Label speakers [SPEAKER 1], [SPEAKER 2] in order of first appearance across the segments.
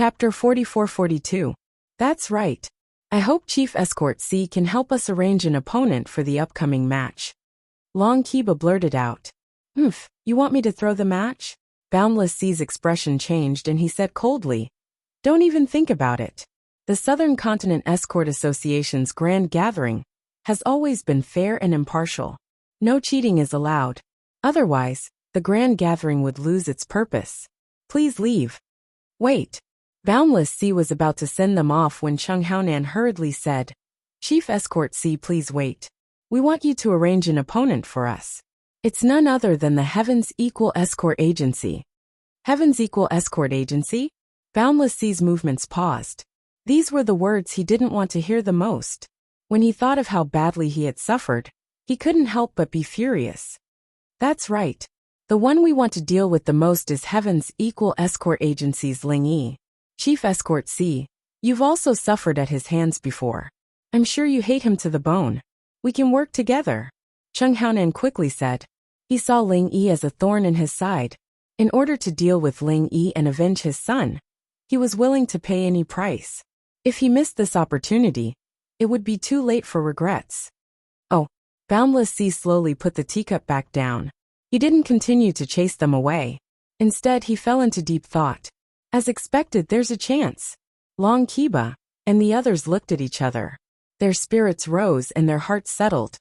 [SPEAKER 1] Chapter 44-42. That's right. I hope Chief Escort C can help us arrange an opponent for the upcoming match. Long Kiba blurted out. You want me to throw the match? Boundless C's expression changed and he said coldly, don't even think about it. The Southern Continent Escort Association's grand gathering has always been fair and impartial. No cheating is allowed. Otherwise, the grand gathering would lose its purpose. Please leave. Wait. Boundless C was about to send them off when Chung Haonan hurriedly said, Chief Escort C, please wait. We want you to arrange an opponent for us. It's none other than the Heavens Equal Escort Agency. Heavens Equal Escort Agency? Boundless C's movements paused. These were the words he didn't want to hear the most. When he thought of how badly he had suffered, he couldn't help but be furious. That's right. The one we want to deal with the most is Heavens Equal Escort Agency's Ling Yi. Chief Escort C, you've also suffered at his hands before. I'm sure you hate him to the bone. We can work together. Chung Haonan quickly said. He saw Ling Yi as a thorn in his side. In order to deal with Ling Yi and avenge his son, he was willing to pay any price. If he missed this opportunity, it would be too late for regrets. Oh, Boundless C slowly put the teacup back down. He didn't continue to chase them away. Instead, he fell into deep thought. As expected, there's a chance. Long Kiba and the others looked at each other. Their spirits rose and their hearts settled.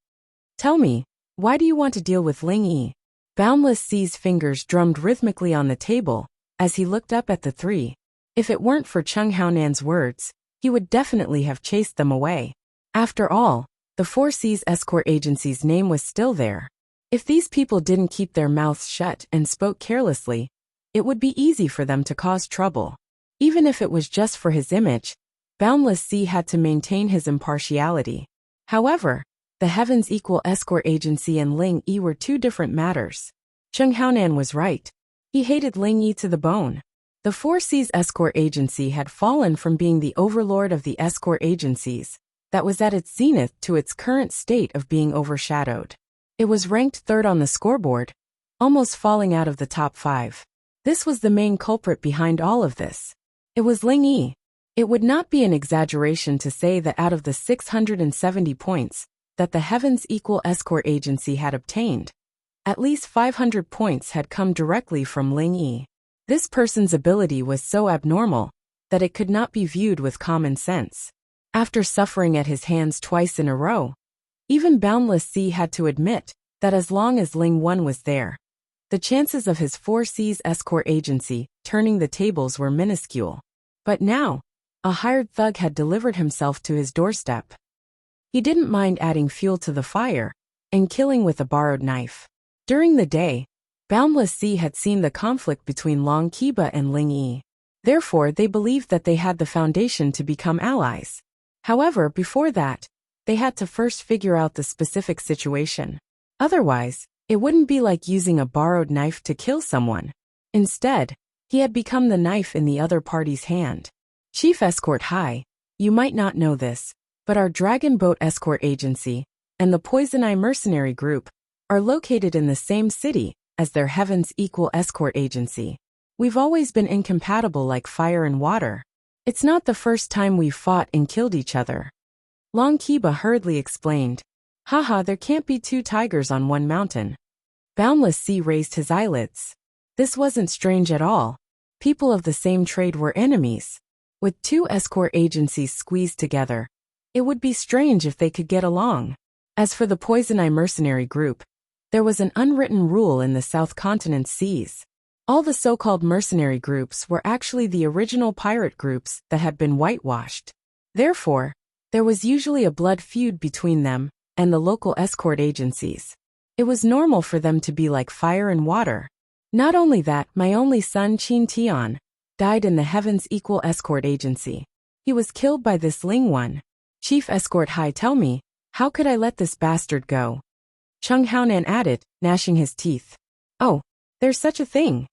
[SPEAKER 1] Tell me, why do you want to deal with Ling Yi? Boundless C's fingers drummed rhythmically on the table as he looked up at the three. If it weren't for Chung Haonan's words, he would definitely have chased them away. After all, the 4C's escort agency's name was still there. If these people didn't keep their mouths shut and spoke carelessly, it would be easy for them to cause trouble. Even if it was just for his image, Boundless C had to maintain his impartiality. However, the Heavens Equal Escort Agency and Ling Yi were two different matters. Chung Haonan was right. He hated Ling Yi to the bone. The 4C's escort agency had fallen from being the overlord of the escort agencies that was at its zenith to its current state of being overshadowed. It was ranked third on the scoreboard, almost falling out of the top 5. This was the main culprit behind all of this. It was Ling Yi. It would not be an exaggeration to say that out of the 670 points that the Heavens Equal Escort Agency had obtained, at least 500 points had come directly from Ling Yi. This person's ability was so abnormal that it could not be viewed with common sense. After suffering at his hands twice in a row, even Boundless C had to admit that as long as Ling 1 was there, the chances of his 4C's escort agency turning the tables were minuscule. But now, a hired thug had delivered himself to his doorstep. He didn't mind adding fuel to the fire and killing with a borrowed knife. During the day, Boundless C had seen the conflict between Long Kiba and Ling Yi. Therefore, they believed that they had the foundation to become allies. However, before that, they had to first figure out the specific situation. Otherwise, it wouldn't be like using a borrowed knife to kill someone. Instead, he had become the knife in the other party's hand. Chief Escort High, you might not know this, but our Dragon Boat Escort Agency and the Poison Eye Mercenary Group are located in the same city as their Heavens Equal Escort Agency. We've always been incompatible like fire and water. It's not the first time we've fought and killed each other. Long Kiba hurriedly explained. Haha, there can't be two tigers on one mountain. Boundless C raised his eyelids. This wasn't strange at all. People of the same trade were enemies. With two escort agencies squeezed together, it would be strange if they could get along. As for the Poison Eye Mercenary Group, there was an unwritten rule in the South Continent seas. All the so-called mercenary groups were actually the original pirate groups that had been whitewashed. Therefore, there was usually a blood feud between them and the local escort agencies. It was normal for them to be like fire and water. Not only that, my only son Qin Tian died in the Heavens Equal Escort Agency. He was killed by this Ling 1. Chief Escort High, tell me, how could I let this bastard go? Chung Haonan added, gnashing his teeth. Oh, there's such a thing.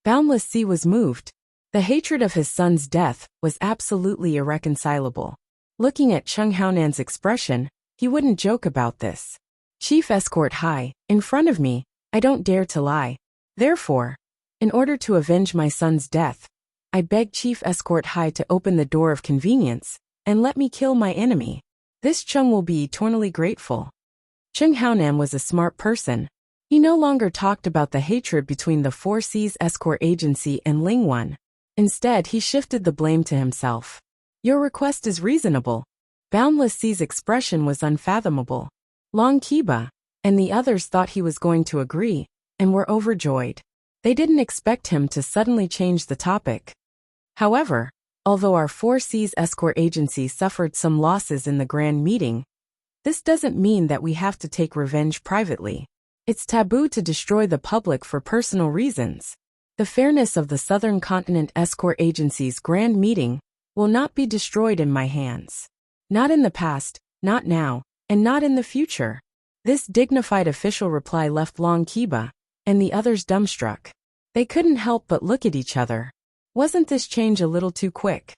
[SPEAKER 1] Boundless C was moved. The hatred of his son's death was absolutely irreconcilable. Looking at Chung Haonan's expression, he wouldn't joke about this. Chief Escort High, in front of me, I don't dare to lie. Therefore, in order to avenge my son's death, I beg Chief Escort High to open the door of convenience and let me kill my enemy. This Chung will be eternally grateful. Chung Haonan was a smart person. He no longer talked about the hatred between the Four Seas Escort Agency and Ling Wan. Instead, he shifted the blame to himself. Your request is reasonable. Boundless Sea's expression was unfathomable. Long Kiba and the others thought he was going to agree and were overjoyed. They didn't expect him to suddenly change the topic. However, although our Four Seas Escort Agency suffered some losses in the grand meeting, this doesn't mean that we have to take revenge privately. It's taboo to destroy the public for personal reasons. The fairness of the Southern Continent Escort Agency's grand meeting will not be destroyed in my hands. Not in the past, not now, and not in the future. This dignified official reply left Long Kiba and the others dumbstruck. They couldn't help but look at each other. Wasn't this change a little too quick?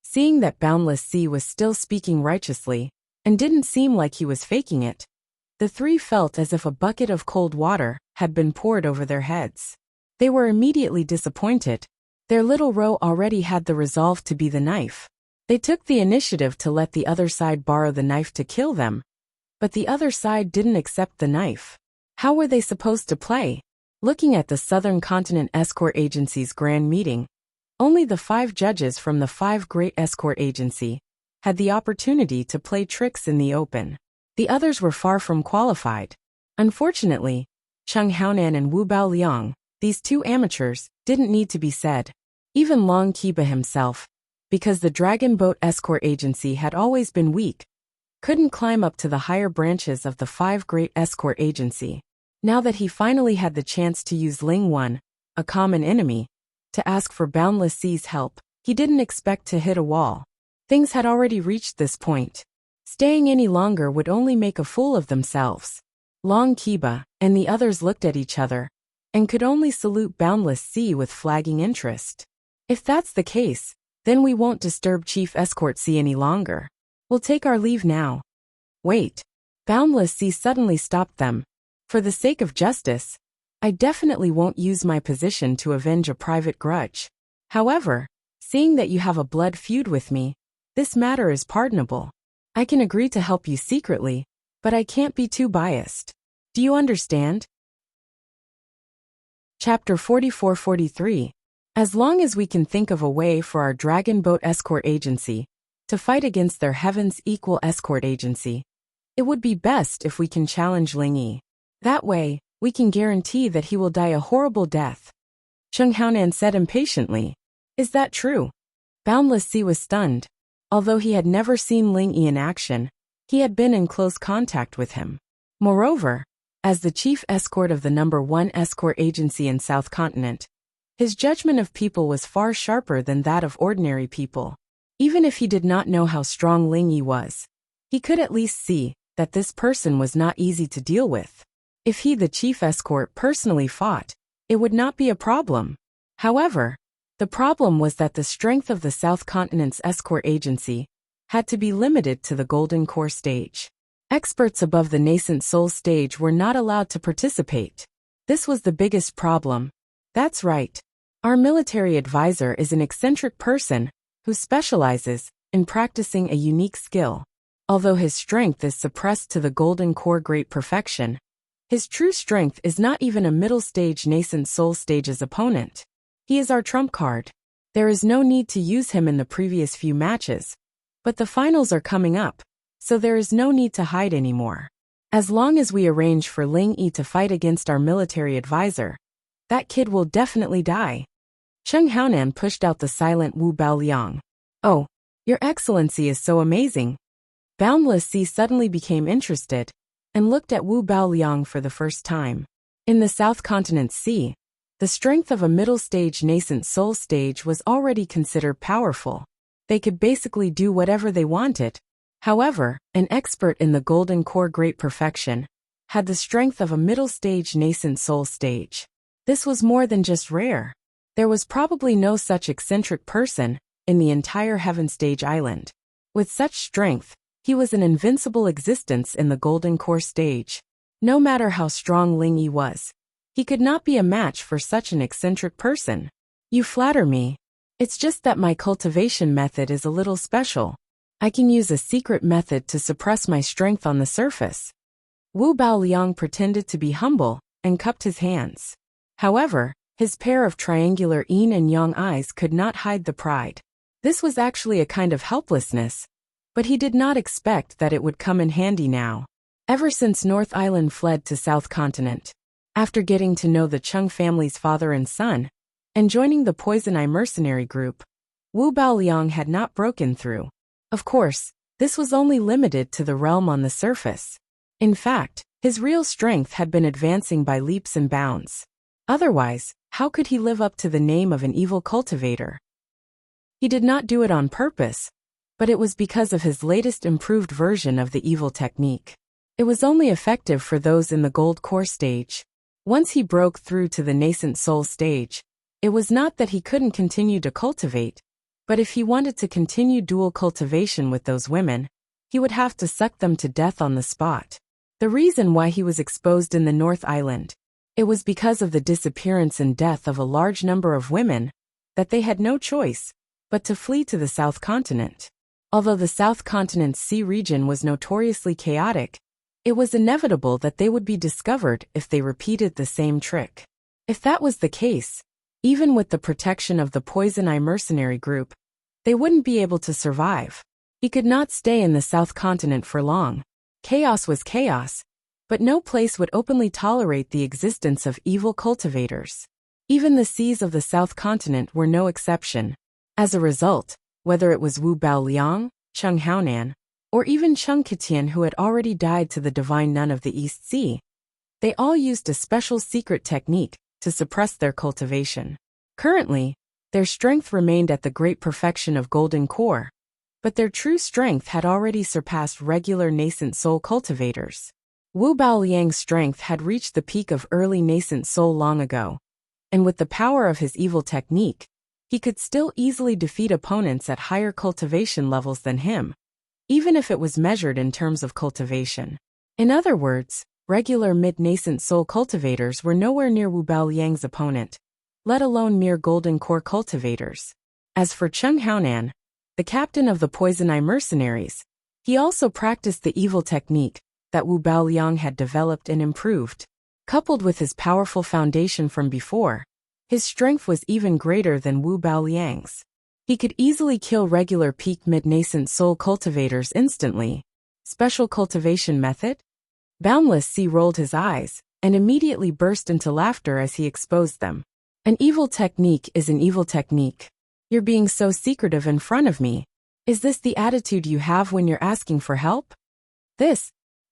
[SPEAKER 1] Seeing that Boundless Sea was still speaking righteously and didn't seem like he was faking it, the three felt as if a bucket of cold water had been poured over their heads. They were immediately disappointed. Their little row already had the resolve to be the knife. They took the initiative to let the other side borrow the knife to kill them, but the other side didn't accept the knife. How were they supposed to play? Looking at the Southern Continent Escort Agency's grand meeting, only the 5 judges from the 5 Great Escort Agency had the opportunity to play tricks in the open. The others were far from qualified. Unfortunately, Chung Haonan and Wu Baoliang, these 2 amateurs, didn't need to be said. Even Long Kiba himself, because the Dragon Boat Escort Agency had always been weak, couldn't climb up to the higher branches of the 5 Great Escort Agency. Now that he finally had the chance to use Ling Wan, a common enemy, to ask for Boundless Sea's help, he didn't expect to hit a wall. Things had already reached this point. Staying any longer would only make a fool of themselves. Long Kiba and the others looked at each other and could only salute Boundless Sea with flagging interest. If that's the case, then we won't disturb Chief Escort Sea any longer. We'll take our leave now. Wait. Boundless Sea suddenly stopped them. For the sake of justice, I definitely won't use my position to avenge a private grudge. However, seeing that you have a blood feud with me, this matter is pardonable. I can agree to help you secretly, but I can't be too biased. Do you understand? Chapter 44-43. As long as we can think of a way for our Dragon Boat Escort Agency to fight against their Heaven's Equal Escort Agency, it would be best if we can challenge Ling Yi. That way, we can guarantee that he will die a horrible death. Chung Haonan said impatiently. Is that true? Boundless Sea was stunned. Although he had never seen Ling Yi in action, he had been in close contact with him. Moreover, as the chief escort of the number 1 escort agency in South Continent, his judgment of people was far sharper than that of ordinary people. Even if he did not know how strong Ling Yi was, he could at least see that this person was not easy to deal with. If he, the chief escort, personally fought, it would not be a problem. However, the problem was that the strength of the South Continent's escort agency had to be limited to the Golden Core stage. Experts above the nascent soul stage were not allowed to participate. This was the biggest problem. That's right. Our military advisor is an eccentric person who specializes in practicing a unique skill. Although his strength is suppressed to the Golden Core great perfection, his true strength is not even a middle stage nascent soul stage's opponent. He is our trump card. There is no need to use him in the previous few matches, but the finals are coming up, so there is no need to hide anymore. As long as we arrange for Ling Yi to fight against our military advisor, that kid will definitely die. Chung Haonan pushed out the silent Wu Baoliang. Oh, Your Excellency is so amazing. Boundless Sea suddenly became interested and looked at Wu Baoliang for the first time. In the South Continent Sea, the strength of a middle stage nascent soul stage was already considered powerful. They could basically do whatever they wanted. However, an expert in the Golden Core Great Perfection had the strength of a middle stage nascent soul stage. This was more than just rare. There was probably no such eccentric person in the entire Heaven Stage Island. With such strength, he was an invincible existence in the Golden Core stage. No matter how strong Ling Yi was, he could not be a match for such an eccentric person. You flatter me. It's just that my cultivation method is a little special. I can use a secret method to suppress my strength on the surface. Wu Baoliang pretended to be humble and cupped his hands. However, his pair of triangular yin and yang eyes could not hide the pride. This was actually a kind of helplessness, but he did not expect that it would come in handy now. Ever since North Island fled to South Continent, after getting to know the Chung family's father and son, and joining the Poison Eye mercenary group, Wu Baoliang had not broken through. Of course, this was only limited to the realm on the surface. In fact, his real strength had been advancing by leaps and bounds. Otherwise, how could he live up to the name of an evil cultivator? He did not do it on purpose, but it was because of his latest improved version of the evil technique. It was only effective for those in the gold core stage. Once he broke through to the nascent soul stage, it was not that he couldn't continue to cultivate, but if he wanted to continue dual cultivation with those women, he would have to suck them to death on the spot. The reason why he was exposed in the North Island, it was because of the disappearance and death of a large number of women, that they had no choice but to flee to the South Continent. Although the South Continent's sea region was notoriously chaotic, it was inevitable that they would be discovered if they repeated the same trick. If that was the case, even with the protection of the Poison Eye mercenary group, they wouldn't be able to survive. He could not stay in the South Continent for long. Chaos was chaos, but no place would openly tolerate the existence of evil cultivators. Even the seas of the South Continent were no exception. As a result, whether it was Wu Baoliang, Chung Haonan, or even Chung Ketian who had already died to the divine nun of the East Sea, they all used a special secret technique to suppress their cultivation. Currently, their strength remained at the great perfection of golden core, but their true strength had already surpassed regular nascent soul cultivators. Wu Baoliang's strength had reached the peak of early nascent soul long ago, and with the power of his evil technique, he could still easily defeat opponents at higher cultivation levels than him, even if it was measured in terms of cultivation. In other words, regular mid-nascent soul cultivators were nowhere near Wu Baoliang's opponent, let alone mere golden core cultivators. As for Chung Haonan, the captain of the Poison Eye mercenaries, he also practiced the evil technique that Wu Baoliang had developed and improved. Coupled with his powerful foundation from before, his strength was even greater than Wu Baoliang's. He could easily kill regular peak mid-nascent soul cultivators instantly. Special cultivation method? Boundless Sea rolled his eyes and immediately burst into laughter as he exposed them. An evil technique is an evil technique. You're being so secretive in front of me. Is this the attitude you have when you're asking for help?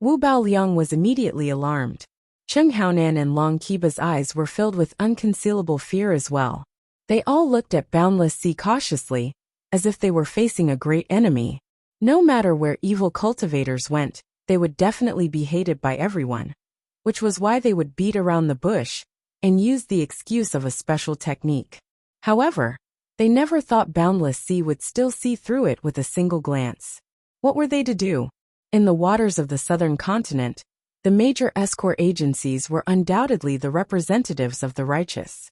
[SPEAKER 1] Wu Baoliang was immediately alarmed. Chung Haonan and Long Qiba's eyes were filled with unconcealable fear as well. They all looked at Boundless Sea cautiously, as if they were facing a great enemy. No matter where evil cultivators went, they would definitely be hated by everyone, which was why they would beat around the bush and use the excuse of a special technique. However, they never thought Boundless Sea would still see through it with a single glance. What were they to do? In the waters of the southern continent, the major escort agencies were undoubtedly the representatives of the righteous.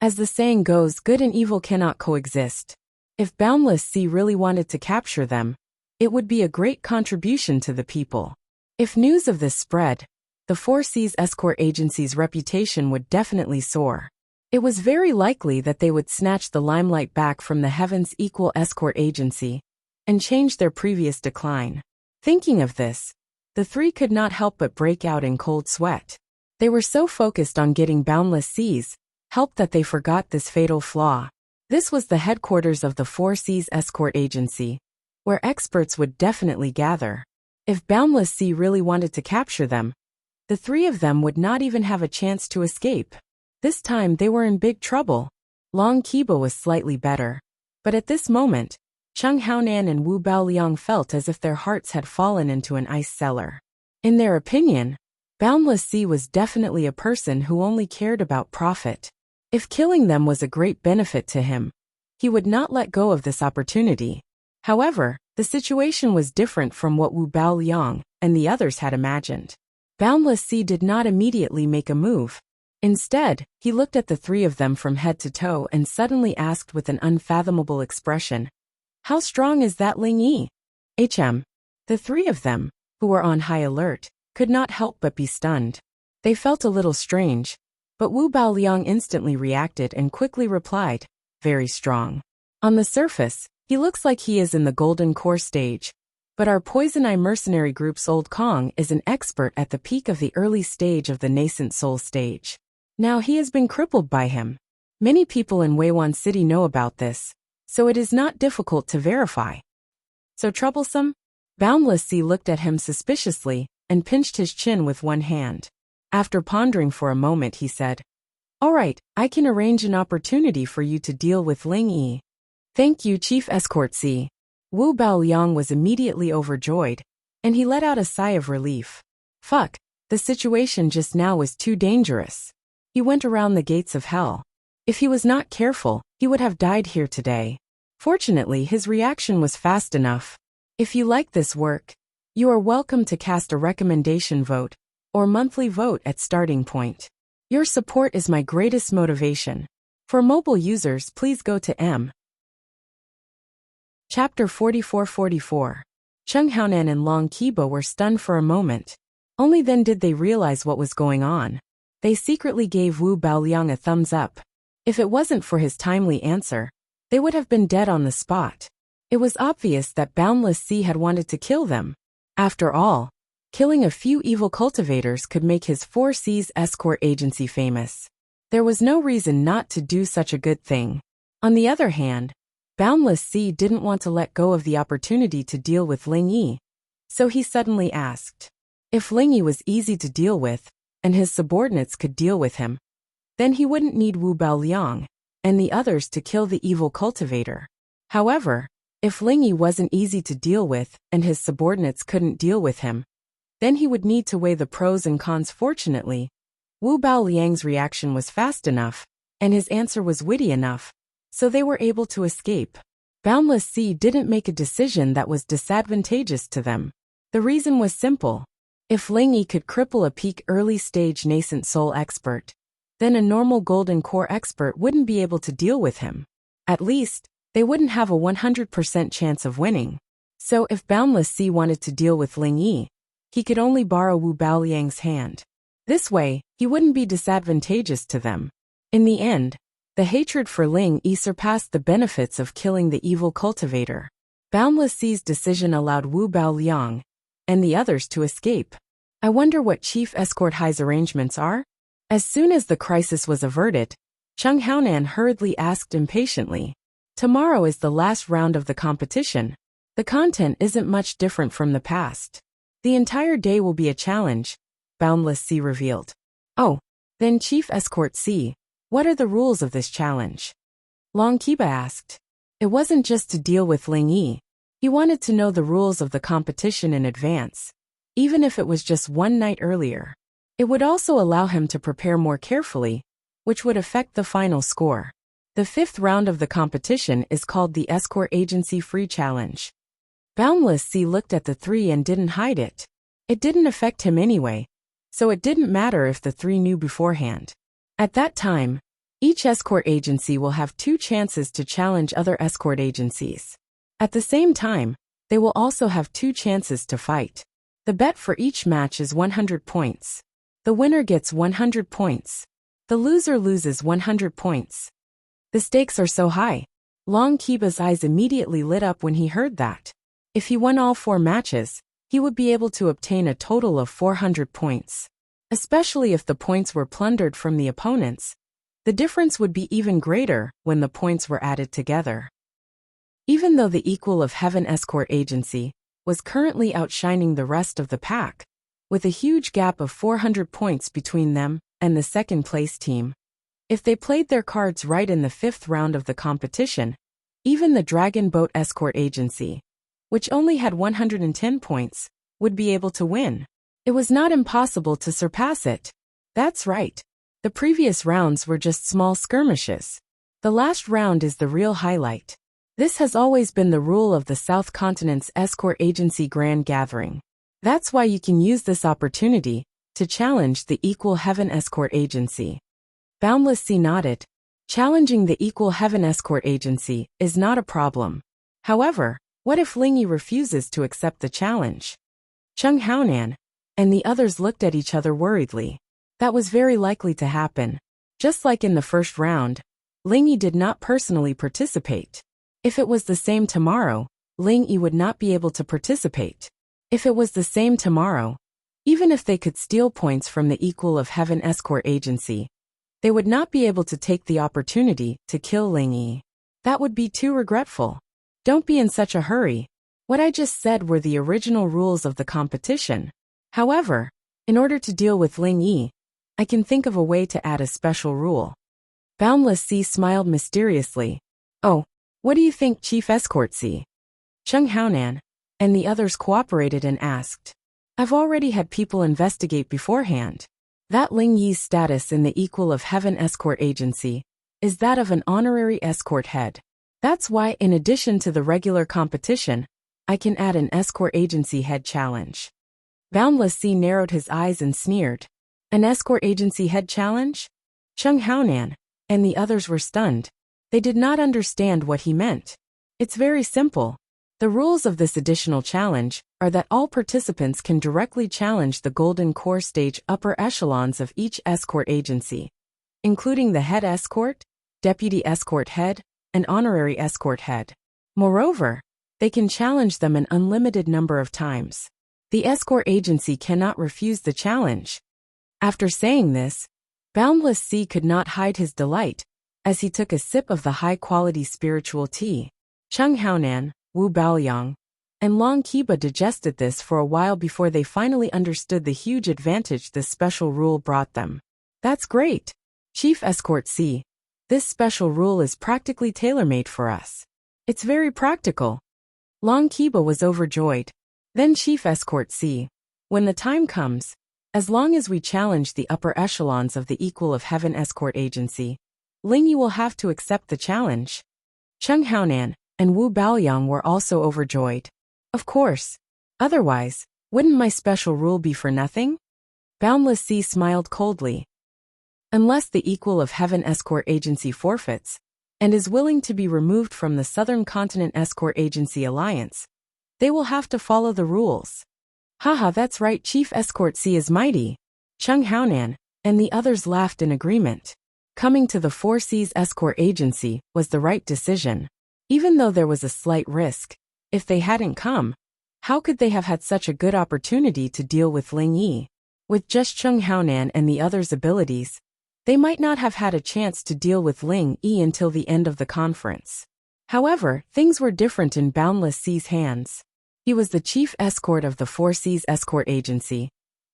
[SPEAKER 1] As the saying goes, good and evil cannot coexist. If Boundless Sea really wanted to capture them, it would be a great contribution to the people. If news of this spread, the Four Seas escort agency's reputation would definitely soar. It was very likely that they would snatch the limelight back from the Heaven's Equal Escort Agency and change their previous decline. Thinking of this, the three could not help but break out in cold sweat. They were so focused on getting Boundless Sea's help that they forgot this fatal flaw. This was the headquarters of the Four Seas Escort Agency, where experts would definitely gather. If Boundless Sea really wanted to capture them, the three of them would not even have a chance to escape. This time they were in big trouble. Long Qiba was slightly better, but at this moment, Chung Haonan and Wu Baoliang felt as if their hearts had fallen into an ice cellar. In their opinion, Boundless Sea was definitely a person who only cared about profit. If killing them was a great benefit to him, he would not let go of this opportunity. However, the situation was different from what Wu Baoliang and the others had imagined. Boundless Sea did not immediately make a move. Instead, he looked at the three of them from head to toe and suddenly asked with an unfathomable expression, "How strong is that Ling Yi?" The three of them, who were on high alert, could not help but be stunned. They felt a little strange, but Wu Baoliang instantly reacted and quickly replied, "Very strong. On the surface, he looks like he is in the golden core stage, but our Poison Eye mercenary group's Old Kong is an expert at the peak of the early stage of the nascent soul stage. Now he has been crippled by him. Many people in Weiwan City know about this, so it is not difficult to verify." "So troublesome?" Boundless Sea looked at him suspiciously and pinched his chin with one hand. After pondering for a moment, he said, "All right, I can arrange an opportunity for you to deal with Ling Yi." "Thank you, Chief Escort C." Wu Baoliang was immediately overjoyed, and he let out a sigh of relief. Fuck, the situation just now was too dangerous. He went around the gates of hell. If he was not careful, he would have died here today. Fortunately, his reaction was fast enough. If you like this work, you are welcome to cast a recommendation vote or monthly vote at starting point. Your support is my greatest motivation. For mobile users, please go to M. Chapter 4444. Cheng Haonan and Long Qiba were stunned for a moment. Only then did they realize what was going on. They secretly gave Wu Baoliang a thumbs up. If it wasn't for his timely answer, they would have been dead on the spot. It was obvious that Boundless Sea had wanted to kill them. After all, killing a few evil cultivators could make his 4C's escort agency famous. There was no reason not to do such a good thing. On the other hand, Boundless Sea didn't want to let go of the opportunity to deal with Ling Yi, so he suddenly asked, if Ling Yi was easy to deal with, and his subordinates could deal with him, then he wouldn't need Wu Baoliang and the others to kill the evil cultivator. However, if Ling Yi wasn't easy to deal with and his subordinates couldn't deal with him, then he would need to weigh the pros and cons. Fortunately, Wu Baoliang's reaction was fast enough, and his answer was witty enough, so they were able to escape. Boundless Sea didn't make a decision that was disadvantageous to them. The reason was simple. If Ling Yi could cripple a peak early stage nascent soul expert, then a normal golden core expert wouldn't be able to deal with him. At least, they wouldn't have a 100% chance of winning. So if Boundless Sea wanted to deal with Ling Yi, he could only borrow Wu Baoliang's hand. This way, he wouldn't be disadvantageous to them. In the end, the hatred for Ling Yi surpassed the benefits of killing the evil cultivator. Boundless Sea's decision allowed Wu Baoliang and the others to escape. I wonder what Chief Escort High's arrangements are? As soon as the crisis was averted, Cheng Haonan hurriedly asked impatiently, "Tomorrow is the last round of the competition. The content isn't much different from the past. The entire day will be a challenge," Boundless Sea revealed. "Oh, then Chief Escort C, what are the rules of this challenge?" Long Qiba asked. It wasn't just to deal with Ling Yi. He wanted to know the rules of the competition in advance, even if it was just one night earlier. It would also allow him to prepare more carefully, which would affect the final score. The fifth round of the competition is called the Escort Agency Free Challenge. Boundless Sea looked at the three and didn't hide it. It didn't affect him anyway, so it didn't matter if the three knew beforehand. At that time, each escort agency will have 2 chances to challenge other escort agencies. At the same time, they will also have 2 chances to fight. The bet for each match is 100 points. The winner gets 100 points. The loser loses 100 points. The stakes are so high. Long Qiba's eyes immediately lit up when he heard that. If he won all 4 matches, he would be able to obtain a total of 400 points. Especially if the points were plundered from the opponents, the difference would be even greater when the points were added together. Even though the Equal of Heaven Escort Agency was currently outshining the rest of the pack, with a huge gap of 400 points between them and the second-place team, if they played their cards right in the 5th round of the competition, even the Dragon Boat Escort Agency, which only had 110 points, would be able to win. It was not impossible to surpass it. That's right. The previous rounds were just small skirmishes. The last round is the real highlight. This has always been the rule of the South Continent's Escort Agency Grand Gathering. That's why you can use this opportunity to challenge the Equal Heaven Escort Agency. Boundless Sea nodded. Challenging the Equal Heaven Escort Agency is not a problem. However, what if Lingyi refuses to accept the challenge? Chung Haonan and the others looked at each other worriedly. That was very likely to happen. Just like in the first round, Lingyi did not personally participate. If it was the same tomorrow, Lingyi would not be able to participate. If it was the same tomorrow, even if they could steal points from the Equal of Heaven Escort Agency, they would not be able to take the opportunity to kill Lingyi. That would be too regretful. Don't be in such a hurry. What I just said were the original rules of the competition. However, in order to deal with Lingyi, I can think of a way to add a special rule. Boundless Sea smiled mysteriously. Oh, what do you think, Chief Escort Sea? Chung Haonan and the others cooperated and asked. I've already had people investigate beforehand. That Lingyi's status in the Equal of Heaven Escort Agency is that of an honorary escort head. That's why, in addition to the regular competition, I can add an escort agency head challenge. Boundless Sea narrowed his eyes and sneered. An escort agency head challenge? Chung Haonan and the others were stunned. They did not understand what he meant. It's very simple. The rules of this additional challenge are that all participants can directly challenge the Golden Core Stage upper echelons of each escort agency, including the head escort, deputy escort head, and honorary escort head. Moreover, they can challenge them an unlimited number of times. The escort agency cannot refuse the challenge. After saying this, Boundless Sea could not hide his delight as he took a sip of the high-quality spiritual tea. Chung Haonan, Wu Baoyang, and Long Qiba digested this for a while before they finally understood the huge advantage this special rule brought them. That's great. Chief Escort Sea, this special rule is practically tailor-made for us. It's very practical. Long Qiba was overjoyed. Then Chief Escort Sea, when the time comes, as long as we challenge the upper echelons of the Equal of Heaven Escort Agency, Lingyi will have to accept the challenge. Chung Haonan and Wu Baoyang were also overjoyed. Of course. Otherwise, wouldn't my special rule be for nothing? Boundless Sea smiled coldly. Unless the Equal of Heaven Escort Agency forfeits and is willing to be removed from the Southern Continent Escort Agency Alliance, they will have to follow the rules. Haha, that's right, Chief Escort Sea is mighty. Chung Haonan and the others laughed in agreement. Coming to the Four Seas Escort Agency was the right decision. Even though there was a slight risk, if they hadn't come, how could they have had such a good opportunity to deal with Lingyi? With just Chung Haonan and the others' abilities, they might not have had a chance to deal with Lingyi until the end of the conference. However, things were different in Boundless Sea's hands. He was the chief escort of the Four Seas Escort Agency,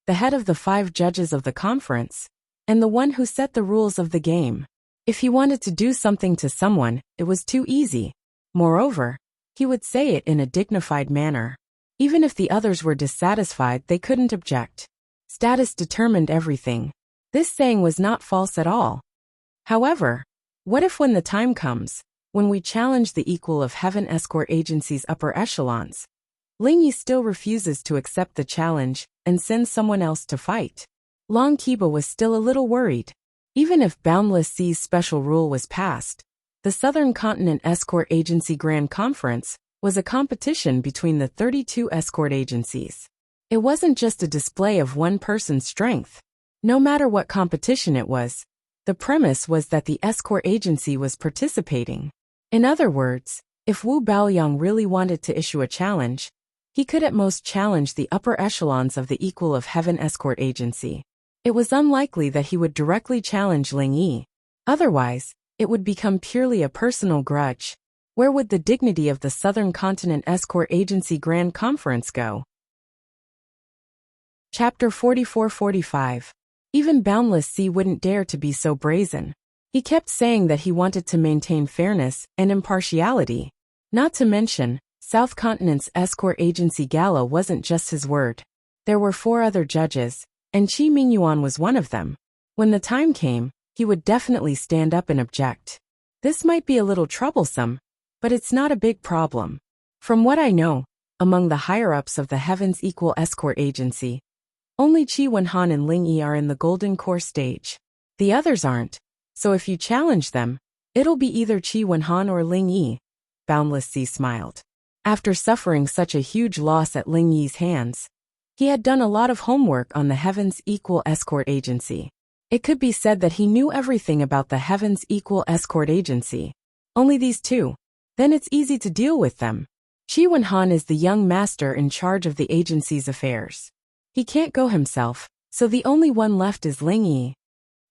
[SPEAKER 1] the head of the 5 judges of the conference, and the one who set the rules of the game. If he wanted to do something to someone, it was too easy. Moreover, he would say it in a dignified manner. Even if the others were dissatisfied, they couldn't object. Status determined everything. This saying was not false at all. However, what if when the time comes, when we challenge the Equal of Heaven Escort Agency's upper echelons, Lingyi still refuses to accept the challenge and sends someone else to fight? Long Qiba was still a little worried. Even if Boundless Sea's special rule was passed, the Southern Continent Escort Agency Grand Conference was a competition between the 32 escort agencies. It wasn't just a display of one person's strength. No matter what competition it was, the premise was that the escort agency was participating. In other words, if Wu Baoyang really wanted to issue a challenge, he could at most challenge the upper echelons of the Equal of Heaven Escort Agency. It was unlikely that he would directly challenge Lingyi. Otherwise, it would become purely a personal grudge. Where would the dignity of the Southern Continent Escort Agency Grand Conference go? Chapter 44-45. Even Boundless Sea wouldn't dare to be so brazen. He kept saying that he wanted to maintain fairness and impartiality. Not to mention, South Continent's Escort Agency Gala wasn't just his word. There were 4 other judges, and Qi Mingyuan was one of them. When the time came, he would definitely stand up and object. This might be a little troublesome, but it's not a big problem. From what I know, among the higher-ups of the Heaven's Equal Escort Agency, only Qi Wenhan and Lingyi are in the Golden Core stage. The others aren't. So if you challenge them, it'll be either Qi Wenhan or Ling Yi. Boundless Sea smiled. After suffering such a huge loss at Ling Yi's hands, he had done a lot of homework on the Heaven's Equal Escort Agency. It could be said that he knew everything about the Heaven's Equal Escort Agency. Only these two. Then it's easy to deal with them. Qi Wenhan is the young master in charge of the agency's affairs. He can't go himself, so the only one left is Ling Yi.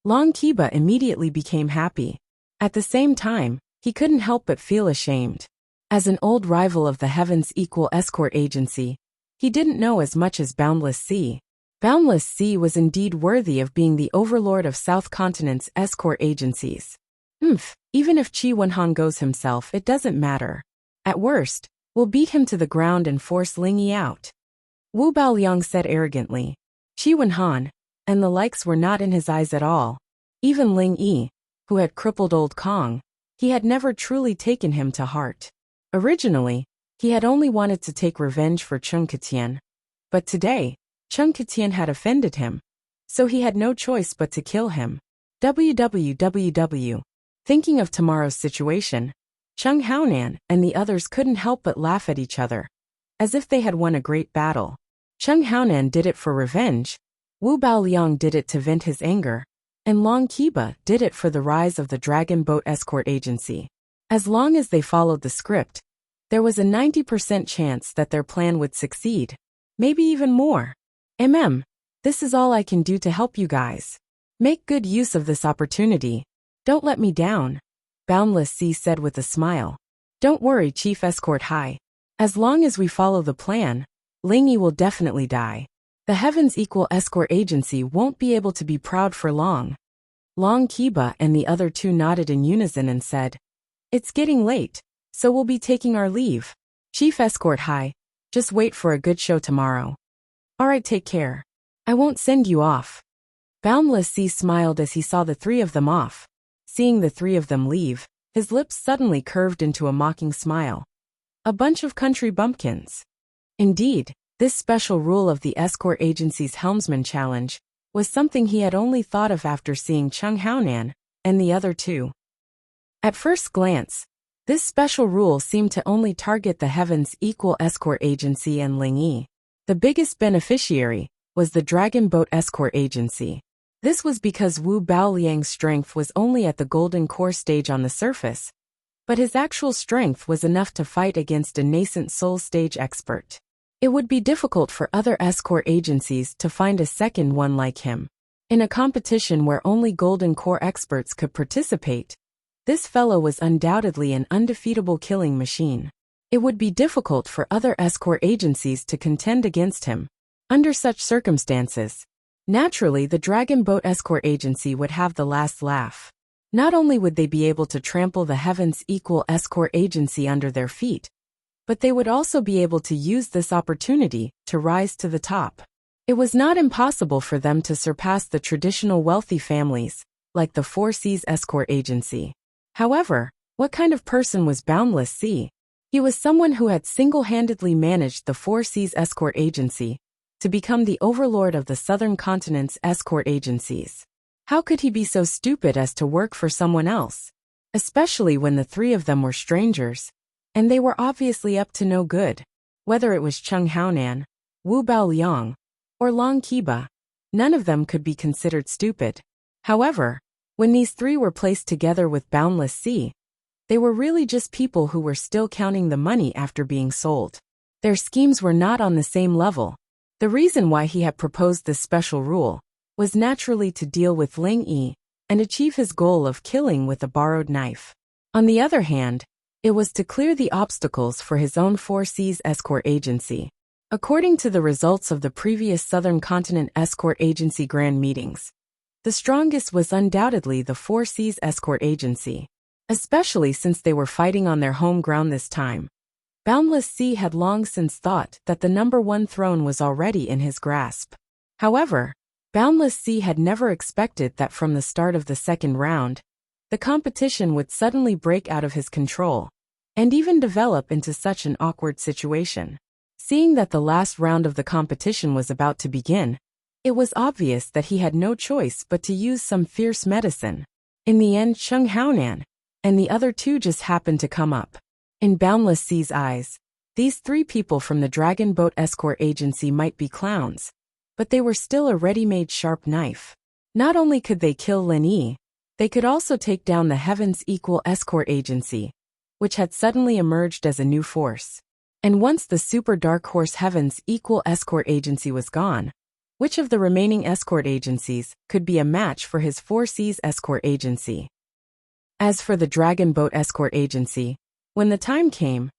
[SPEAKER 1] Long Qiba immediately became happy. At the same time, he couldn't help but feel ashamed. As an old rival of the Heaven's Equal Escort Agency, he didn't know as much as Boundless Sea. Boundless Sea was indeed worthy of being the overlord of South Continent's escort agencies. Even if Qi Wenhan goes himself, it doesn't matter. At worst, we'll beat him to the ground and force Ling Yi out. Wu Baoliang said arrogantly. Qi Wenhan, and the likes were not in his eyes at all. Even Ling Yi, who had crippled old Kong, he had never truly taken him to heart. Originally, he had only wanted to take revenge for Chung Ketian. But today, Chung Ketian had offended him, so he had no choice but to kill him. www. Thinking of tomorrow's situation, Chung Haonan and the others couldn't help but laugh at each other, as if they had won a great battle. Chung Haonan did it for revenge, Wu Baoliang did it to vent his anger, and Long Qiba did it for the rise of the Dragon Boat Escort Agency. As long as they followed the script, there was a 90% chance that their plan would succeed, maybe even more. This is all I can do to help you guys. Make good use of this opportunity. Don't let me down, Boundless Sea said with a smile. Don't worry, Chief Escort High. As long as we follow the plan, Ling Yi will definitely die. The Heaven's Equal Escort Agency won't be able to be proud for long. Long Qiba and the other two nodded in unison and said, It's getting late, so we'll be taking our leave. Chief Escort High, just wait for a good show tomorrow. Alright, take care. I won't send you off. Boundless Sea smiled as he saw the three of them off. Seeing the three of them leave, his lips suddenly curved into a mocking smile. A bunch of country bumpkins. Indeed, this special rule of the escort agency's helmsman challenge was something he had only thought of after seeing Chung Haonan and the other two. At first glance, this special rule seemed to only target the Heaven's Equal Escort Agency and Ling Yi. The biggest beneficiary was the Dragon Boat Escort Agency. This was because Wu Baoliang's strength was only at the Golden Core stage on the surface, but his actual strength was enough to fight against a nascent Soul Stage expert. It would be difficult for other escort agencies to find a second one like him. In a competition where only Golden Core experts could participate, this fellow was undoubtedly an undefeatable killing machine. It would be difficult for other escort agencies to contend against him. Under such circumstances, naturally the Dragon Boat Escort Agency would have the last laugh. Not only would they be able to trample the Heaven's Equal Escort Agency under their feet, but they would also be able to use this opportunity to rise to the top. It was not impossible for them to surpass the traditional wealthy families, like the Four Seas Escort Agency. However, what kind of person was Boundless Sea? He was someone who had single-handedly managed the Four Seas Escort Agency to become the overlord of the Southern Continent's escort agencies. How could he be so stupid as to work for someone else? Especially when the three of them were strangers, and they were obviously up to no good. Whether it was Chung Haonan, Wu Baoliang, or Long Qiba, none of them could be considered stupid. However, when these three were placed together with Boundless Sea, they were really just people who were still counting the money after being sold. Their schemes were not on the same level. The reason why he had proposed this special rule was naturally to deal with Ling Yi and achieve his goal of killing with a borrowed knife. On the other hand, it was to clear the obstacles for his own Four Seas Escort Agency. According to the results of the previous Southern Continent Escort Agency Grand Meetings, the strongest was undoubtedly the Four Seas Escort Agency, especially since they were fighting on their home ground this time. Boundless Sea had long since thought that the #1 throne was already in his grasp. However, Boundless Sea had never expected that from the start of the second round, the competition would suddenly break out of his control, and even develop into such an awkward situation. Seeing that the last round of the competition was about to begin, it was obvious that he had no choice but to use some fierce medicine. In the end, Chung Haonan and the other two just happened to come up. In Boundless Sea's eyes, these three people from the Dragon Boat Escort Agency might be clowns, but they were still a ready-made sharp knife. Not only could they kill Lin Yi, they could also take down the Heavens Equal Escort Agency, which had suddenly emerged as a new force. And once the super dark horse Heavens Equal Escort Agency was gone, which of the remaining escort agencies could be a match for his Four Seas Escort Agency? As for the Dragon Boat Escort Agency, when the time came,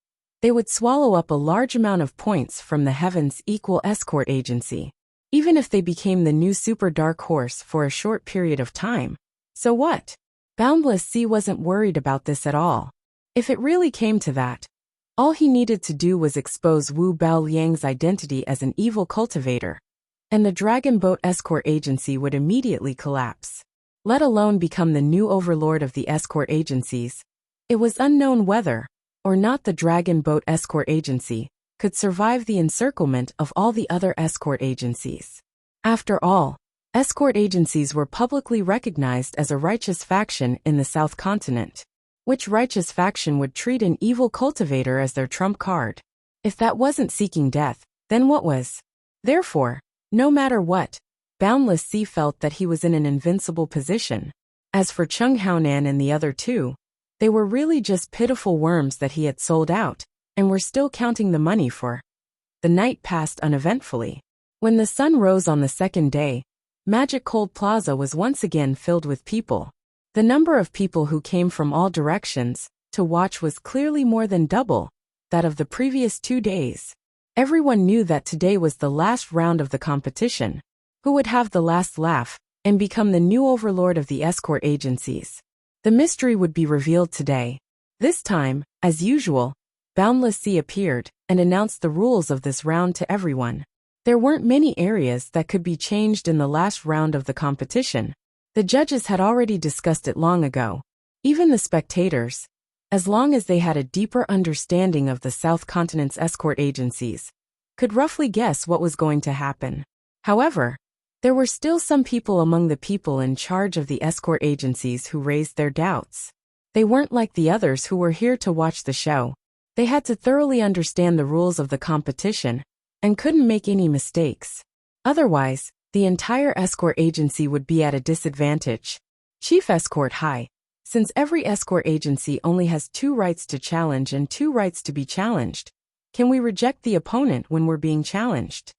[SPEAKER 1] they would swallow up a large amount of points from the Heavens Equal Escort Agency, even if they became the new super dark horse for a short period of time. So what? Boundless Sea wasn't worried about this at all. If it really came to that, all he needed to do was expose Wu Baoliang's identity as an evil cultivator, and the Dragon Boat Escort Agency would immediately collapse. Let alone become the new overlord of the escort agencies. It was unknown whether or not the Dragon Boat Escort Agency could survive the encirclement of all the other escort agencies. After all, escort agencies were publicly recognized as a righteous faction in the South Continent. Which righteous faction would treat an evil cultivator as their trump card? If that wasn't seeking death, then what was? Therefore, no matter what, Boundless Sea felt that he was in an invincible position. As for Chung Haonan and the other two, they were really just pitiful worms that he had sold out, and were still counting the money for. The night passed uneventfully. When the sun rose on the second day, Magic Cold Plaza was once again filled with people. The number of people who came from all directions to watch was clearly more than double that of the previous 2 days. Everyone knew that today was the last round of the competition. Who would have the last laugh and become the new overlord of the escort agencies? The mystery would be revealed today. This time, as usual, Boundless Sea appeared and announced the rules of this round to everyone. There weren't many areas that could be changed in the last round of the competition. The judges had already discussed it long ago. Even the spectators, as long as they had a deeper understanding of the South Continent's escort agencies, could roughly guess what was going to happen. However, there were still some people among the people in charge of the escort agencies who raised their doubts. They weren't like the others who were here to watch the show. They had to thoroughly understand the rules of the competition and couldn't make any mistakes. Otherwise, the entire escort agency would be at a disadvantage. Chief Escort High, since every escort agency only has 2 rights to challenge and 2 rights to be challenged, can we reject the opponent when we're being challenged?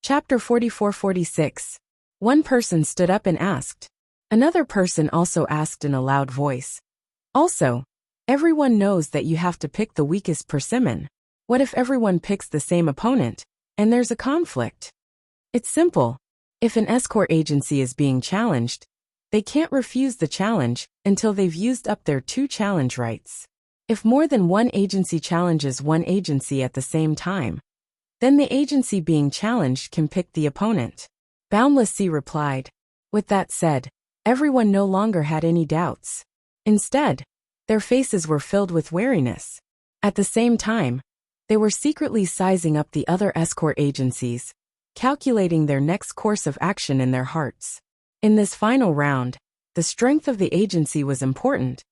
[SPEAKER 1] Chapter 44-46. One person stood up and asked. Another person also asked in a loud voice. Also, everyone knows that you have to pick the weakest persimmon. What if everyone picks the same opponent, and there's a conflict? It's simple. If an escort agency is being challenged, they can't refuse the challenge until they've used up their 2 challenge rights. If more than one agency challenges one agency at the same time, then the agency being challenged can pick the opponent. Boundless Sea replied. With that said, everyone no longer had any doubts. Instead, their faces were filled with wariness. At the same time, they were secretly sizing up the other escort agencies, calculating their next course of action in their hearts. In this final round, the strength of the agency was important,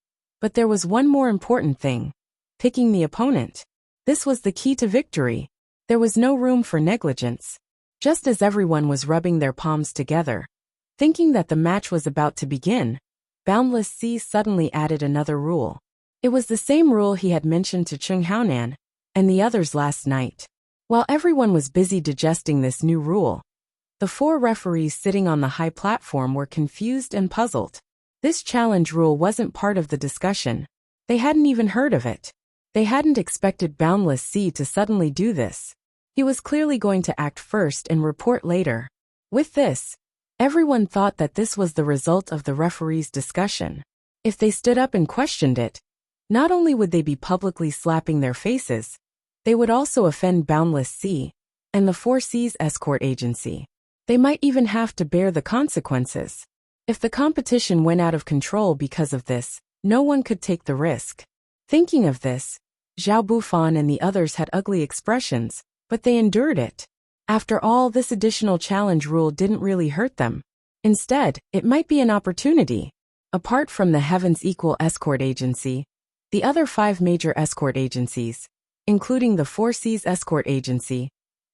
[SPEAKER 1] but there was one more important thing: picking the opponent. This was the key to victory. There was no room for negligence. Just as everyone was rubbing their palms together, thinking that the match was about to begin, Boundless Sea suddenly added another rule. It was the same rule he had mentioned to Chung Haonan and the others last night. While everyone was busy digesting this new rule, the 4 referees sitting on the high platform were confused and puzzled. This challenge rule wasn't part of the discussion. They hadn't even heard of it. They hadn't expected Boundless Sea to suddenly do this. He was clearly going to act first and report later. With this, everyone thought that this was the result of the referees' discussion. If they stood up and questioned it, not only would they be publicly slapping their faces, they would also offend Boundless Sea and the Four Seas Escort Agency. They might even have to bear the consequences. If the competition went out of control because of this, no one could take the risk. Thinking of this, Zhao Bufan and the others had ugly expressions, but they endured it. After all, this additional challenge rule didn't really hurt them. Instead, it might be an opportunity. Apart from the Heaven's Equal Escort Agency, the other 5 major escort agencies, including the Four Seas Escort Agency,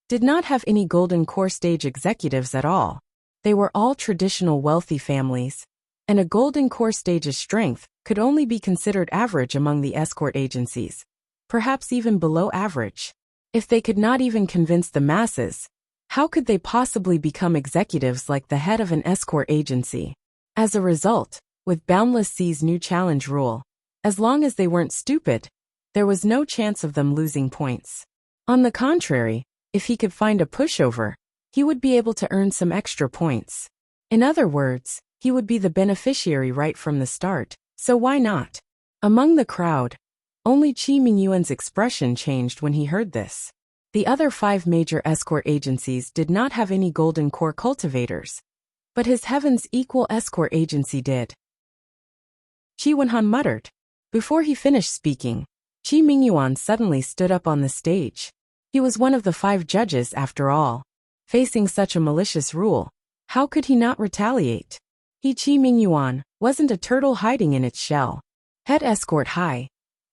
[SPEAKER 1] did not have any golden core stage executives at all. They were all traditional wealthy families, and a golden core stage's strength could only be considered average among the escort agencies, perhaps even below average. If they could not even convince the masses, how could they possibly become executives like the head of an escort agency? As a result, with Boundless Sea's new challenge rule, as long as they weren't stupid, there was no chance of them losing points. On the contrary, if he could find a pushover, he would be able to earn some extra points. In other words, he would be the beneficiary right from the start, so why not? Among the crowd, only Qi Mingyuan's expression changed when he heard this. The other 5 major escort agencies did not have any golden core cultivators, but his Heaven's Equal Escort Agency did. Qi Wenhan muttered. Before he finished speaking, Qi Mingyuan suddenly stood up on the stage. He was one of the 5 judges after all. Facing such a malicious rule, how could he not retaliate? He Qi Mingyuan wasn't a turtle hiding in its shell. Head Escort High.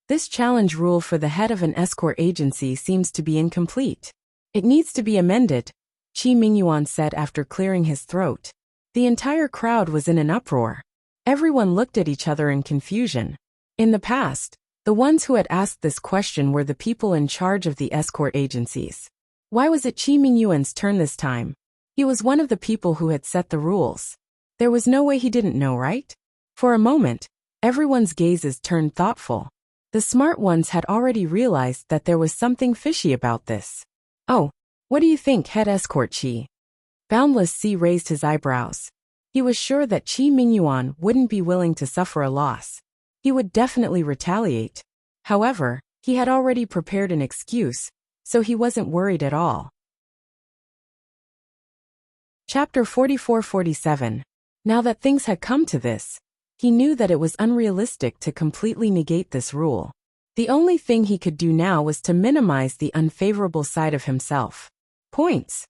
[SPEAKER 1] This challenge rule for the head of an escort agency seems to be incomplete. It needs to be amended, Qi Mingyuan said after clearing his throat. The entire crowd was in an uproar. Everyone looked at each other in confusion. In the past, the ones who had asked this question were the people in charge of the escort agencies. Why was it Qi Mingyuan's turn this time? He was one of the people who had set the rules. There was no way he didn't know, right? For a moment, everyone's gazes turned thoughtful. The smart ones had already realized that there was something fishy about this. Oh, what do you think, Head Escort Qi? Boundless Sea raised his eyebrows. He was sure that Qi Mingyuan wouldn't be willing to suffer a loss. He would definitely retaliate. However, he had already prepared an excuse, so he wasn't worried at all. Chapter 44-47. Now that things had come to this, he knew that it was unrealistic to completely negate this rule. The only thing he could do now was to minimize the unfavorable side of himself. Points.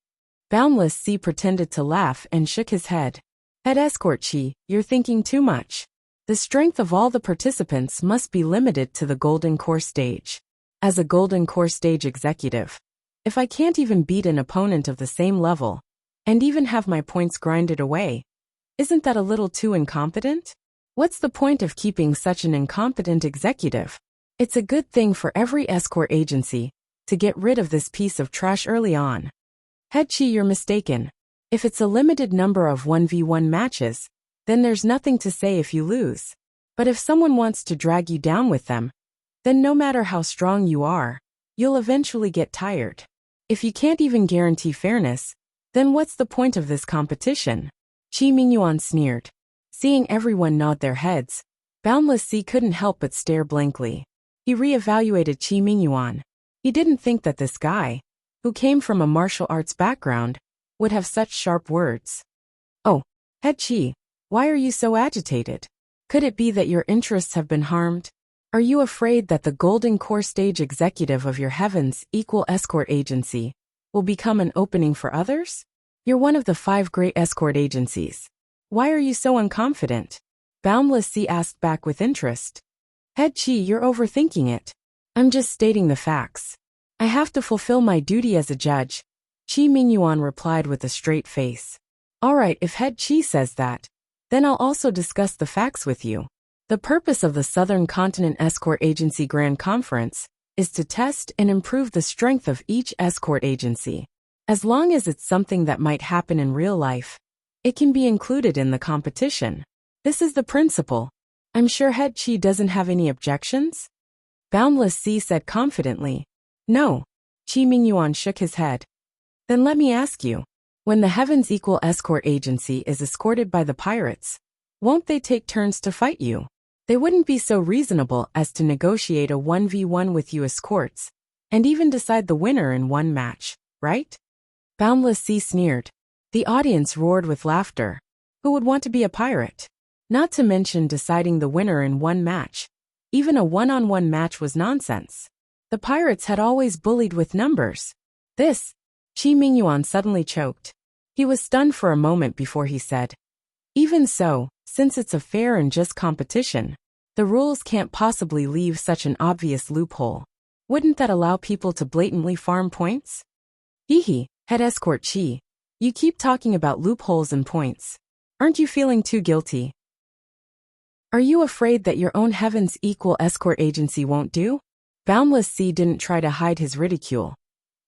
[SPEAKER 1] Boundless Sea pretended to laugh and shook his head. Head Escort Qi, you're thinking too much. The strength of all the participants must be limited to the Golden Core stage. As a Golden Core stage executive, if I can't even beat an opponent of the same level, and even have my points grinded away, isn't that a little too incompetent? What's the point of keeping such an incompetent executive? It's a good thing for every escort agency to get rid of this piece of trash early on. Head Qi, you're mistaken. If it's a limited number of 1v1 matches, then there's nothing to say if you lose. But if someone wants to drag you down with them, then no matter how strong you are, you'll eventually get tired. If you can't even guarantee fairness, then what's the point of this competition? Qi Mingyuan sneered. Seeing everyone nod their heads, Boundless Sea couldn't help but stare blankly. He re-evaluated Qi Mingyuan. He didn't think that this guy, who came from a martial arts background, would have such sharp words. Oh, Head Qi, why are you so agitated? Could it be that your interests have been harmed? Are you afraid that the Golden Core stage executive of your Heaven's Equal Escort Agency will become an opening for others? You're one of the 5 great escort agencies. Why are you so unconfident? Boundless Sea asked back with interest. Head Qi, you're overthinking it. I'm just stating the facts. I have to fulfill my duty as a judge, Qi Mingyuan replied with a straight face. Alright, if Head Qi says that, then I'll also discuss the facts with you. The purpose of the Southern Continent Escort Agency Grand Conference is to test and improve the strength of each escort agency. As long as it's something that might happen in real life, it can be included in the competition. This is the principle. I'm sure Head Qi doesn't have any objections? Boundless Sea said confidently. No. Qi Mingyuan shook his head. Then let me ask you, when the Heaven's Equal Escort Agency is escorted by the pirates, won't they take turns to fight you? They wouldn't be so reasonable as to negotiate a 1v1 with you escorts, and even decide the winner in one match, right? Boundless Sea sneered. The audience roared with laughter. Who would want to be a pirate? Not to mention deciding the winner in one match. Even a one-on-one match was nonsense. The pirates had always bullied with numbers. This, Qi Mingyuan suddenly choked. He was stunned for a moment before he said, Even so, since it's a fair and just competition, the rules can't possibly leave such an obvious loophole. Wouldn't that allow people to blatantly farm points? Hehe, head escort Chi. You keep talking about loopholes and points. Aren't you feeling too guilty? Are you afraid that your own heavens equal escort agency won't do? Boundless Sea didn't try to hide his ridicule.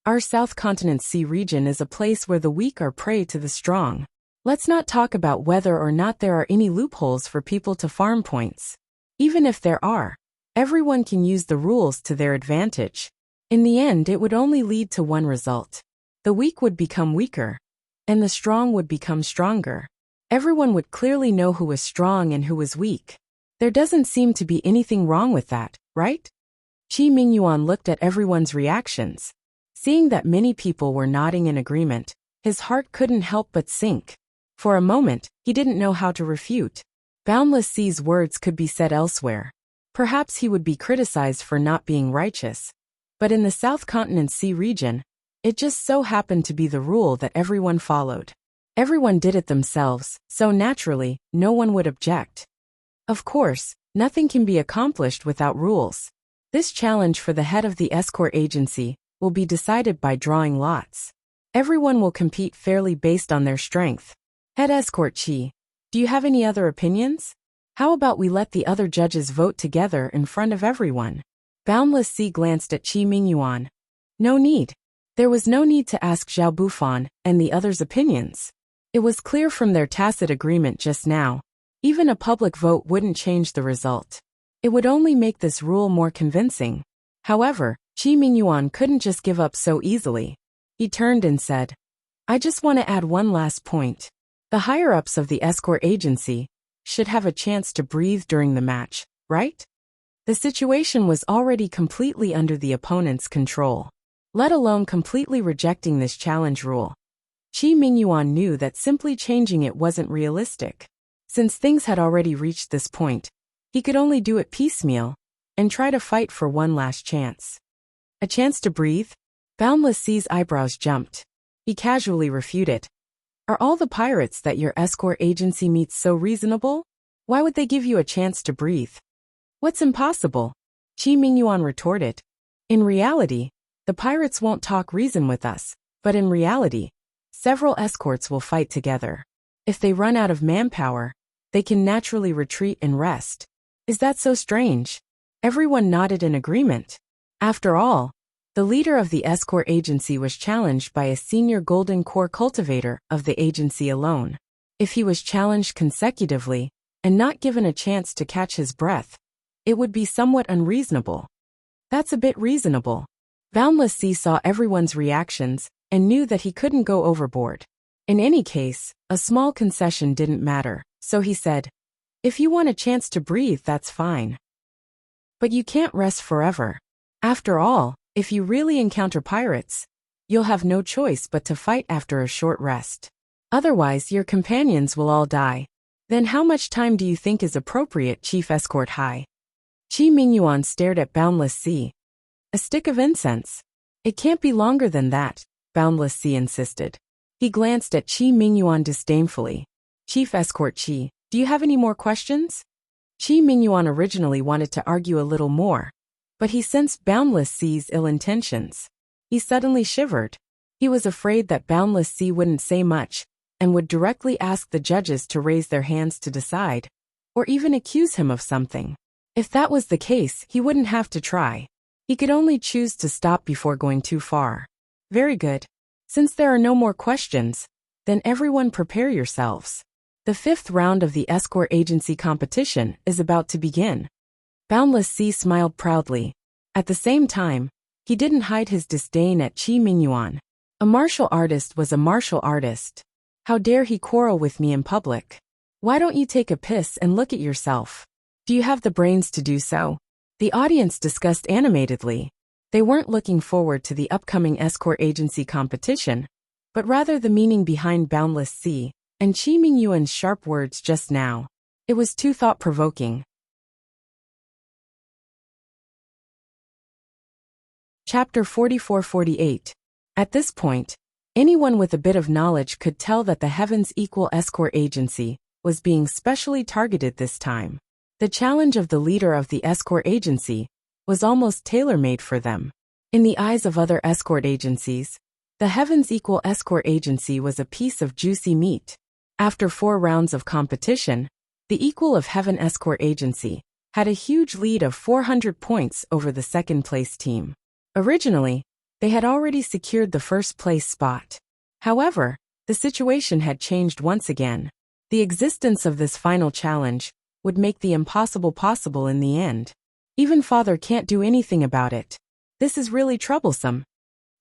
[SPEAKER 1] Our South Continent Sea region is a place where the weak are prey to the strong. Let's not talk about whether or not there are any loopholes for people to farm points. Even if there are, everyone can use the rules to their advantage. In the end, it would only lead to one result. The weak would become weaker, and the strong would become stronger. Everyone would clearly know who was strong and who was weak. There doesn't seem to be anything wrong with that, right? Qi Mingyuan looked at everyone's reactions. Seeing that many people were nodding in agreement, his heart couldn't help but sink. For a moment, he didn't know how to refute. Boundless Sea's words could be said elsewhere. Perhaps he would be criticized for not being righteous. But in the South Continent Sea region, it just so happened to be the rule that everyone followed. Everyone did it themselves, so naturally, no one would object. Of course, nothing can be accomplished without rules. This challenge for the head of the escort agency will be decided by drawing lots. Everyone will compete fairly based on their strength. Head escort Chi, do you have any other opinions? How about we let the other judges vote together in front of everyone? Boundless Sea glanced at Qi Mingyuan. No need. There was no need to ask Zhao Bufan and the others' opinions. It was clear from their tacit agreement just now. Even a public vote wouldn't change the result. It would only make this rule more convincing. However, Qi Mingyuan couldn't just give up so easily. He turned and said, I just want to add one last point. The higher-ups of the escort agency should have a chance to breathe during the match, right? The situation was already completely under the opponent's control, let alone completely rejecting this challenge rule. Qi Mingyuan knew that simply changing it wasn't realistic. Since things had already reached this point, he could only do it piecemeal and try to fight for one last chance. A chance to breathe? Boundless Sea's eyebrows jumped. He casually refuted. Are all the pirates that your escort agency meets so reasonable? Why would they give you a chance to breathe? What's impossible? Qi Mingyuan retorted. In reality, the pirates won't talk reason with us, but in reality, several escorts will fight together. If they run out of manpower, they can naturally retreat and rest. Is that so strange? Everyone nodded in agreement. After all, the leader of the escort agency was challenged by a senior golden core cultivator of the agency alone. If he was challenged consecutively and not given a chance to catch his breath, it would be somewhat unreasonable. That's a bit reasonable. Boundless Sea saw everyone's reactions and knew that he couldn't go overboard. In any case, a small concession didn't matter, so he said, if you want a chance to breathe, that's fine. But you can't rest forever. After all, if you really encounter pirates, you'll have no choice but to fight after a short rest. Otherwise, your companions will all die. Then how much time do you think is appropriate, Chief Escort High? Qi Mingyuan stared at Boundless Sea. A stick of incense. It can't be longer than that, Boundless Sea insisted. He glanced at Qi Mingyuan disdainfully. Chief Escort Qi, do you have any more questions? Qi Mingyuan originally wanted to argue a little more, but he sensed Boundless Sea's ill intentions. He suddenly shivered. He was afraid that Boundless Sea wouldn't say much and would directly ask the judges to raise their hands to decide, or even accuse him of something. If that was the case, he wouldn't have to try. He could only choose to stop before going too far. Very good. Since there are no more questions, then everyone prepare yourselves. The fifth round of the escort agency competition is about to begin. Boundless Sea smiled proudly. At the same time, he didn't hide his disdain at Qi Mingyuan. A martial artist was a martial artist. How dare he quarrel with me in public? Why don't you take a piss and look at yourself? Do you have the brains to do so? The audience discussed animatedly. They weren't looking forward to the upcoming escort agency competition, but rather the meaning behind Boundless Sea and Qi Mingyuan's sharp words just now. It was too thought-provoking. Chapter 44-48. At this point, anyone with a bit of knowledge could tell that the Heavens Equal Escort Agency was being specially targeted this time. The challenge of the leader of the escort agency was almost tailor-made for them. In the eyes of other escort agencies, the Heavens Equal Escort Agency was a piece of juicy meat. After 4 rounds of competition, the Equal of Heaven Escort Agency had a huge lead of 400 points over the second-place team. Originally, they had already secured the first-place spot. However, the situation had changed once again. The existence of this final challenge would make the impossible possible in the end. Even Father can't do anything about it. This is really troublesome.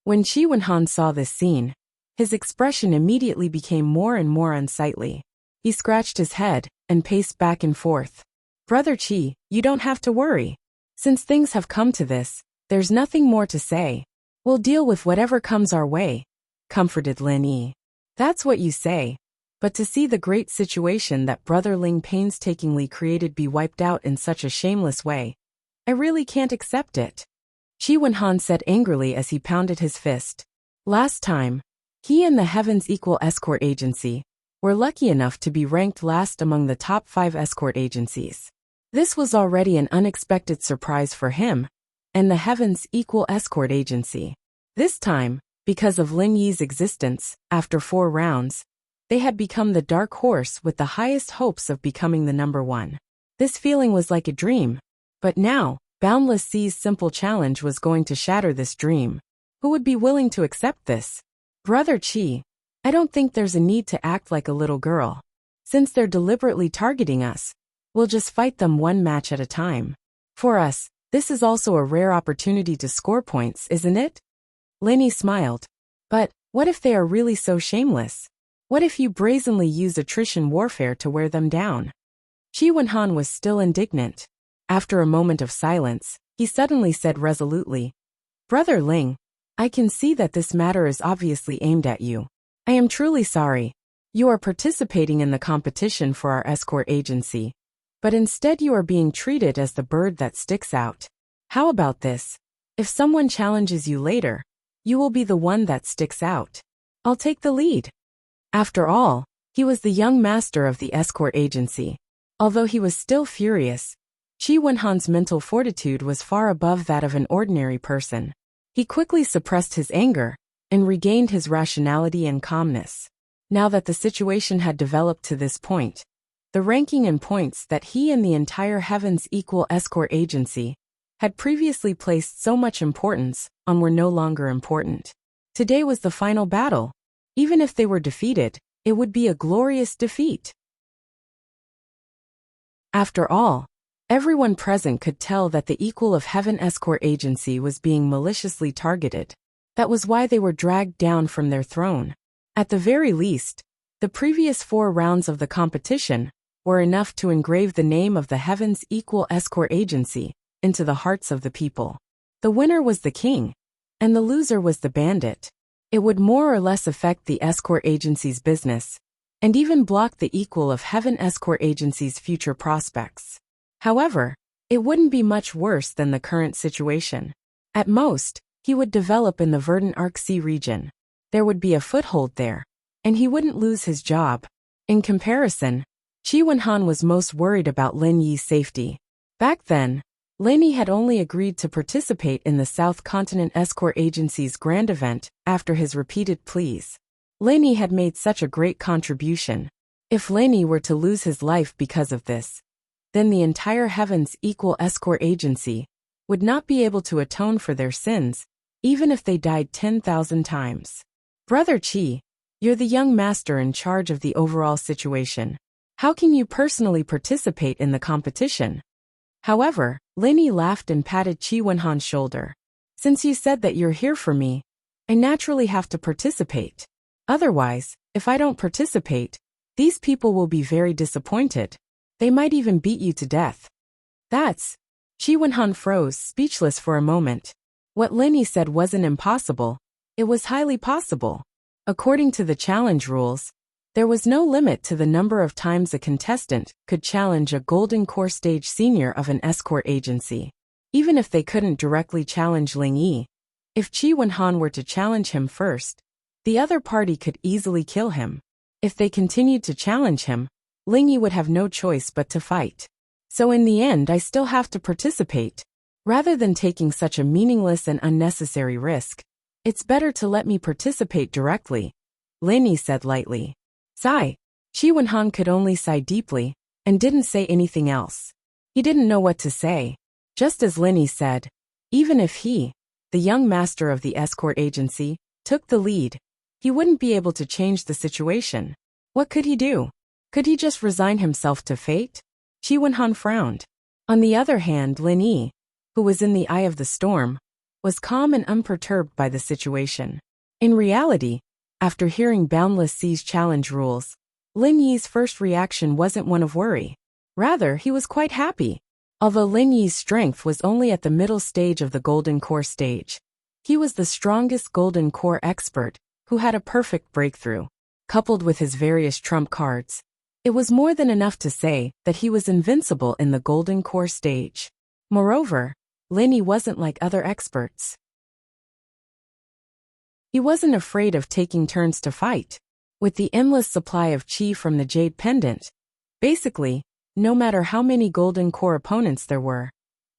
[SPEAKER 1] When Chi Wenhan saw this scene, his expression immediately became more and more unsightly. He scratched his head and paced back and forth. Brother Chi, you don't have to worry. Since things have come to this, there's nothing more to say. We'll deal with whatever comes our way, comforted Lin Yi. That's what you say. But to see the great situation that Brother Ling painstakingly created be wiped out in such a shameless way, I really can't accept it. Chi Wenhan said angrily as he pounded his fist. Last time, he and the Heavens Equal Escort Agency were lucky enough to be ranked last among the top 5 escort agencies. This was already an unexpected surprise for him and the Heavens Equal Escort Agency. This time, because of Lin Yi's existence, after 4 rounds, they had become the dark horse with the highest hopes of becoming the number 1. This feeling was like a dream, but now, Boundless Sea's simple challenge was going to shatter this dream. Who would be willing to accept this? Brother Chi, I don't think there's a need to act like a little girl. Since they're deliberately targeting us, we'll just fight them 1 match at a time. For us, this is also a rare opportunity to score points, isn't it? Lin Yi smiled. But, what if they are really so shameless? What if you brazenly use attrition warfare to wear them down? Chi Wenhan was still indignant. After a moment of silence, he suddenly said resolutely, Brother Ling, I can see that this matter is obviously aimed at you. I am truly sorry. You are participating in the competition for our escort agency, but instead you are being treated as the bird that sticks out. How about this? If someone challenges you later, you will be the one that sticks out. I'll take the lead. After all, he was the young master of the escort agency. Although he was still furious, Chi Wenhan's mental fortitude was far above that of an ordinary person. He quickly suppressed his anger and regained his rationality and calmness. Now that the situation had developed to this point, the ranking and points that he and the entire Heavens Equal Escort Agency had previously placed so much importance on were no longer important. Today was the final battle. Even if they were defeated, it would be a glorious defeat. After all, everyone present could tell that the Equal of Heaven Escort Agency was being maliciously targeted. That was why they were dragged down from their throne. At the very least, the previous 4 rounds of the competition were enough to engrave the name of the Heavens Equal Escort Agency into the hearts of the people. The winner was the king, and the loser was the bandit. It would more or less affect the escort agency's business, and even block the Equal of Heaven Escort Agency's future prospects. However, it wouldn't be much worse than the current situation. At most, he would develop in the Verdant Arc Sea region. There would be a foothold there, and he wouldn't lose his job. In comparison, Chi Wenhan was most worried about Lin Yi's safety. Back then, Lin Yi had only agreed to participate in the South Continent Escort Agency's grand event after his repeated pleas. Lin Yi had made such a great contribution. If Lin Yi were to lose his life because of this, then the entire Heavens Equal Escort Agency would not be able to atone for their sins, even if they died 10,000 times. Brother Chi, you're the young master in charge of the overall situation. How can you personally participate in the competition? However, Lin Yi laughed and patted Chi Wenhan's shoulder. Since you said that you're here for me, I naturally have to participate. Otherwise, if I don't participate, these people will be very disappointed. They might even beat you to death. That's... Chi Wenhan froze, speechless for a moment. What Lin Yi said wasn't impossible. It was highly possible. According to the challenge rules, there was no limit to the number of times a contestant could challenge a Golden Core Stage senior of an escort agency. Even if they couldn't directly challenge Ling Yi, if Chi Wenhan were to challenge him first, the other party could easily kill him. If they continued to challenge him, Ling Yi would have no choice but to fight. So in the end I still have to participate. Rather than taking such a meaningless and unnecessary risk, it's better to let me participate directly, Lin Yi said lightly. Sigh. Shi Wenhan could only sigh deeply, and didn't say anything else. He didn't know what to say. Just as Lin Yi said, even if he, the young master of the escort agency, took the lead, he wouldn't be able to change the situation. What could he do? Could he just resign himself to fate? Shi Wenhan frowned. On the other hand, Lin Yi, who was in the eye of the storm, was calm and unperturbed by the situation. In reality, after hearing Boundless Sea's challenge rules, Lin Yi's first reaction wasn't one of worry. Rather, he was quite happy. Although Lin Yi's strength was only at the middle stage of the Golden Core stage, he was the strongest Golden Core expert who had a perfect breakthrough. Coupled with his various trump cards, it was more than enough to say that he was invincible in the Golden Core stage. Moreover, Lin Yi wasn't like other experts. He wasn't afraid of taking turns to fight. With the endless supply of qi from the Jade Pendant, basically, no matter how many Golden Core opponents there were,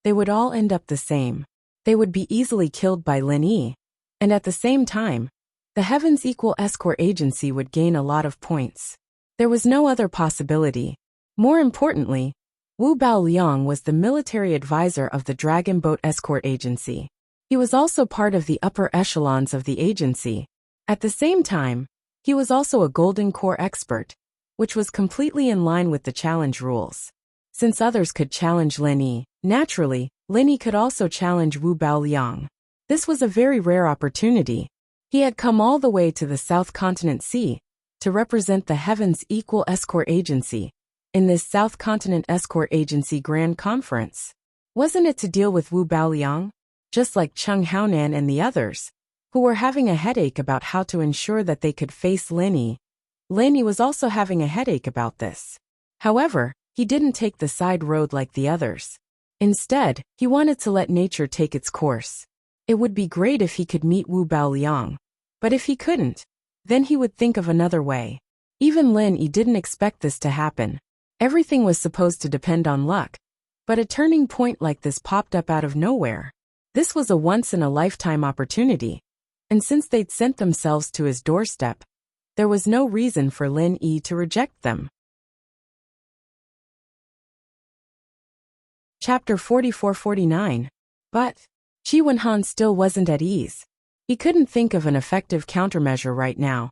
[SPEAKER 1] they would all end up the same. They would be easily killed by Lin Yi, and at the same time, the Heavens Equal Escort Agency would gain a lot of points. There was no other possibility. More importantly, Wu Baoliang was the military advisor of the Dragon Boat Escort Agency. He was also part of the upper echelons of the agency. At the same time, he was also a Golden Core expert, which was completely in line with the challenge rules. Since others could challenge Lin Yi, naturally, Lin Yi could also challenge Wu Baoliang. This was a very rare opportunity. He had come all the way to the South Continent Sea to represent the Heavens Equal Escort Agency in this South Continent Escort Agency Grand Conference. Wasn't it to deal with Wu Baoliang, just like Cheng Haonan and the others, who were having a headache about how to ensure that they could face Lin Yi? Lin Yi was also having a headache about this. However, he didn't take the side road like the others. Instead, he wanted to let nature take its course. It would be great if he could meet Wu Baoliang, but if he couldn't, then he would think of another way. Even Lin Yi didn't expect this to happen. Everything was supposed to depend on luck, but a turning point like this popped up out of nowhere. This was a once-in-a-lifetime opportunity, and since they'd sent themselves to his doorstep, there was no reason for Lin Yi to reject them. Chapter 44-49. But Shi Wenhan still wasn't at ease. He couldn't think of an effective countermeasure right now.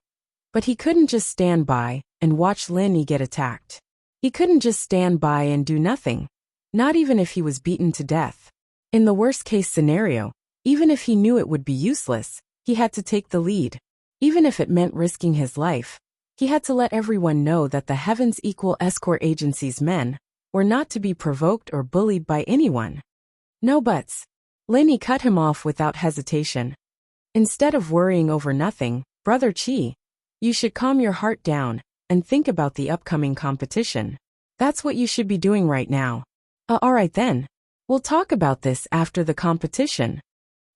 [SPEAKER 1] But he couldn't just stand by and watch Lin Yi get attacked. He couldn't just stand by and do nothing, not even if he was beaten to death. In the worst-case scenario, even if he knew it would be useless, he had to take the lead. Even if it meant risking his life, he had to let everyone know that the Heavens Equal Escort Agency's men were not to be provoked or bullied by anyone. No buts. Lin Yi cut him off without hesitation. Instead of worrying over nothing, Brother Qi, you should calm your heart down and think about the upcoming competition. That's what you should be doing right now. Alright then. We'll talk about this after the competition.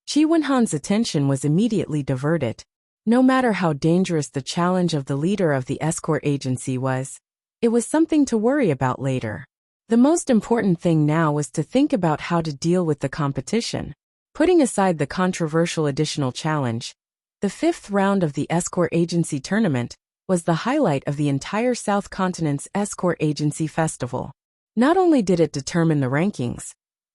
[SPEAKER 1] Shi Wenhan's attention was immediately diverted. No matter how dangerous the challenge of the leader of the escort agency was, it was something to worry about later. The most important thing now was to think about how to deal with the competition. Putting aside the controversial additional challenge, the fifth round of the escort agency tournament was the highlight of the entire South Continent's escort agency festival. Not only did it determine the rankings,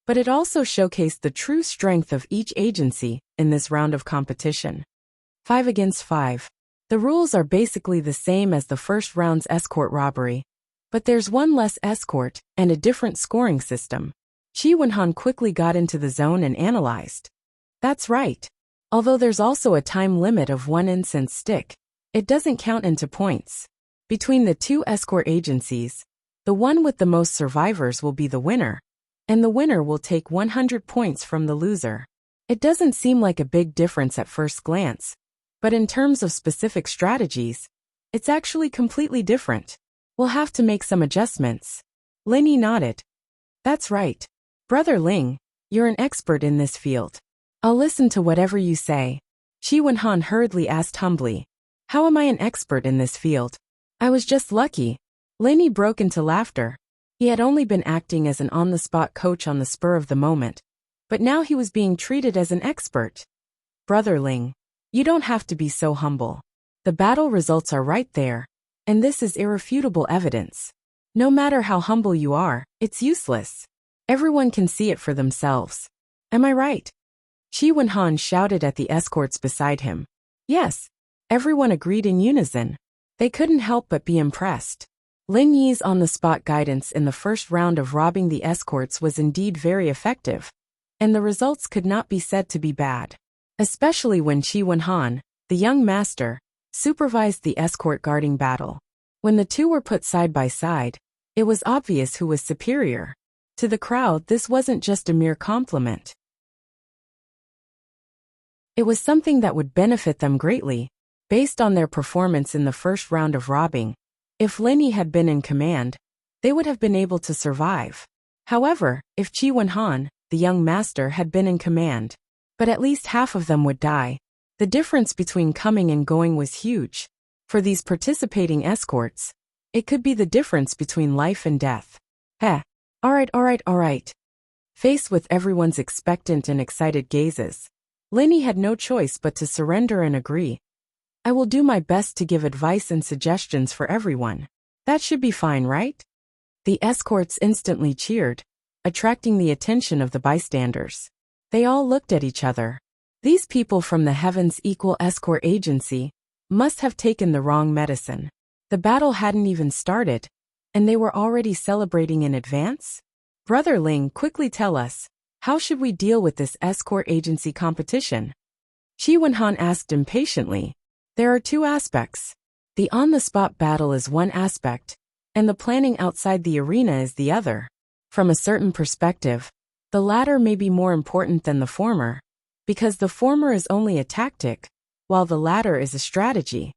[SPEAKER 1] but it also showcased the true strength of each agency in this round of competition. 5 against 5. The rules are basically the same as the first round's escort robbery, but there's one less escort and a different scoring system. Shi Wenhan quickly got into the zone and analyzed. That's right. Although there's also a time limit of 1 incense stick, it doesn't count into points. Between the two escort agencies, the one with the most survivors will be the winner, and the winner will take 100 points from the loser. It doesn't seem like a big difference at first glance, but in terms of specific strategies, it's actually completely different. We'll have to make some adjustments. Lin Yi nodded. That's right. Brother Ling, you're an expert in this field. I'll listen to whatever you say. Shi Wenhan hurriedly asked humbly. How am I an expert in this field? I was just lucky. Lenny broke into laughter. He had only been acting as an on-the-spot coach on the spur of the moment, but now he was being treated as an expert. Brother Ling, you don't have to be so humble. The battle results are right there, and this is irrefutable evidence. No matter how humble you are, it's useless. Everyone can see it for themselves. Am I right? Qi Wenhan shouted at the escorts beside him. Yes. Everyone agreed in unison. They couldn't help but be impressed. Lin Yi's on-the-spot guidance in the first round of robbing the escorts was indeed very effective, and the results could not be said to be bad. Especially when Qi Wenhan, the young master, supervised the escort guarding battle. When the two were put side by side, it was obvious who was superior. To the crowd, this wasn't just a mere compliment. It was something that would benefit them greatly, based on their performance in the first round of robbing. If Lin Yi had been in command, they would have been able to survive. However, if Qi Wenhan, the young master, had been in command, but at least half of them would die. The difference between coming and going was huge. For these participating escorts, it could be the difference between life and death. Alright. Faced with everyone's expectant and excited gazes, Lin Yi had no choice but to surrender and agree. I will do my best to give advice and suggestions for everyone. That should be fine, right? The escorts instantly cheered, attracting the attention of the bystanders. They all looked at each other. These people from the Heaven's Equal Escort Agency must have taken the wrong medicine. The battle hadn't even started, and they were already celebrating in advance? Brother Ling, quickly tell us, how should we deal with this escort agency competition? Qi Wenhan asked impatiently. There are two aspects. The on-the-spot battle is one aspect, and the planning outside the arena is the other. From a certain perspective, the latter may be more important than the former, because the former is only a tactic, while the latter is a strategy.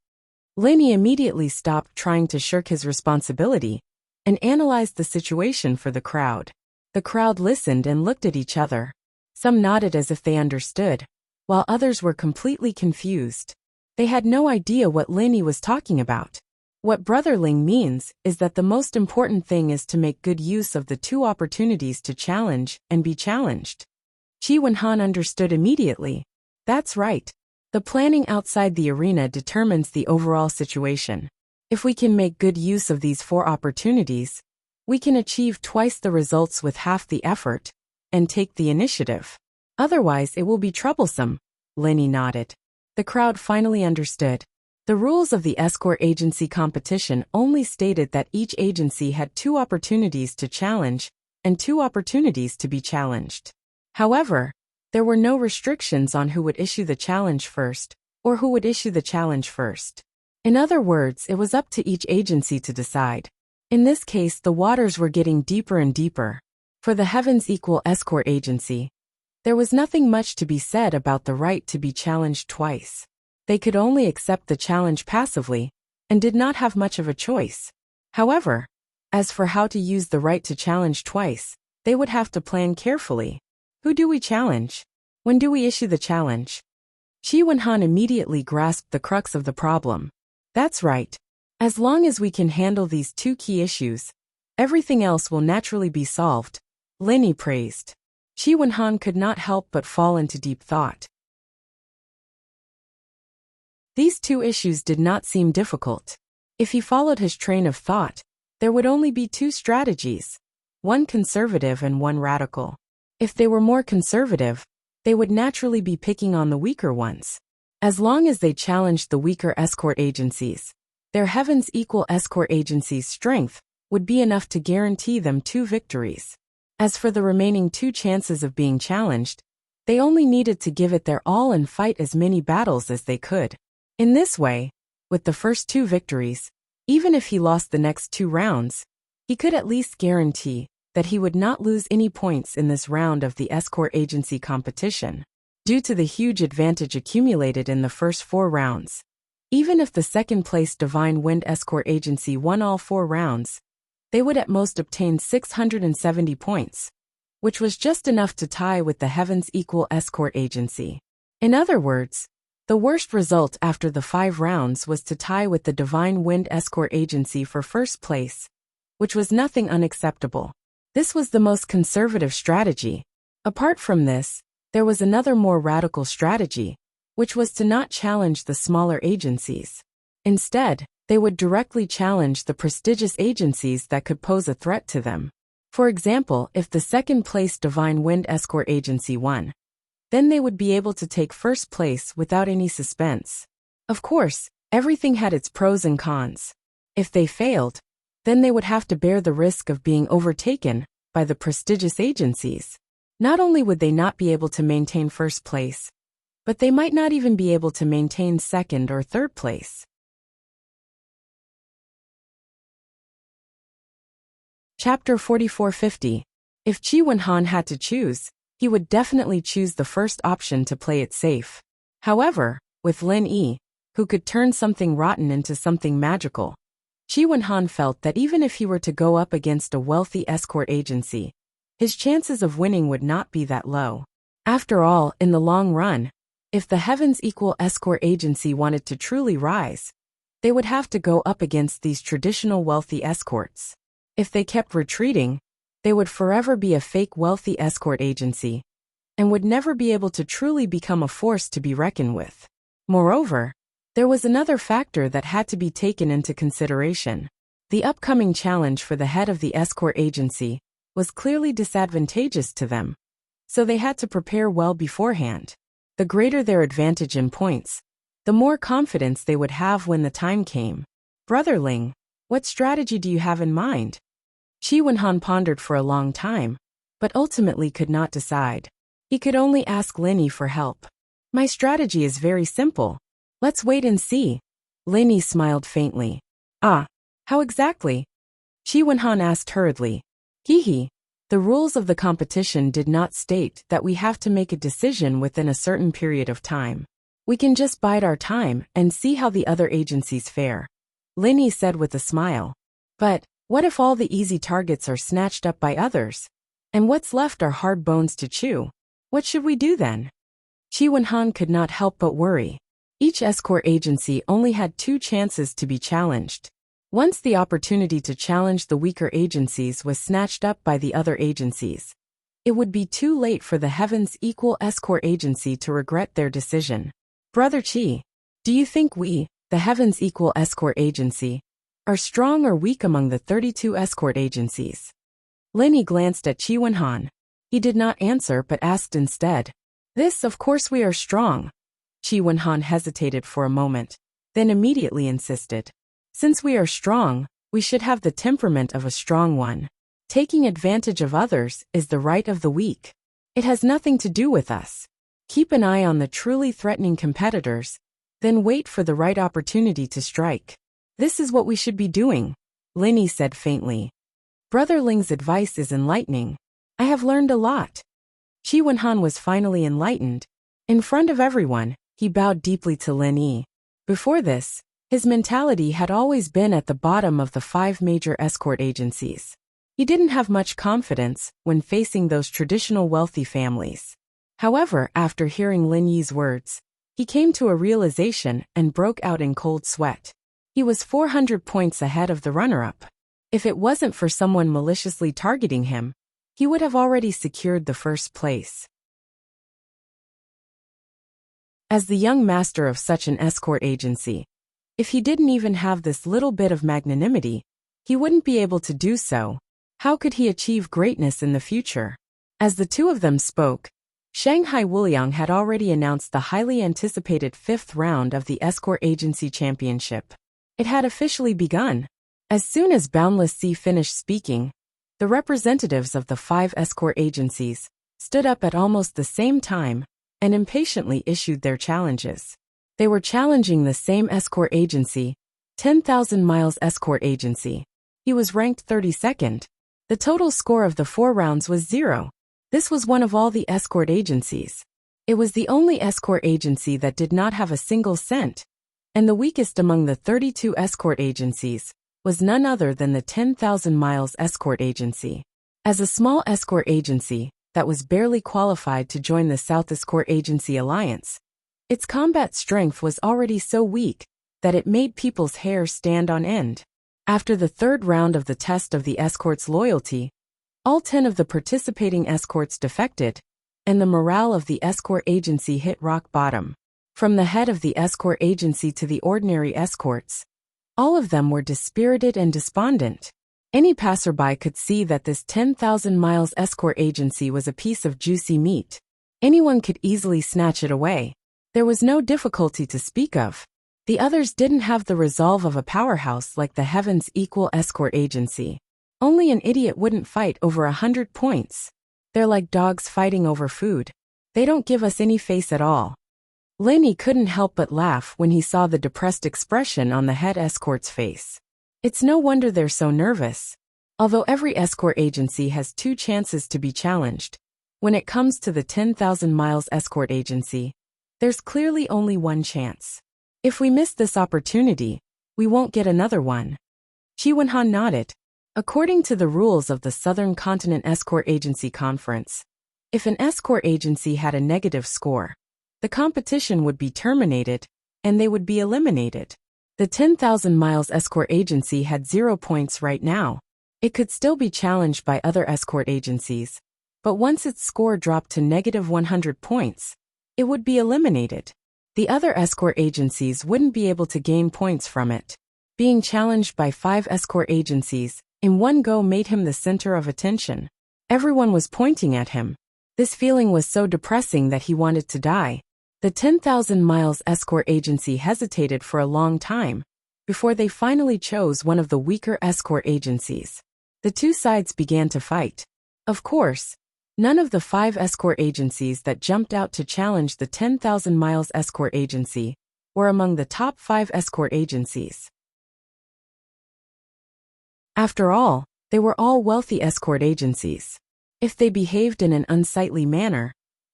[SPEAKER 1] Lin Yi immediately stopped trying to shirk his responsibility and analyzed the situation for the crowd. The crowd listened and looked at each other. Some nodded as if they understood, while others were completely confused. They had no idea what Lin Yi was talking about. What Brother Ling means is that the most important thing is to make good use of the two opportunities to challenge and be challenged. Qi Wenhan understood immediately. That's right. The planning outside the arena determines the overall situation. If we can make good use of these four opportunities, we can achieve twice the results with half the effort and take the initiative. Otherwise, it will be troublesome. Lin Yi nodded. The crowd finally understood. The rules of the escort agency competition only stated that each agency had two opportunities to challenge and two opportunities to be challenged. However, there were no restrictions on who would issue the challenge first or who would issue the challenge first. In other words, it was up to each agency to decide. In this case, the waters were getting deeper and deeper. For the Heaven's Equal Escort Agency, there was nothing much to be said about the right to be challenged twice. They could only accept the challenge passively, and did not have much of a choice. However, as for how to use the right to challenge twice, they would have to plan carefully. Who do we challenge? When do we issue the challenge? Qi Wenhan immediately grasped the crux of the problem. That's right. As long as we can handle these two key issues, everything else will naturally be solved, Lin Yi praised. Qi Wenhan could not help but fall into deep thought. These two issues did not seem difficult. If he followed his train of thought, there would only be two strategies, one conservative and one radical. If they were more conservative, they would naturally be picking on the weaker ones. As long as they challenged the weaker escort agencies, their Heaven's Equal Escort Agency's strength would be enough to guarantee them 2 victories. As for the remaining 2 chances of being challenged, they only needed to give it their all and fight as many battles as they could. In this way, with the first 2 victories, even if he lost the next 2 rounds, he could at least guarantee that he would not lose any points in this round of the escort agency competition, due to the huge advantage accumulated in the first 4 rounds. Even if the second-place Divine Wind Escort Agency won all 4 rounds, they would at most obtain 670 points, which was just enough to tie with the Heaven's Equal Escort Agency. In other words, The worst result after the 5 rounds was to tie with the Divine Wind Escort Agency for first place, which was nothing unacceptable. This was the most conservative strategy. Apart from this, there was another more radical strategy, which was to not challenge the smaller agencies. Instead, they would directly challenge the prestigious agencies that could pose a threat to them. For example, if the second-place Divine Wind Escort Agency won, then they would be able to take first place without any suspense. Of course, everything had its pros and cons. If they failed, then they would have to bear the risk of being overtaken by the prestigious agencies. Not only would they not be able to maintain first place, but they might not even be able to maintain second or third place. Chapter 4450. If Chi Wen-han had to choose, he would definitely choose the first option to play it safe. However, with Lin Yi, who could turn something rotten into something magical, Chi Wen-han felt that even if he were to go up against a wealthy escort agency, his chances of winning would not be that low. After all, in the long run, if the Heavens Equal Escort Agency wanted to truly rise, they would have to go up against these traditional wealthy escorts. If they kept retreating, they would forever be a fake wealthy escort agency, and would never be able to truly become a force to be reckoned with. Moreover, there was another factor that had to be taken into consideration. The upcoming challenge for the head of the escort agency was clearly disadvantageous to them, so they had to prepare well beforehand. The greater their advantage in points, the more confidence they would have when the time came. Brother Ling, what strategy do you have in mind? Chi Wen-han pondered for a long time, but ultimately could not decide. He could only ask Lin Yi for help. My strategy is very simple. Let's wait and see. Lin Yi smiled faintly. Ah, how exactly? Chi Wen-han asked hurriedly. Hee. The rules of the competition did not state that we have to make a decision within a certain period of time. We can just bide our time and see how the other agencies fare. Lin Yi said with a smile. But what if all the easy targets are snatched up by others? And what's left are hard bones to chew? What should we do then? Chi Wen-han could not help but worry. Each escort agency only had 2 chances to be challenged. Once the opportunity to challenge the weaker agencies was snatched up by the other agencies, it would be too late for the Heavens Equal Escort Agency to regret their decision. Brother Chi, do you think we, the Heavens Equal Escort Agency, are strong or weak among the 32 escort agencies? Lin Yi glanced at Chi Wen-han. He did not answer but asked instead. This, of course we are strong. Chi Wen-han hesitated for a moment, then immediately insisted. Since we are strong, we should have the temperament of a strong one. Taking advantage of others is the right of the weak. It has nothing to do with us. Keep an eye on the truly threatening competitors, then wait for the right opportunity to strike. This is what we should be doing, Lin Yi said faintly. Brother Ling's advice is enlightening. I have learned a lot. Chi Wen-han was finally enlightened. In front of everyone, he bowed deeply to Lin Yi. Before this, his mentality had always been at the bottom of the 5 major escort agencies. He didn't have much confidence when facing those traditional wealthy families. However, after hearing Lin Yi's words, he came to a realization and broke out in cold sweat. He was 400 points ahead of the runner-up. If it wasn't for someone maliciously targeting him, he would have already secured the first place. As the young master of such an escort agency, if he didn't even have this little bit of magnanimity, he wouldn't be able to do so. How could he achieve greatness in the future? As the 2 of them spoke, Shanghai Wuliang had already announced the highly anticipated 5th round of the Escort Agency Championship. It had officially begun. As soon as Boundless Sea finished speaking, the representatives of the 5 escort agencies stood up at almost the same time and impatiently issued their challenges. They were challenging the same escort agency, 10,000 Miles Escort Agency. He was ranked 32nd. The total score of the 4 rounds was 0. This was one of all the escort agencies. It was the only escort agency that did not have a single cent, and the weakest among the 32 escort agencies was none other than the 10,000 Miles Escort Agency. As a small escort agency that was barely qualified to join the South Escort Agency Alliance, Its combat strength was already so weak that it made people's hair stand on end. After the third round of the test of the escort's loyalty, all 10 of the participating escorts defected, and the morale of the escort agency hit rock bottom. From the head of the escort agency to the ordinary escorts, all of them were dispirited and despondent. Any passerby could see that this 10,000 miles escort agency was a piece of juicy meat. Anyone could easily snatch it away. There was no difficulty to speak of. The others didn't have the resolve of a powerhouse like the Heavens Equal Escort Agency. Only an idiot wouldn't fight over 100 points. They're like dogs fighting over food. They don't give us any face at all. Lenny couldn't help but laugh when he saw the depressed expression on the head escort's face. It's no wonder they're so nervous. Although every escort agency has 2 chances to be challenged, when it comes to the 10,000 miles escort agency, there's clearly only one chance. If we miss this opportunity, we won't get another one. Chi Wen-han nodded. According to the rules of the Southern Continent Escort Agency Conference, if an escort agency had a negative score, the competition would be terminated, and they would be eliminated. The 10,000 miles escort agency had 0 points right now. It could still be challenged by other escort agencies, but once its score dropped to negative 100 points, it would be eliminated. The other escort agencies wouldn't be able to gain points from it. Being challenged by 5 escort agencies in one go made him the center of attention. Everyone was pointing at him. This feeling was so depressing that he wanted to die. The 10,000 miles escort agency hesitated for a long time before they finally chose one of the weaker escort agencies. The 2 sides began to fight. Of course, none of the 5 escort agencies that jumped out to challenge the 10,000 miles escort agency were among the top 5 escort agencies. After all, they were all wealthy escort agencies. If they behaved in an unsightly manner,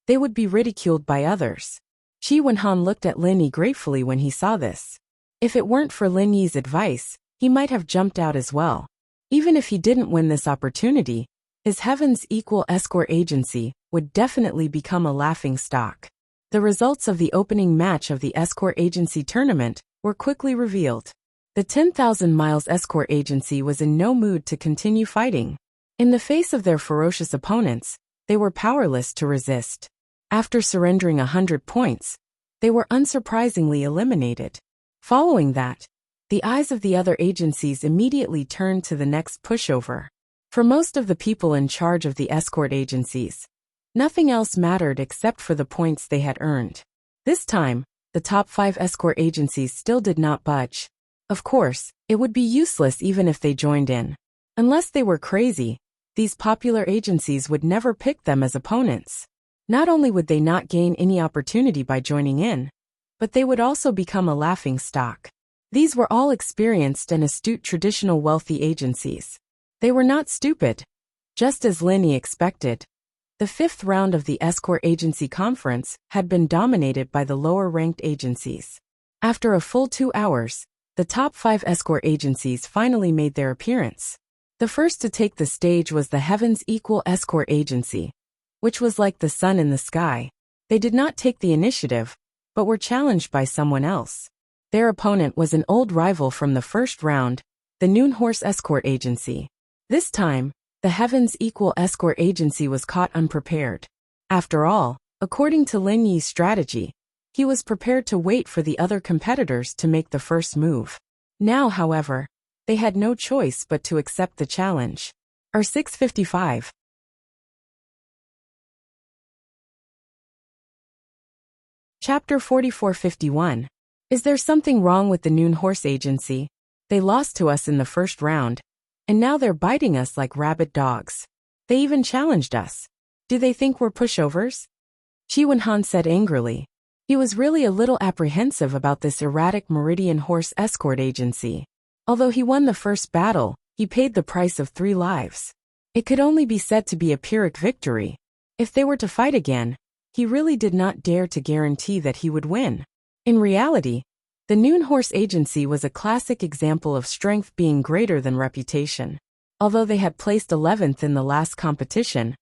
[SPEAKER 1] they would be ridiculed by others. Chi Wen-han looked at Lin Yi gratefully when he saw this. If it weren't for Lin Yi's advice, he might have jumped out as well. Even if he didn't win this opportunity, his Heavens Equal Escort Agency would definitely become a laughing stock. The results of the opening match of the Escort Agency tournament were quickly revealed. The 10,000 miles escort agency was in no mood to continue fighting. In the face of their ferocious opponents, they were powerless to resist. After surrendering 100 points, they were unsurprisingly eliminated. Following that, the eyes of the other agencies immediately turned to the next pushover. For most of the people in charge of the escort agencies, nothing else mattered except for the points they had earned. This time, the top 5 escort agencies still did not budge. Of course, it would be useless even if they joined in. Unless they were crazy, these popular agencies would never pick them as opponents. Not only would they not gain any opportunity by joining in, but they would also become a laughing stock. These were all experienced and astute traditional wealthy agencies. They were not stupid. Just as Lin Yi expected, the 5th round of the escort agency conference had been dominated by the lower-ranked agencies. After a full 2 hours, the top 5 escort agencies finally made their appearance. The first to take the stage was the Heavens Equal Escort Agency, which was like the sun in the sky. They did not take the initiative, but were challenged by someone else. Their opponent was an old rival from the first round, the Noon Horse Escort Agency. This time, the Heavens Equal Escort Agency was caught unprepared. After all, according to Lin Yi's strategy, he was prepared to wait for the other competitors to make the first move. Now, however, they had no choice but to accept the challenge. R655. Chapter 4451. Is there something wrong with the Noon Horse Agency? They lost to us in the first round, and now they're biting us like rabid dogs. They even challenged us. Do they think we're pushovers? Chi Wen-han said angrily. He was really a little apprehensive about this erratic Meridian Horse Escort Agency. Although he won the first battle, he paid the price of 3 lives. It could only be said to be a Pyrrhic victory. If they were to fight again, he really did not dare to guarantee that he would win. In reality, the Noon Horse Agency was a classic example of strength being greater than reputation. Although they had placed 11th in the last competition,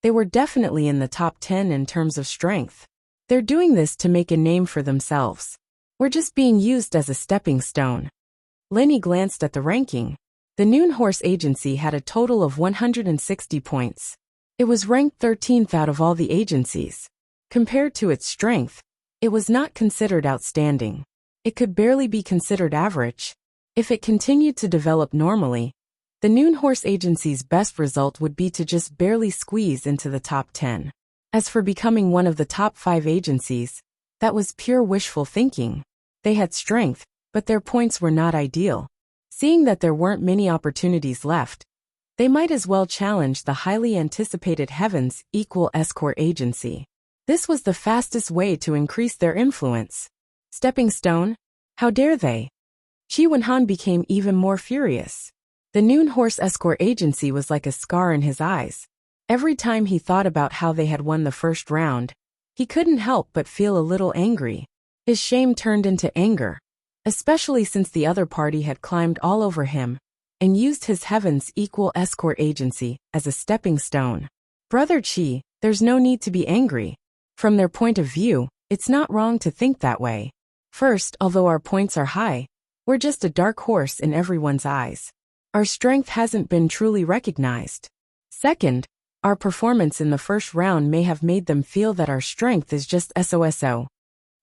[SPEAKER 1] they were definitely in the top 10 in terms of strength. They're doing this to make a name for themselves. We're just being used as a stepping stone. Lenny glanced at the ranking. The Noon Horse Agency had a total of 160 points. It was ranked 13th out of all the agencies. Compared to its strength, it was not considered outstanding. It could barely be considered average. If it continued to develop normally, the Noon Horse Agency's best result would be to just barely squeeze into the top 10. As for becoming one of the top 5 agencies, that was pure wishful thinking. They had strength, but their points were not ideal. Seeing that there weren't many opportunities left, they might as well challenge the highly anticipated Heaven's Equal Escort Agency. This was the fastest way to increase their influence. Stepping stone? How dare they? Chi Wenhan became even more furious. The Noon Horse Escort Agency was like a scar in his eyes. Every time he thought about how they had won the first round, he couldn't help but feel a little angry. His shame turned into anger, especially since the other party had climbed all over him and used his Heaven's Equal Escort Agency as a stepping stone. Brother Chi, there's no need to be angry. From their point of view, it's not wrong to think that way. First, although our points are high, we're just a dark horse in everyone's eyes. Our strength hasn't been truly recognized. Second, our performance in the first round may have made them feel that our strength is just SOSO.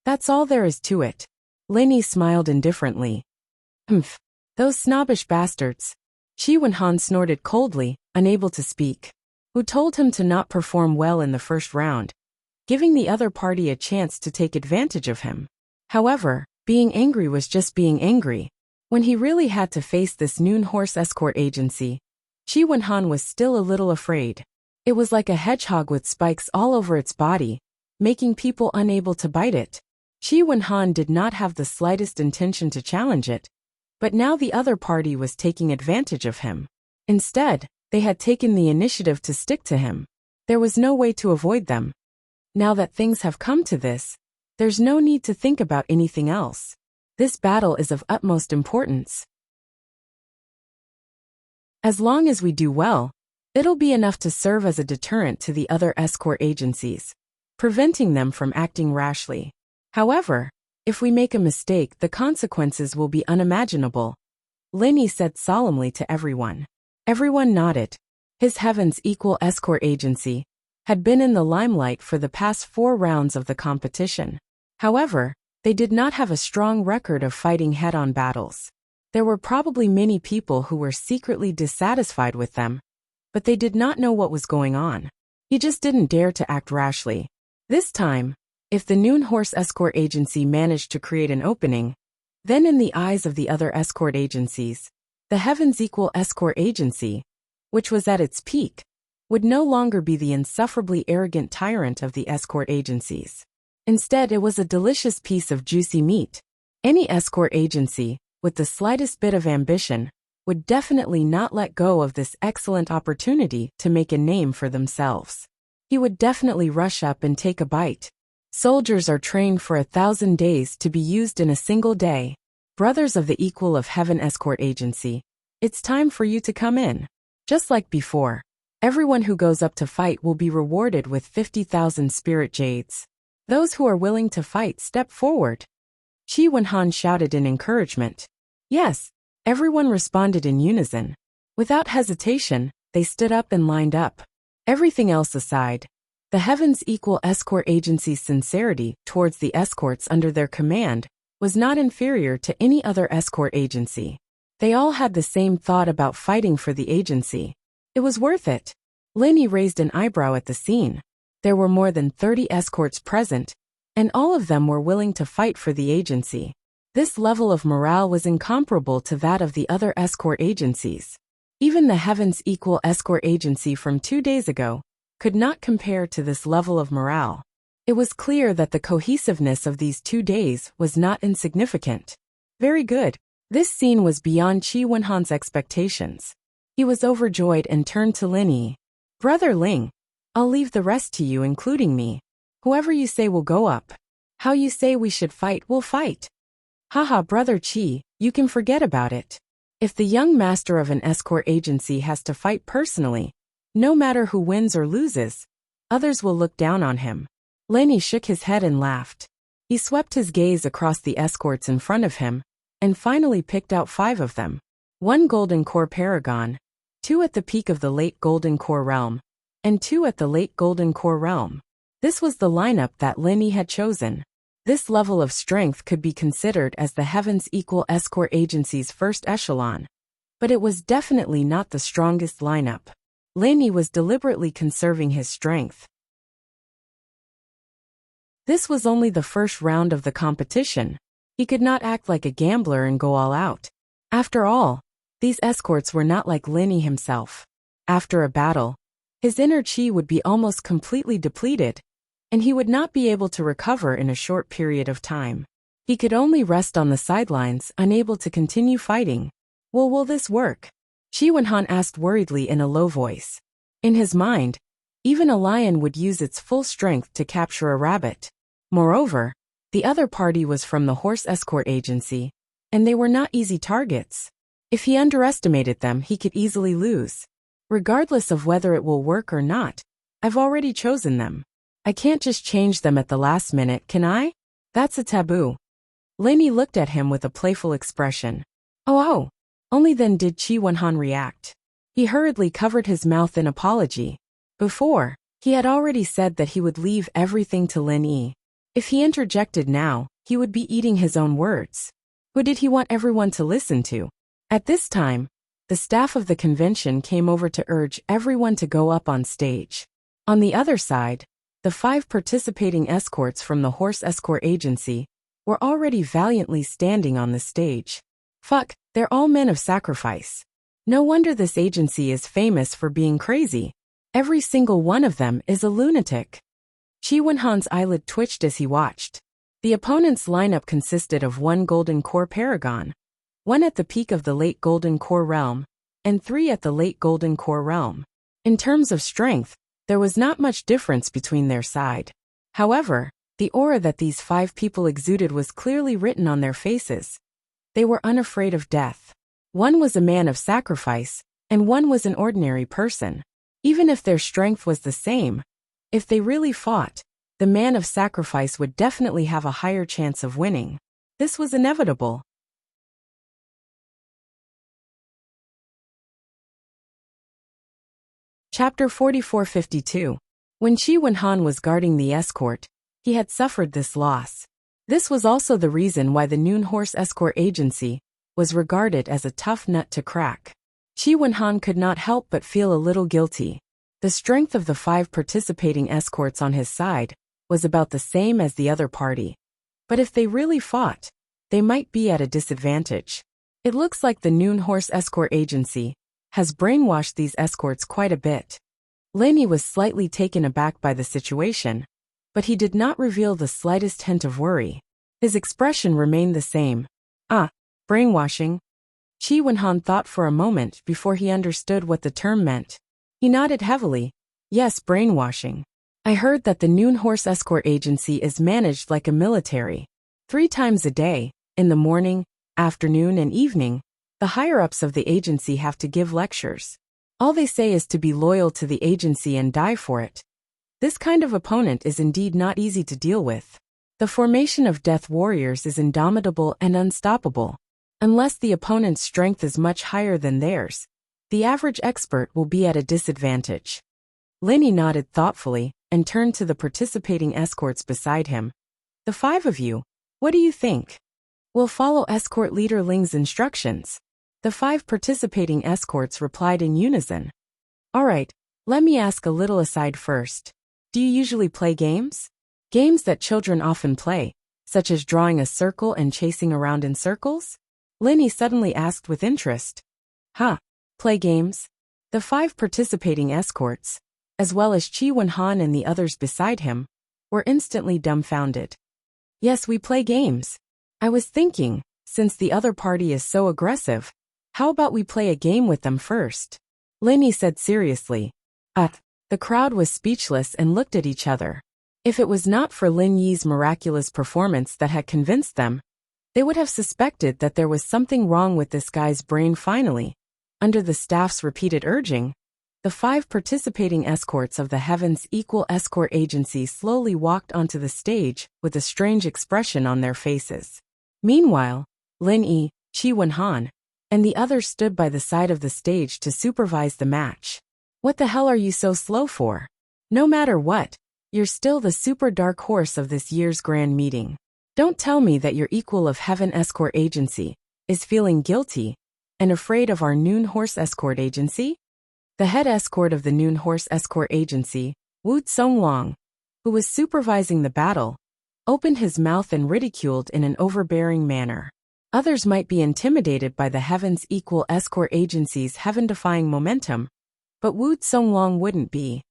[SPEAKER 1] That's all there is to it. Lenny smiled indifferently. Humph. Those snobbish bastards. Chi Wenhan snorted coldly, unable to speak. Who told him to not perform well in the first round, giving the other party a chance to take advantage of him. However, being angry was just being angry. When he really had to face this Noon Horse Escort Agency, Chi Wenhan was still a little afraid. It was like a hedgehog with spikes all over its body, making people unable to bite it. Chi Wenhan did not have the slightest intention to challenge it, but now the other party was taking advantage of him. Instead, they had taken the initiative to stick to him. There was no way to avoid them. Now that things have come to this, there's no need to think about anything else. This battle is of utmost importance. As long as we do well, it'll be enough to serve as a deterrent to the other escort agencies, preventing them from acting rashly. However, if we make a mistake, the consequences will be unimaginable, Lenny said solemnly to everyone. Everyone nodded. His Heaven's Equal Escort Agency had been in the limelight for the past 4 rounds of the competition. However, they did not have a strong record of fighting head-on battles. There were probably many people who were secretly dissatisfied with them, but they did not know what was going on. He just didn't dare to act rashly. This time, if the Noon Horse Escort Agency managed to create an opening, then in the eyes of the other escort agencies, the Heaven's Equal Escort Agency, which was at its peak, would no longer be the insufferably arrogant tyrant of the escort agencies. Instead, it was a delicious piece of juicy meat. Any escort agency, with the slightest bit of ambition, would definitely not let go of this excellent opportunity to make a name for themselves. He would definitely rush up and take a bite. Soldiers are trained for 1,000 days to be used in a single day. Brothers of the Equal of Heaven Escort Agency, it's time for you to come in. Just like before, everyone who goes up to fight will be rewarded with 50,000 spirit jades. Those who are willing to fight step forward. Chi Wenhan shouted in encouragement. Yes, everyone responded in unison. Without hesitation, they stood up and lined up. Everything else aside, the Heaven's Equal Escort Agency's sincerity towards the escorts under their command was not inferior to any other escort agency. They all had the same thought about fighting for the agency. It was worth it. Lenny raised an eyebrow at the scene. There were more than 30 escorts present, and all of them were willing to fight for the agency. This level of morale was incomparable to that of the other escort agencies. Even the Heaven's Equal Escort Agency from 2 days ago could not compare to this level of morale. It was clear that the cohesiveness of these 2 days was not insignificant. Very good. This scene was beyond Chi Wenhan's expectations. He was overjoyed and turned to Lenny. Brother Ling, I'll leave the rest to you, including me. Whoever you say will go up. How you say we should fight, we'll fight. Haha, Brother Chi, you can forget about it. If the young master of an escort agency has to fight personally, no matter who wins or loses, others will look down on him. Lenny shook his head and laughed. He swept his gaze across the escorts in front of him, and finally picked out 5 of them. 1 golden core paragon, 2 at the peak of the late golden core realm, and 2 at the late golden core realm. This was the lineup that Lenny had chosen. This level of strength could be considered as the Heavens Equal Escort Agency's first echelon. But it was definitely not the strongest lineup. Lenny was deliberately conserving his strength. This was only the first round of the competition. He could not act like a gambler and go all out. After all, these escorts were not like Lenny himself. After a battle, his inner chi would be almost completely depleted, and he would not be able to recover in a short period of time. He could only rest on the sidelines, unable to continue fighting. Well, will this work? Qi Wenhan asked worriedly in a low voice. In his mind, even a lion would use its full strength to capture a rabbit. Moreover, the other party was from the horse escort agency, and they were not easy targets. If he underestimated them, he could easily lose. Regardless of whether it will work or not, I've already chosen them. I can't just change them at the last minute, can I? That's a taboo. Lenny looked at him with a playful expression. Oh. Only then did Qi Wenhan react. He hurriedly covered his mouth in apology. Before, he had already said that he would leave everything to Lin Yi. If he interjected now, he would be eating his own words. Who did he want everyone to listen to? At this time, the staff of the convention came over to urge everyone to go up on stage. On the other side, the 5 participating escorts from the horse escort agency were already valiantly standing on the stage. Fuck, they're all men of sacrifice. No wonder this agency is famous for being crazy. Every single one of them is a lunatic. Qi Wenhan's eyelid twitched as he watched. The opponent's lineup consisted of 1 golden core paragon, 1 at the peak of the late golden core realm, and 3 at the late golden core realm. In terms of strength, there was not much difference between their side. However, the aura that these 5 people exuded was clearly written on their faces. They were unafraid of death. 1 was a man of sacrifice, and 1 was an ordinary person. Even if their strength was the same, if they really fought, the man of sacrifice would definitely have a higher chance of winning. This was inevitable. Chapter 4452. When Qi Wenhan was guarding the escort, he had suffered this loss. This was also the reason why the Noon Horse Escort Agency was regarded as a tough nut to crack. Qi Wenhan could not help but feel a little guilty. The strength of the 5 participating escorts on his side was about the same as the other party. But if they really fought, they might be at a disadvantage. It looks like the Noon Horse Escort Agency has brainwashed these escorts quite a bit. Lenny was slightly taken aback by the situation, but he did not reveal the slightest hint of worry. His expression remained the same. Brainwashing? Qi Wenhan thought for a moment before he understood what the term meant. He nodded heavily. Yes, brainwashing. I heard that the Noon Horse Escort Agency is managed like a military. 3 times a day, in the morning, afternoon, and evening, the higher-ups of the agency have to give lectures. All they say is to be loyal to the agency and die for it. This kind of opponent is indeed not easy to deal with. The formation of death warriors is indomitable and unstoppable. Unless the opponent's strength is much higher than theirs, the average expert will be at a disadvantage. Lenny nodded thoughtfully and turned to the participating escorts beside him. The 5 of you, what do you think? We'll follow escort leader Ling's instructions. The 5 participating escorts replied in unison. All right, let me ask a little aside first. Do you usually play games? Games that children often play, such as drawing a circle and chasing around in circles? Lenny suddenly asked with interest. Play games? The 5 participating escorts, as well as Qi Wenhan and the others beside him, were instantly dumbfounded. Yes, we play games. I was thinking, since the other party is so aggressive, how about we play a game with them first? Lenny said seriously. The crowd was speechless and looked at each other. If it was not for Lin Yi's miraculous performance that had convinced them, they would have suspected that there was something wrong with this guy's brain finally. Under the staff's repeated urging, The 5 participating escorts of the Heaven's Equal Escort Agency slowly walked onto the stage with a strange expression on their faces. Meanwhile, Lin Yi, Qi Wenhan, and the others stood by the side of the stage to supervise the match. What the hell are you so slow for? No matter what, you're still the super dark horse of this year's grand meeting. Don't tell me that your equal of Heaven Escort Agency is feeling guilty and afraid of our Noon Horse Escort Agency? The head escort of the Noon Horse Escort Agency, Wu Zonglong, who was supervising the battle, opened his mouth and ridiculed in an overbearing manner. Others might be intimidated by the Heaven's Equal Escort Agency's heaven-defying momentum, but Wu Zonglong wouldn't be.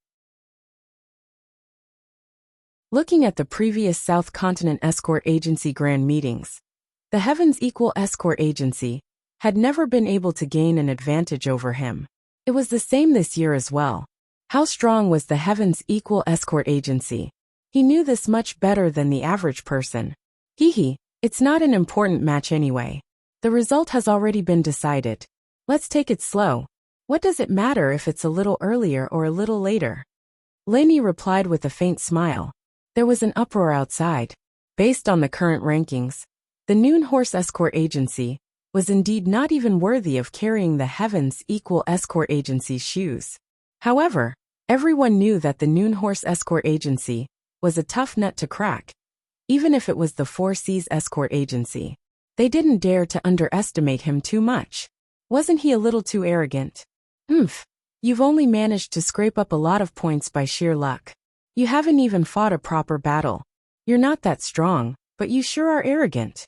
[SPEAKER 1] Looking at the previous South Continent Escort Agency grand meetings, the Heaven's Equal Escort Agency had never been able to gain an advantage over him. It was the same this year as well. How strong was the Heaven's Equal Escort Agency? He knew this much better than the average person. It's not an important match anyway. The result has already been decided. Let's take it slow. What does it matter if it's a little earlier or a little later? Lin Yi replied with a faint smile. There was an uproar outside. Based on the current rankings, the Noon Horse Escort Agency was indeed not even worthy of carrying the Heaven's Equal Escort Agency's shoes. However, everyone knew that the Noon Horse Escort Agency was a tough nut to crack, even if it was the Four Seas Escort Agency. They didn't dare to underestimate him too much. Wasn't he a little too arrogant? You've only managed to scrape up a lot of points by sheer luck. You haven't even fought a proper battle. You're not that strong, but you sure are arrogant.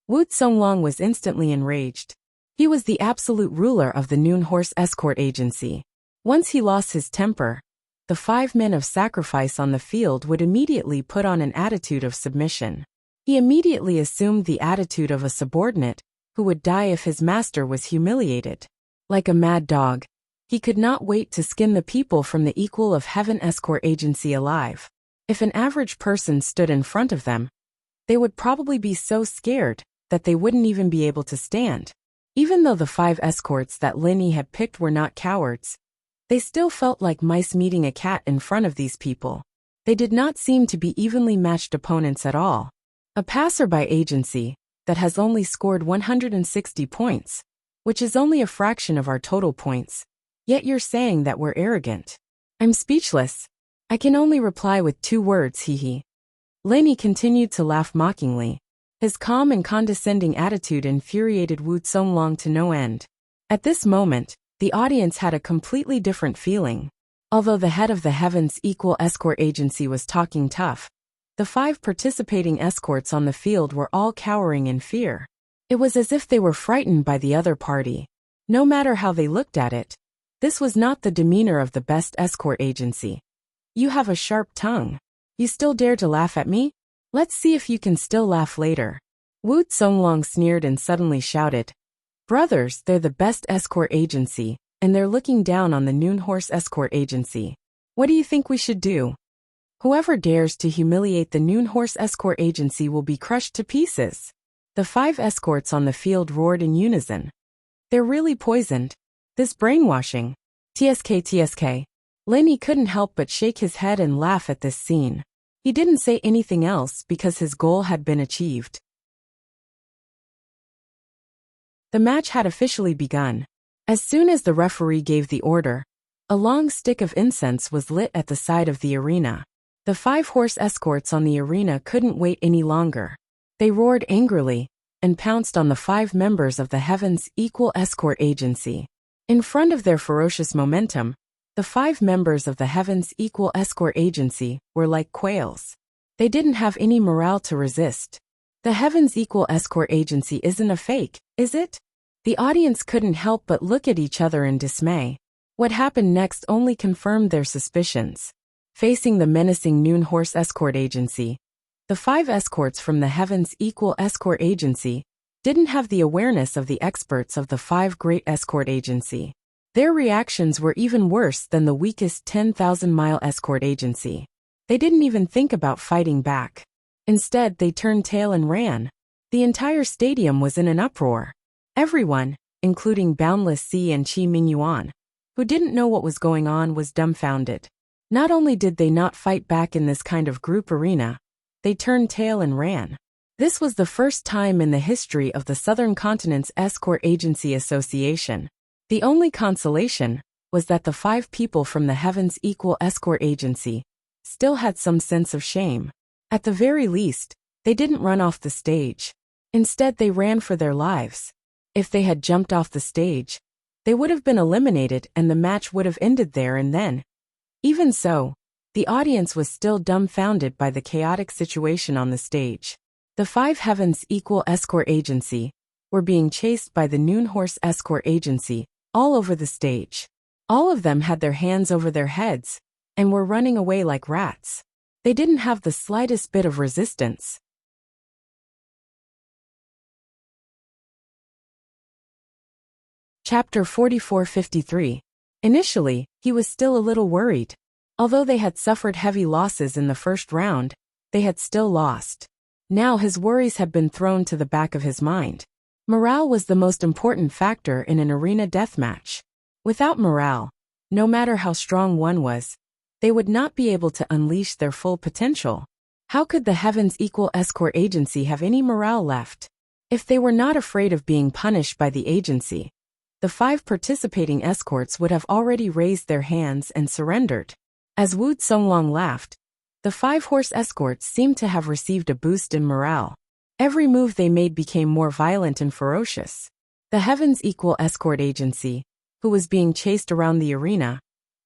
[SPEAKER 1] Wu Zonglong was instantly enraged. He was the absolute ruler of the Noon Horse Escort Agency. Once he lost his temper, the 5 men of sacrifice on the field would immediately put on an attitude of submission. He immediately assumed the attitude of a subordinate who would die if his master was humiliated. Like a mad dog, he could not wait to skin the people from the Equal of Heaven Escort Agency alive. If an average person stood in front of them, they would probably be so scared that they wouldn't even be able to stand. Even though the 5 escorts that Lin Yi had picked were not cowards, they still felt like mice meeting a cat in front of these people. They did not seem to be evenly matched opponents at all. A passerby agency that has only scored 160 points, which is only a fraction of our total points, yet you're saying that we're arrogant. I'm speechless. I can only reply with 2 words, Lin Yi continued to laugh mockingly. His calm and condescending attitude infuriated Wu Zonglong to no end. At this moment, the audience had a completely different feeling. Although the head of the Heaven's Equal Escort Agency was talking tough, the 5 participating escorts on the field were all cowering in fear. It was as if they were frightened by the other party. No matter how they looked at it, this was not the demeanor of the best escort agency. You have a sharp tongue. You still dare to laugh at me? Let's see if you can still laugh later. Wu Zonglong sneered and suddenly shouted, Brothers, they're the best escort agency, and they're looking down on the Noon Horse Escort Agency. What do you think we should do? Whoever dares to humiliate the Noon Horse Escort Agency will be crushed to pieces. The 5 escorts on the field roared in unison. They're really poisoned. This brainwashing. TSK. Lin Yi couldn't help but shake his head and laugh at this scene. He didn't say anything else because his goal had been achieved. The match had officially begun. As soon as the referee gave the order, a long stick of incense was lit at the side of the arena. The 5 horse escorts on the arena couldn't wait any longer. They roared angrily and pounced on the 5 members of the Heaven's Equal Escort Agency. In front of their ferocious momentum, the 5 members of the Heaven's Equal Escort Agency were like quails. They didn't have any morale to resist. The Heaven's Equal Escort Agency isn't a fake, is it? The audience couldn't help but look at each other in dismay. What happened next only confirmed their suspicions. Facing the menacing Noon Horse Escort Agency, the 5 escorts from the Heaven's Equal Escort Agency didn't have the awareness of the experts of the 5 Great Escort Agency. Their reactions were even worse than the weakest 10,000-mile escort agency. They didn't even think about fighting back. Instead, they turned tail and ran. The entire stadium was in an uproar. Everyone, including Boundless Sea and Qi Mingyuan, who didn't know what was going on, was dumbfounded. Not only did they not fight back in this kind of group arena, they turned tail and ran. This was the first time in the history of the Southern Continent's Escort Agency Association. The only consolation was that the 5 people from the Heavens Equal Escort Agency still had some sense of shame. At the very least, they didn't run off the stage. Instead, they ran for their lives. If they had jumped off the stage, they would have been eliminated and the match would have ended there and then. Even so, the audience was still dumbfounded by the chaotic situation on the stage. The 5 Heavens Equal Escort Agency were being chased by the Noon Horse Escort Agency all over the stage. All of them had their hands over their heads and were running away like rats. They didn't have the slightest bit of resistance. Chapter 44-53. Initially, he was still a little worried. Although they had suffered heavy losses in the first round, they had still lost. Now his worries had been thrown to the back of his mind. Morale was the most important factor in an arena deathmatch. Without morale, no matter how strong one was, they would not be able to unleash their full potential. How could the Heavens Equal Escort Agency have any morale left? If they were not afraid of being punished by the agency, the 5 participating escorts would have already raised their hands and surrendered. As Wu Songlong laughed, the 5 horse escorts seemed to have received a boost in morale. Every move they made became more violent and ferocious. The Heavens Equal Escort Agency, who was being chased around the arena,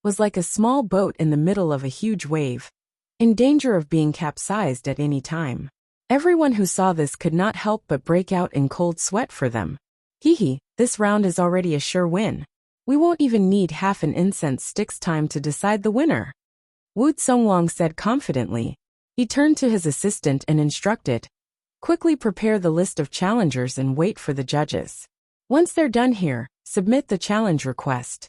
[SPEAKER 1] was like a small boat in the middle of a huge wave, in danger of being capsized at any time. Everyone who saw this could not help but break out in cold sweat for them. Hee, this round is already a sure win. We won't even need half an incense stick's time to decide the winner, Wu Songlong said confidently. He turned to his assistant and instructed, quickly prepare the list of challengers and wait for the judges. Once they're done here, submit the challenge request.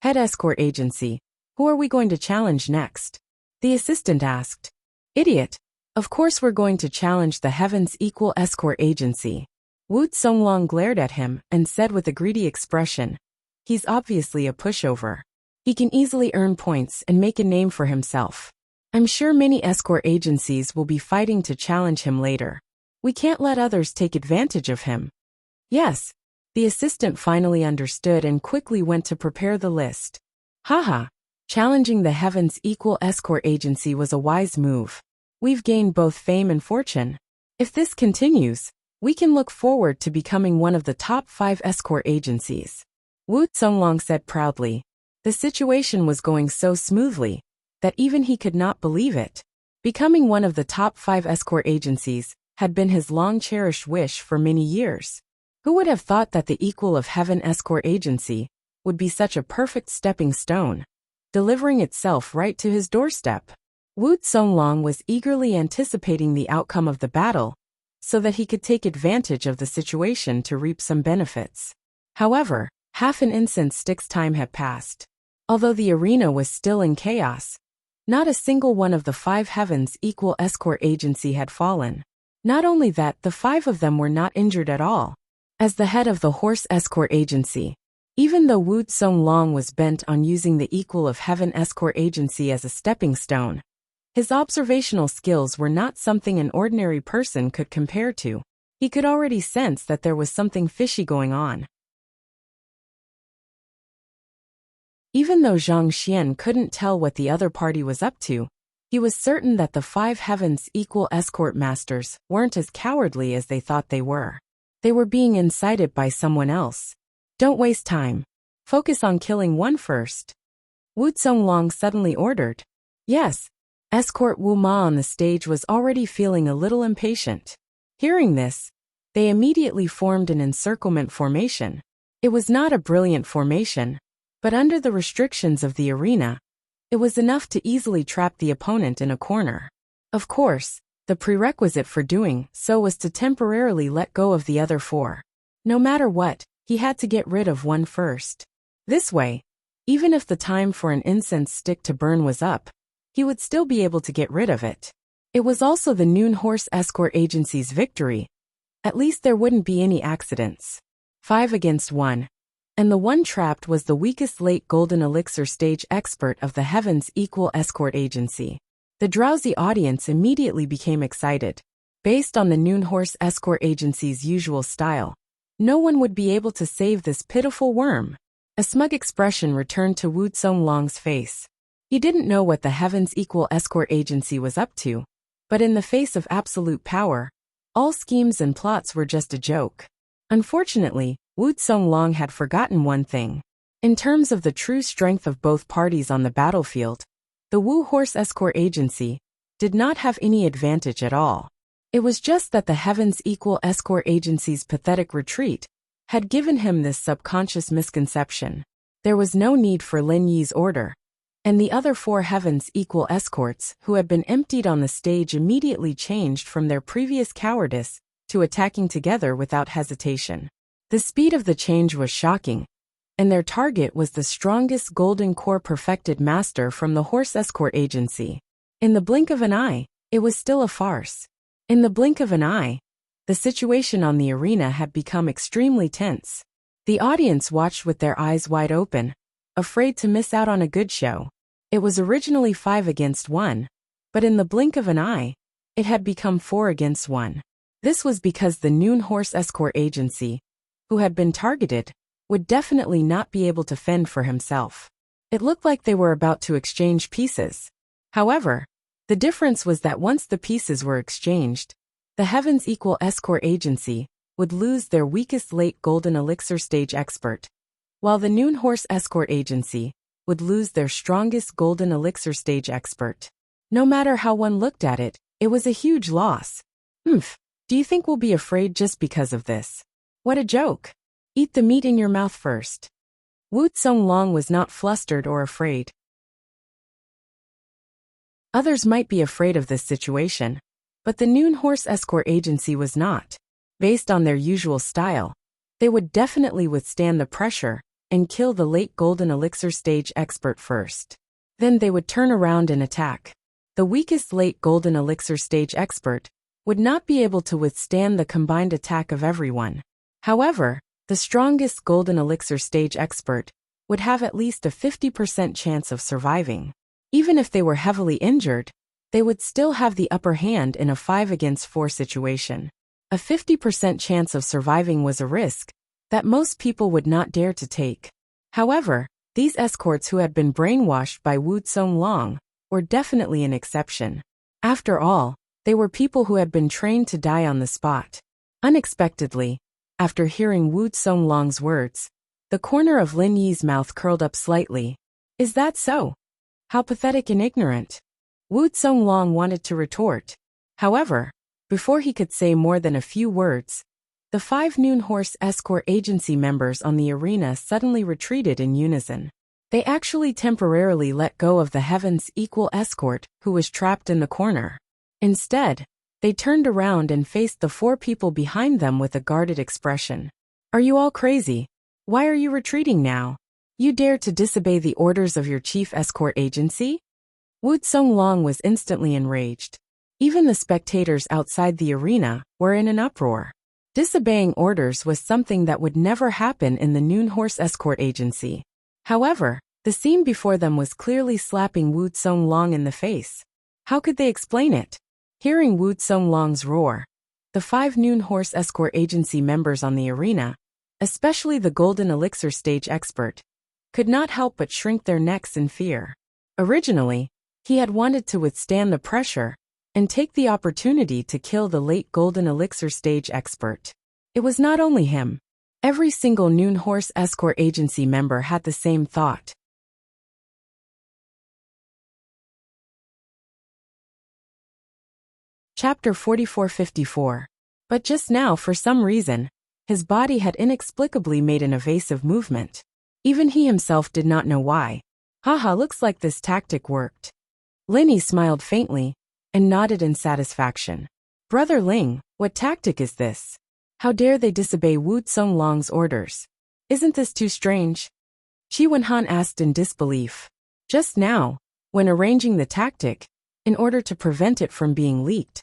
[SPEAKER 1] Head Escort Agency, who are we going to challenge next? The assistant asked. Idiot. Of course we're going to challenge the Heavens Equal Escort Agency. Wu Songlong glared at him and said with a greedy expression, he's obviously a pushover. He can easily earn points and make a name for himself. I'm sure many escort agencies will be fighting to challenge him later. We can't let others take advantage of him. Yes. The assistant finally understood and quickly went to prepare the list. Haha. Challenging the Heavens Equal Escort Agency was a wise move. We've gained both fame and fortune. If this continues, we can look forward to becoming one of the top 5 escort agencies. Wu Songlong said proudly. The situation was going so smoothly that even he could not believe it. Becoming one of the top 5 escort agencies had been his long-cherished wish for many years. Who would have thought that the Equal of Heaven Escort Agency would be such a perfect stepping stone, delivering itself right to his doorstep? Wu Songlong was eagerly anticipating the outcome of the battle, so that he could take advantage of the situation to reap some benefits. However, half an incense stick's time had passed. Although the arena was still in chaos, not a single one of the 5 Heavens Equal Escort Agency had fallen. Not only that, the 5 of them were not injured at all. As the head of the Horse Escort Agency, even though Wu Songlong was bent on using the Equal of Heaven Escort Agency as a stepping stone, his observational skills were not something an ordinary person could compare to. He could already sense that there was something fishy going on. Even though Zhang Xian couldn't tell what the other party was up to, he was certain that the 5 Heavens Equal Escort Masters weren't as cowardly as they thought they were. They were being incited by someone else. Don't waste time. Focus on killing one first. Wu Songlong suddenly ordered. Yes. Escort Wu Ma on the stage was already feeling a little impatient. Hearing this, they immediately formed an encirclement formation. It was not a brilliant formation, but under the restrictions of the arena, it was enough to easily trap the opponent in a corner. Of course, the prerequisite for doing so was to temporarily let go of the other 4. No matter what, he had to get rid of one first. This way, even if the time for an incense stick to burn was up, he would still be able to get rid of it. It was also the Noon Horse Escort Agency's victory. At least there wouldn't be any accidents. 5 against 1. and the one trapped was the weakest late golden elixir stage expert of the Heavens Equal Escort Agency. The drowsy audience immediately became excited. Based on the Noon Horse Escort Agency's usual style, no one would be able to save this pitiful worm. A smug expression returned to Wu Songlong's face. He didn't know what the Heavens Equal Escort Agency was up to, but in the face of absolute power, all schemes and plots were just a joke. Unfortunately, Wu Songlong had forgotten one thing. In terms of the true strength of both parties on the battlefield, the Wu Horse Escort Agency did not have any advantage at all. It was just that the Heavens Equal Escort Agency's pathetic retreat had given him this subconscious misconception. There was no need for Lin Yi's order, and the other 4 Heavens Equal Escorts who had been emptied on the stage immediately changed from their previous cowardice to attacking together without hesitation. The speed of the change was shocking, and their target was the strongest golden core perfected master from the Horse Escort Agency. In the blink of an eye, it was still a farce. In the blink of an eye, the situation on the arena had become extremely tense. The audience watched with their eyes wide open, afraid to miss out on a good show. It was originally 5 against 1, but in the blink of an eye, it had become 4 against 1. This was because the Noon Horse Escort Agency, who had been targeted, would definitely not be able to fend for himself. It looked like they were about to exchange pieces. However, the difference was that once the pieces were exchanged, the Heavens Equal Escort Agency would lose their weakest late golden elixir stage expert, while the Noon Horse Escort Agency would lose their strongest golden elixir stage expert. No matter how one looked at it, it was a huge loss. Do you think we'll be afraid just because of this? What a joke. Eat the meat in your mouth first. Wu Songlong was not flustered or afraid. Others might be afraid of this situation, but the Noon Horse Escort Agency was not. Based on their usual style, they would definitely withstand the pressure and kill the late golden elixir stage expert first. Then they would turn around and attack. The weakest late golden elixir stage expert would not be able to withstand the combined attack of everyone. However, the strongest golden elixir stage expert would have at least a 50% chance of surviving. Even if they were heavily injured, they would still have the upper hand in a 5 against 4 situation. A 50% chance of surviving was a risk that most people would not dare to take. However, these escorts who had been brainwashed by Wu Songlong were definitely an exception. After all, they were people who had been trained to die on the spot. Unexpectedly, after hearing Wu Songlong's words, the corner of Lin Yi's mouth curled up slightly. Is that so? How pathetic and ignorant. Wu Songlong wanted to retort. However, before he could say more than a few words, the 5 Noon Horse Escort Agency members on the arena suddenly retreated in unison. They actually temporarily let go of the Heavens Equal Escort who was trapped in the corner. Instead, they turned around and faced the 4 people behind them with a guarded expression. Are you all crazy? Why are you retreating now? You dare to disobey the orders of your chief escort agency? Wu Songlong was instantly enraged. Even the spectators outside the arena were in an uproar. Disobeying orders was something that would never happen in the Noon Horse Escort Agency. However, the scene before them was clearly slapping Wu Songlong in the face. How could they explain it? Hearing Wu Songlong's roar, the 5 Noon Horse Escort Agency members on the arena, especially the Golden Elixir stage expert, could not help but shrink their necks in fear. Originally, he had wanted to withstand the pressure and take the opportunity to kill the late Golden Elixir stage expert. It was not only him. Every single Noon Horse Escort Agency member had the same thought. Chapter 4454. But just now, for some reason, his body had inexplicably made an evasive movement. Even he himself did not know why. Haha, looks like this tactic worked. Linny smiled faintly and nodded in satisfaction. Brother Ling, what tactic is this? How dare they disobey Wu Songlong's orders? Isn't this too strange? Qi Wenhan asked in disbelief. Just now, when arranging the tactic, in order to prevent it from being leaked,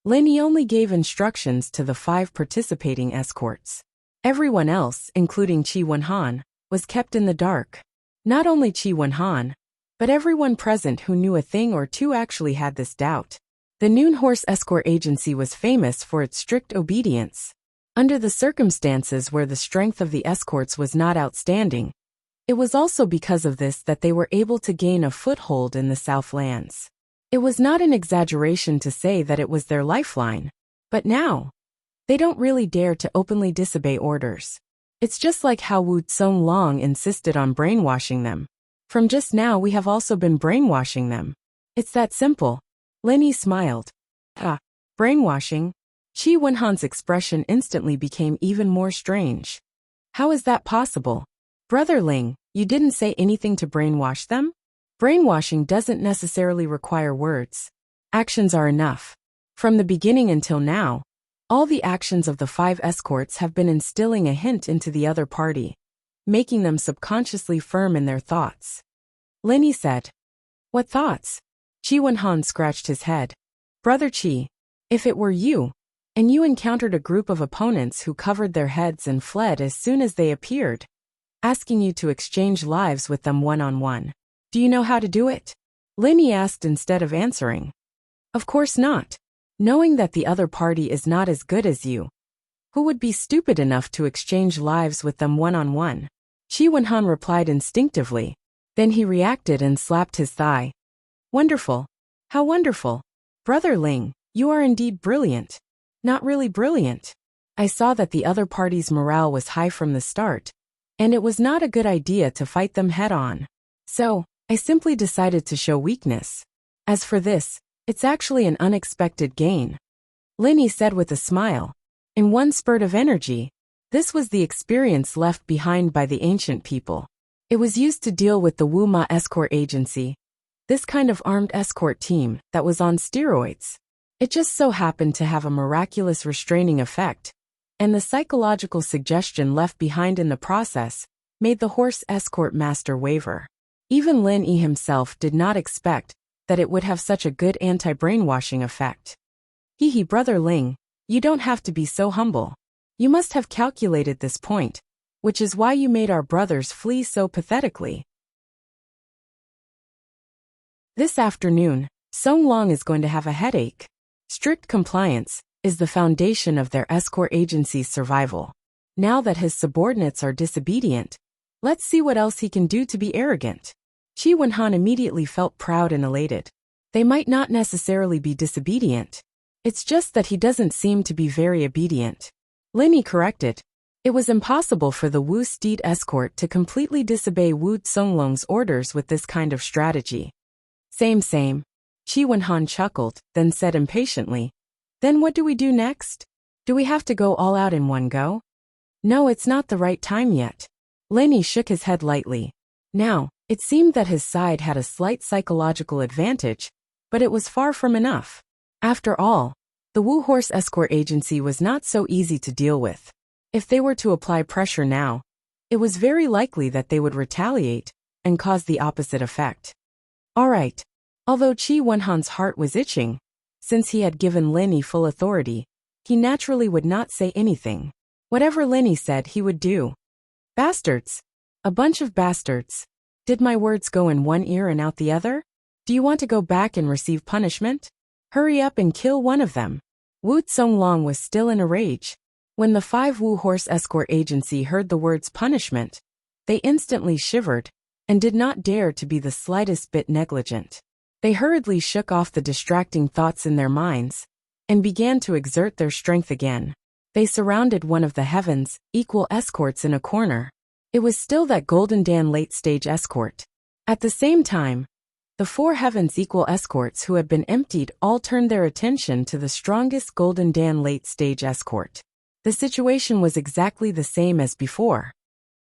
[SPEAKER 1] Linny only gave instructions to the 5 participating escorts. Everyone else, including Qi Wenhan, was kept in the dark. Not only Qi Wenhan, but everyone present who knew a thing or two actually had this doubt. The Noon Horse Escort Agency was famous for its strict obedience. Under the circumstances where the strength of the escorts was not outstanding, it was also because of this that they were able to gain a foothold in the Southlands. It was not an exaggeration to say that it was their lifeline. But now, they don't really dare to openly disobey orders. It's just like how Wu Zonglong insisted on brainwashing them. From just now we have also been brainwashing them. It's that simple. Lin smiled. Brainwashing? Qi Wenhan's expression instantly became even more strange. How is that possible? Brother Ling, you didn't say anything to brainwash them? Brainwashing doesn't necessarily require words. Actions are enough. From the beginning until now, all the actions of the 5 escorts have been instilling a hint into the other party, making them subconsciously firm in their thoughts. Lin said. What thoughts? Qi Wenhan scratched his head. Brother Qi, if it were you, and you encountered a group of opponents who covered their heads and fled as soon as they appeared, asking you to exchange lives with them one-on-one. Do you know how to do it? Lin asked instead of answering. Of course not. Knowing that the other party is not as good as you, who would be stupid enough to exchange lives with them one-on-one? Qi Wenhan replied instinctively. Then he reacted and slapped his thigh. Wonderful. How wonderful. Brother Ling, you are indeed brilliant. Not really brilliant. I saw that the other party's morale was high from the start, and it was not a good idea to fight them head-on. So, I simply decided to show weakness. As for this, it's actually an unexpected gain. Lin said with a smile. In one spurt of energy, this was the experience left behind by the ancient people. It was used to deal with the Wu Ma Escort Agency, this kind of armed escort team that was on steroids. It just so happened to have a miraculous restraining effect, and the psychological suggestion left behind in the process made the horse escort master waver. Even Lin himself did not expect that it would have such a good anti-brainwashing effect. Hee Brother Ling, you don't have to be so humble. You must have calculated this point, which is why you made our brothers flee so pathetically. This afternoon, Song Long is going to have a headache. Strict compliance is the foundation of their escort agency's survival. Now that his subordinates are disobedient, let's see what else he can do to be arrogant. Qi Wenhan immediately felt proud and elated. They might not necessarily be disobedient. It's just that he doesn't seem to be very obedient. Lin corrected. It was impossible for the Wu Steed escort to completely disobey Wu Zonglong's orders with this kind of strategy. Same. Qi Wenhan chuckled, then said impatiently. Then what do we do next? Do we have to go all out in one go? No, it's not the right time yet. Lin shook his head lightly. Now, it seemed that his side had a slight psychological advantage, but it was far from enough. After all, the Wu Horse Escort Agency was not so easy to deal with. If they were to apply pressure now, it was very likely that they would retaliate and cause the opposite effect. All right. Although Qi Wenhan's heart was itching, since he had given Lin full authority, he naturally would not say anything. Whatever Lin said he would do. Bastards. A bunch of bastards. Did my words go in one ear and out the other? Do you want to go back and receive punishment? Hurry up and kill one of them. Wu Zonglong was still in a rage. When the 5 Wu Horse Escort Agency heard the words punishment, they instantly shivered and did not dare to be the slightest bit negligent. They hurriedly shook off the distracting thoughts in their minds and began to exert their strength again. They surrounded one of the Heavens Equal escorts in a corner. It was still that Golden Dan late-stage escort. At the same time, the 4 Heavens Equal escorts who had been emptied all turned their attention to the strongest Golden Dan late-stage escort. The situation was exactly the same as before.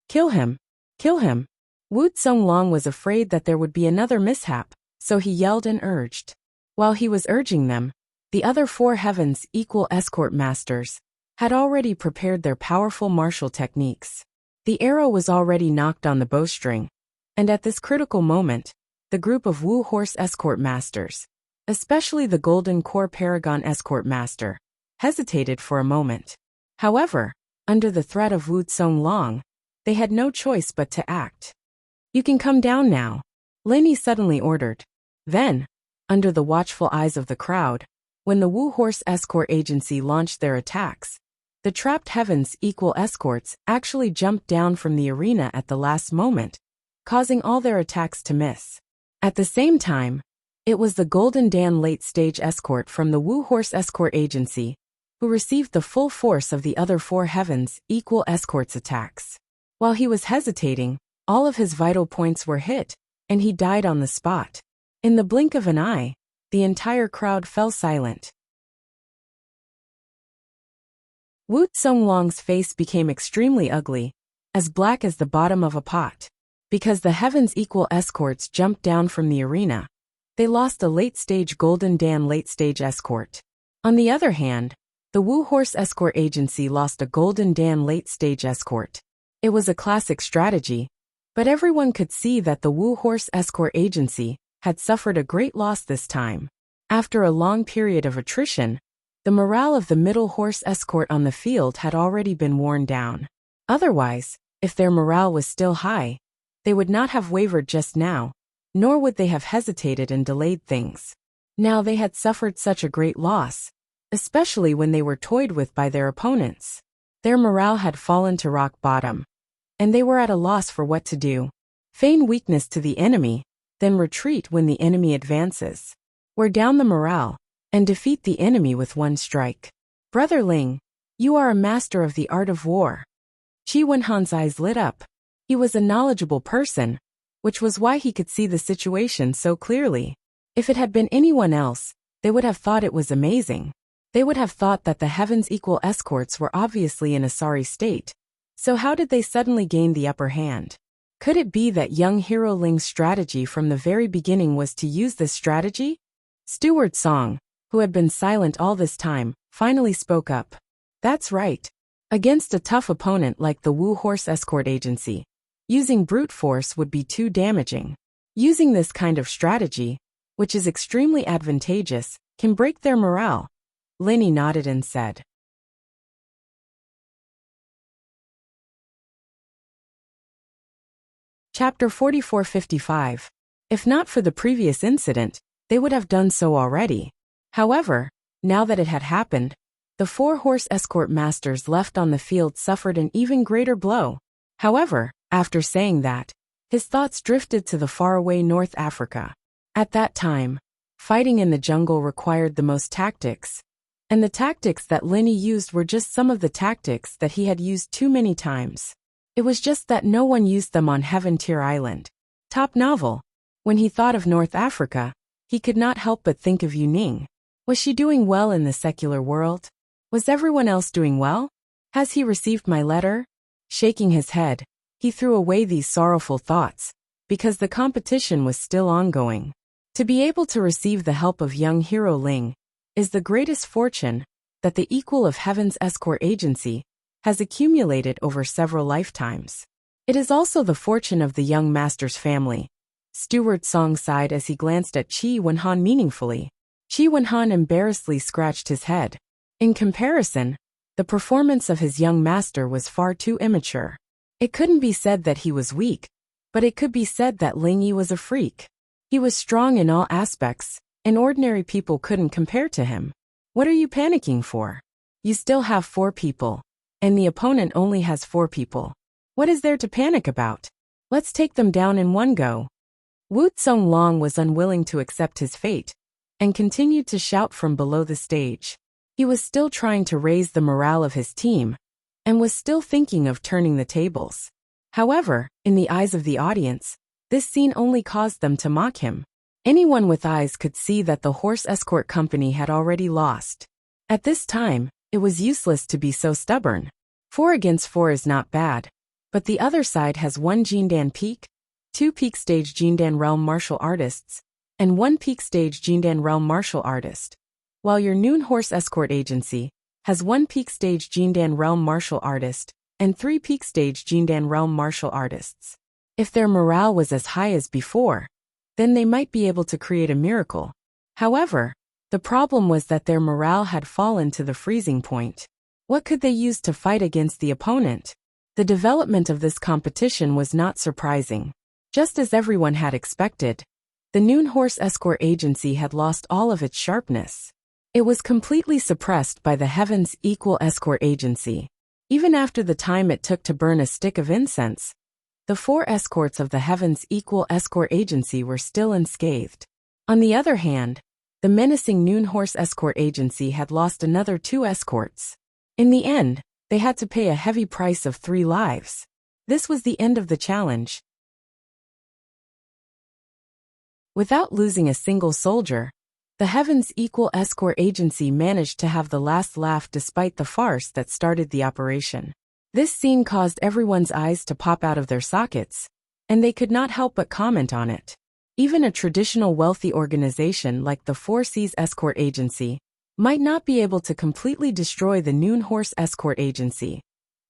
[SPEAKER 1] Kill him! Kill him! Wu Zonglong was afraid that there would be another mishap, so he yelled and urged. While he was urging them, the other 4 Heavens Equal escort masters had already prepared their powerful martial techniques. The arrow was already knocked on the bowstring, and at this critical moment, the group of Wu Horse escort masters, especially the Golden Core Paragon escort master, hesitated for a moment. However, under the threat of Wu Zonglong, They had no choice but to act. "You can come down now," Lenny suddenly ordered. Then, under the watchful eyes of the crowd, when the Wu Horse Escort Agency launched their attacks, the trapped Heavens Equal escorts actually jumped down from the arena at the last moment, causing all their attacks to miss. At the same time, it was the Golden Dan late-stage escort from the Wu Horse Escort Agency who received the full force of the other 4 Heavens Equal escorts' attacks. While he was hesitating, all of his vital points were hit, and he died on the spot. In the blink of an eye, the entire crowd fell silent. Wu Zonglong's face became extremely ugly, as black as the bottom of a pot. Because the Heavens Equal escorts jumped down from the arena, they lost a late-stage Golden Dan late-stage escort. On the other hand, the Wu Horse Escort Agency lost a Golden Dan late-stage escort. It was a classic strategy, but everyone could see that the Wu Horse Escort Agency had suffered a great loss this time. After a long period of attrition, the morale of the middle horse escort on the field had already been worn down. Otherwise, if their morale was still high, they would not have wavered just now, nor would they have hesitated and delayed things. Now they had suffered such a great loss, especially when they were toyed with by their opponents. Their morale had fallen to rock bottom, and they were at a loss for what to do. Feign weakness to the enemy, then retreat when the enemy advances. Wear down the morale, and defeat the enemy with one strike. Brother Ling, you are a master of the art of war. Qi Wenhan's eyes lit up. He was a knowledgeable person, which was why he could see the situation so clearly. If it had been anyone else, they would have thought it was amazing. They would have thought that the Heavens Equal escorts were obviously in a sorry state. So how did they suddenly gain the upper hand? Could it be that young Hero Ling's strategy from the very beginning was to use this strategy? Steward Song, who had been silent all this time, finally spoke up. That's right. Against a tough opponent like the Wu Horse Escort Agency, using brute force would be too damaging. Using this kind of strategy, which is extremely advantageous, can break their morale. Lenny nodded and said. Chapter 4455. If not for the previous incident, they would have done so already. However, now that it had happened, the 4 horse escort masters left on the field suffered an even greater blow. However, after saying that, his thoughts drifted to the faraway North Africa. At that time, fighting in the jungle required the most tactics, and the tactics that Lenny used were just some of the tactics that he had used too many times. It was just that no one used them on Heaven Tier Island. Top novel. When he thought of North Africa, he could not help but think of Yu Ning. Was she doing well in the secular world? Was everyone else doing well? Has he received my letter? Shaking his head, he threw away these sorrowful thoughts, because the competition was still ongoing. To be able to receive the help of young Hero Ling is the greatest fortune that the Equal of Heaven's Escort Agency has accumulated over several lifetimes. It is also the fortune of the young master's family. Steward Song sighed as he glanced at Qi Wenhan meaningfully. Qi Wenhan embarrassedly scratched his head. In comparison, the performance of his young master was far too immature. It couldn't be said that he was weak, but it could be said that Ling Yi was a freak. He was strong in all aspects, and ordinary people couldn't compare to him. What are you panicking for? You still have 4 people, and the opponent only has 4 people. What is there to panic about? Let's take them down in one go. Wu Zonglong was unwilling to accept his fate, and continued to shout from below the stage. He was still trying to raise the morale of his team, and was still thinking of turning the tables. However, in the eyes of the audience, this scene only caused them to mock him. Anyone with eyes could see that the horse escort company had already lost. At this time, it was useless to be so stubborn. 4 against 4 is not bad, but the other side has 1 Jindan Peak, 2 Peak Stage Jindan Realm Martial Artists, and 1 Peak Stage Jindan Realm Martial Artist, while your Noon Horse Escort Agency has 1 Peak Stage Jindan Realm Martial Artist and 3 Peak Stage Jindan Realm Martial Artists. If their morale was as high as before, then they might be able to create a miracle. However, the problem was that their morale had fallen to the freezing point. What could they use to fight against the opponent? The development of this competition was not surprising. Just as everyone had expected, the Noon Horse Escort Agency had lost all of its sharpness. It was completely suppressed by the Heavens Equal Escort Agency. Even after the time it took to burn a stick of incense, the 4 escorts of the Heavens Equal Escort Agency were still unscathed. On the other hand, the menacing Noon Horse Escort Agency had lost another 2 escorts. In the end, they had to pay a heavy price of 3 lives. This was the end of the challenge. Without losing a single soldier, the Heavens Equal Escort Agency managed to have the last laugh despite the farce that started the operation. This scene caused everyone's eyes to pop out of their sockets, and they could not help but comment on it. Even a traditional wealthy organization like the Four Seas Escort Agency might not be able to completely destroy the Noon Horse Escort Agency,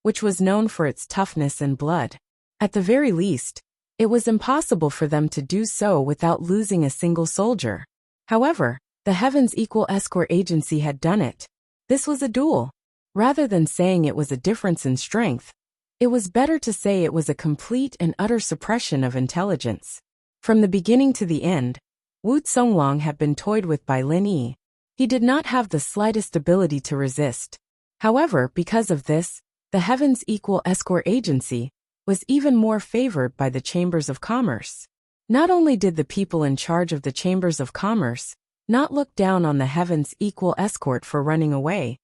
[SPEAKER 1] which was known for its toughness and blood. At the very least, it was impossible for them to do so without losing a single soldier. However, the Heavens Equal Escort Agency had done it. This was a duel. Rather than saying it was a difference in strength, it was better to say it was a complete and utter suppression of intelligence. From the beginning to the end, Wu Songlong had been toyed with by Lin Yi. He did not have the slightest ability to resist. However, because of this, the Heavens Equal Escort Agency was even more favored by the Chambers of Commerce. Not only did the people in charge of the Chambers of Commerce not look down on the Heavens Equal Escort for running away,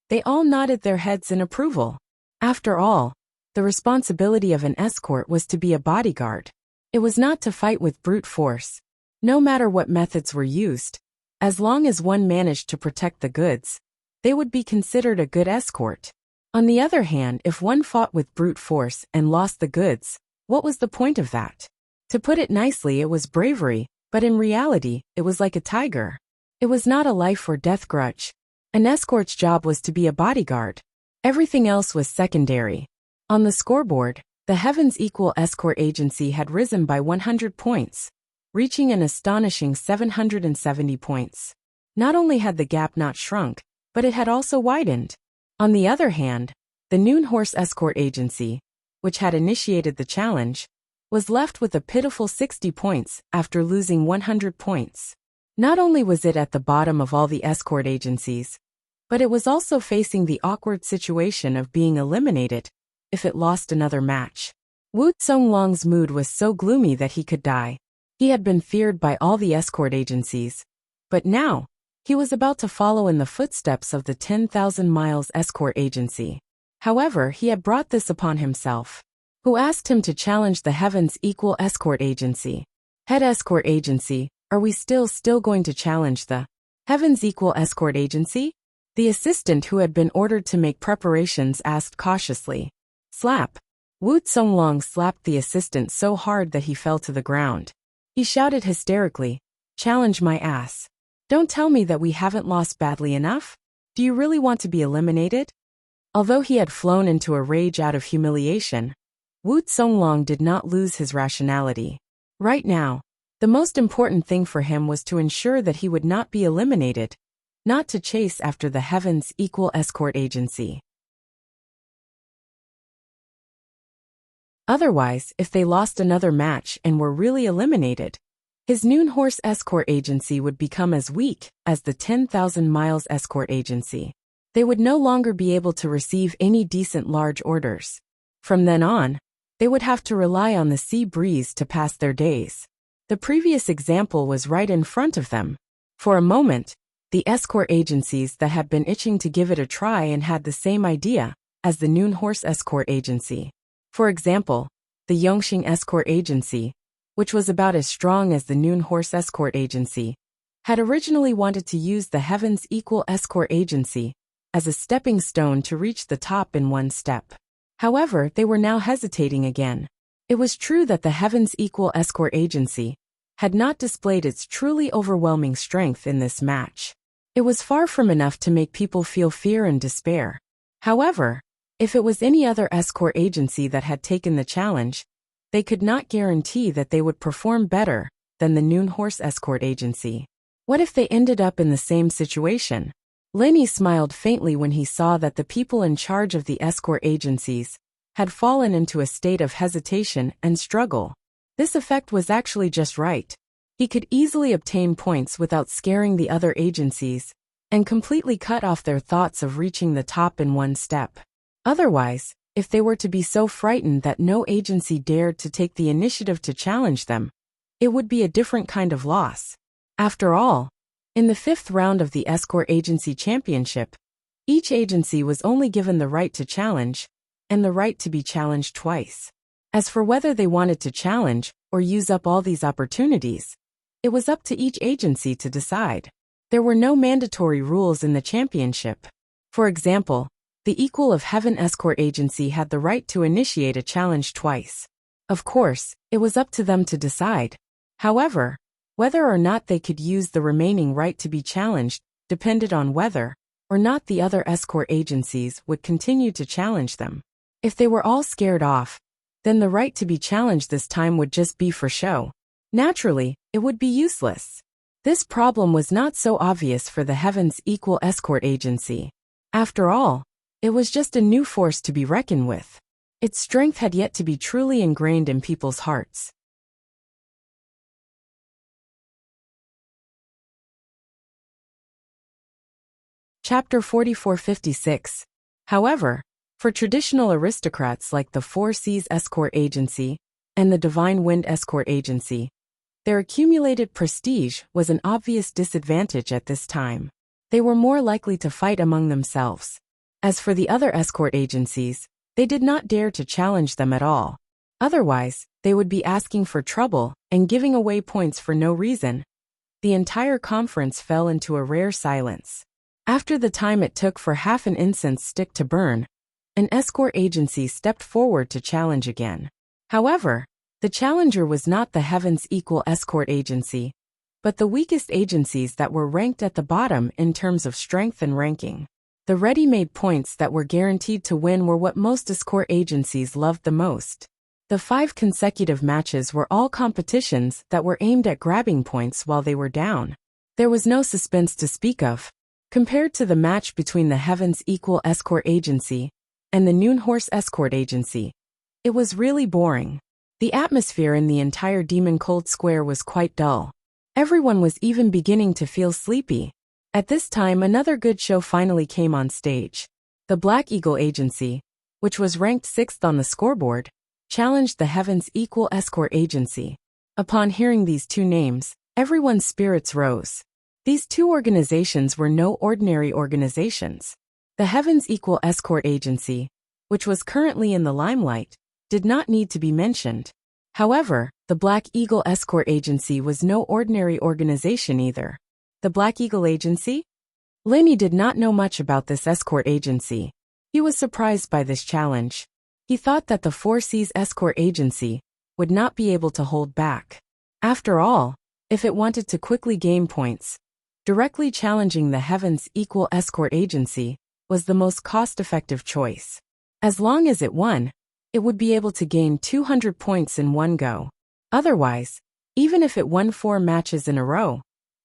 [SPEAKER 1] they all nodded their heads in approval. After all, the responsibility of an escort was to be a bodyguard. It was not to fight with brute force. No matter what methods were used, as long as one managed to protect the goods, they would be considered a good escort. On the other hand, if one fought with brute force and lost the goods, what was the point of that? To put it nicely, it was bravery, but in reality, it was like a tiger. It was not a life or death grudge. An escort's job was to be a bodyguard. Everything else was secondary. On the scoreboard, the Heavens Equal Escort Agency had risen by 100 points, reaching an astonishing 770 points. Not only had the gap not shrunk, but it had also widened. On the other hand, the Noon Horse Escort Agency, which had initiated the challenge, was left with a pitiful 60 points after losing 100 points. Not only was it at the bottom of all the escort agencies, but it was also facing the awkward situation of being eliminated if it lost another match. Wu Songlong's mood was so gloomy that he could die. He had been feared by all the escort agencies, but now, he was about to follow in the footsteps of the 10,000 Miles Escort Agency. However, he had brought this upon himself. Who asked him to challenge the Heavens Equal Escort Agency? Head Escort Agency, are we still going to challenge the Heavens Equal Escort Agency? The assistant who had been ordered to make preparations asked cautiously. Slap. Wu Songlong slapped the assistant so hard that he fell to the ground. He shouted hysterically, "Challenge my ass. Don't tell me that we haven't lost badly enough? Do you really want to be eliminated?" Although he had flown into a rage out of humiliation, Wu Songlong did not lose his rationality. Right now, the most important thing for him was to ensure that he would not be eliminated, not to chase after the Heavens Equal Escort Agency. Otherwise, if they lost another match and were really eliminated, his Noon Horse Escort Agency would become as weak as the 10,000 Miles Escort Agency. They would no longer be able to receive any decent large orders. From then on, they would have to rely on the sea breeze to pass their days. The previous example was right in front of them. For a moment, the escort agencies that had been itching to give it a try and had the same idea as the Noon Horse Escort Agency. For example, the Yongxing Escort Agency, which was about as strong as the Noon Horse Escort Agency, had originally wanted to use the Heavens Equal Escort Agency as a stepping stone to reach the top in one step. However, they were now hesitating again. It was true that the Heavens Equal Escort Agency had not displayed its truly overwhelming strength in this match. It was far from enough to make people feel fear and despair. However, if it was any other escort agency that had taken the challenge, they could not guarantee that they would perform better than the Noon Horse Escort Agency. What if they ended up in the same situation? Lenny smiled faintly when he saw that the people in charge of the escort agencies had fallen into a state of hesitation and struggle. This effect was actually just right. He could easily obtain points without scaring the other agencies, and completely cut off their thoughts of reaching the top in one step. Otherwise, if they were to be so frightened that no agency dared to take the initiative to challenge them, it would be a different kind of loss. After all, in the 5th round of the Escort Agency Championship, each agency was only given the right to challenge, and the right to be challenged twice. As for whether they wanted to challenge or use up all these opportunities, it was up to each agency to decide. There were no mandatory rules in the championship. For example, the Equal of Heaven Escort Agency had the right to initiate a challenge twice. Of course, it was up to them to decide. However, whether or not they could use the remaining right to be challenged depended on whether or not the other escort agencies would continue to challenge them. If they were all scared off, then the right to be challenged this time would just be for show. Naturally, it would be useless. This problem was not so obvious for the Heaven's Equal Escort Agency. After all, it was just a new force to be reckoned with. Its strength had yet to be truly ingrained in people's hearts. Chapter 4456. However, for traditional aristocrats like the Four Seas Escort Agency and the Divine Wind Escort Agency, their accumulated prestige was an obvious disadvantage at this time. They were more likely to fight among themselves. As for the other escort agencies, they did not dare to challenge them at all. Otherwise, they would be asking for trouble and giving away points for no reason. The entire conference fell into a rare silence. After the time it took for half an incense stick to burn, an escort agency stepped forward to challenge again. However, the challenger was not the Heaven's Equal Escort Agency, but the weakest agencies that were ranked at the bottom in terms of strength and ranking. The ready-made points that were guaranteed to win were what most escort agencies loved the most. The 5 consecutive matches were all competitions that were aimed at grabbing points while they were down. There was no suspense to speak of. Compared to the match between the Heaven's Equal Escort Agency and the Noon Horse Escort Agency, it was really boring. The atmosphere in the entire Demon Cold Square was quite dull. Everyone was even beginning to feel sleepy. At this time, another good show finally came on stage. The Black Eagle Agency, which was ranked 6th on the scoreboard, challenged the Heaven's Equal Escort Agency. Upon hearing these two names, everyone's spirits rose. These two organizations were no ordinary organizations. The Heaven's Equal Escort Agency, which was currently in the limelight, did not need to be mentioned. However, the Black Eagle Escort Agency was no ordinary organization either. The Black Eagle Agency? Lenny did not know much about this escort agency. He was surprised by this challenge. He thought that the Four Seas Escort Agency would not be able to hold back. After all, if it wanted to quickly gain points, directly challenging the Heaven's Equal Escort Agency was the most cost-effective choice. As long as it won, it would be able to gain 200 points in one go. Otherwise, even if it won 4 matches in a row,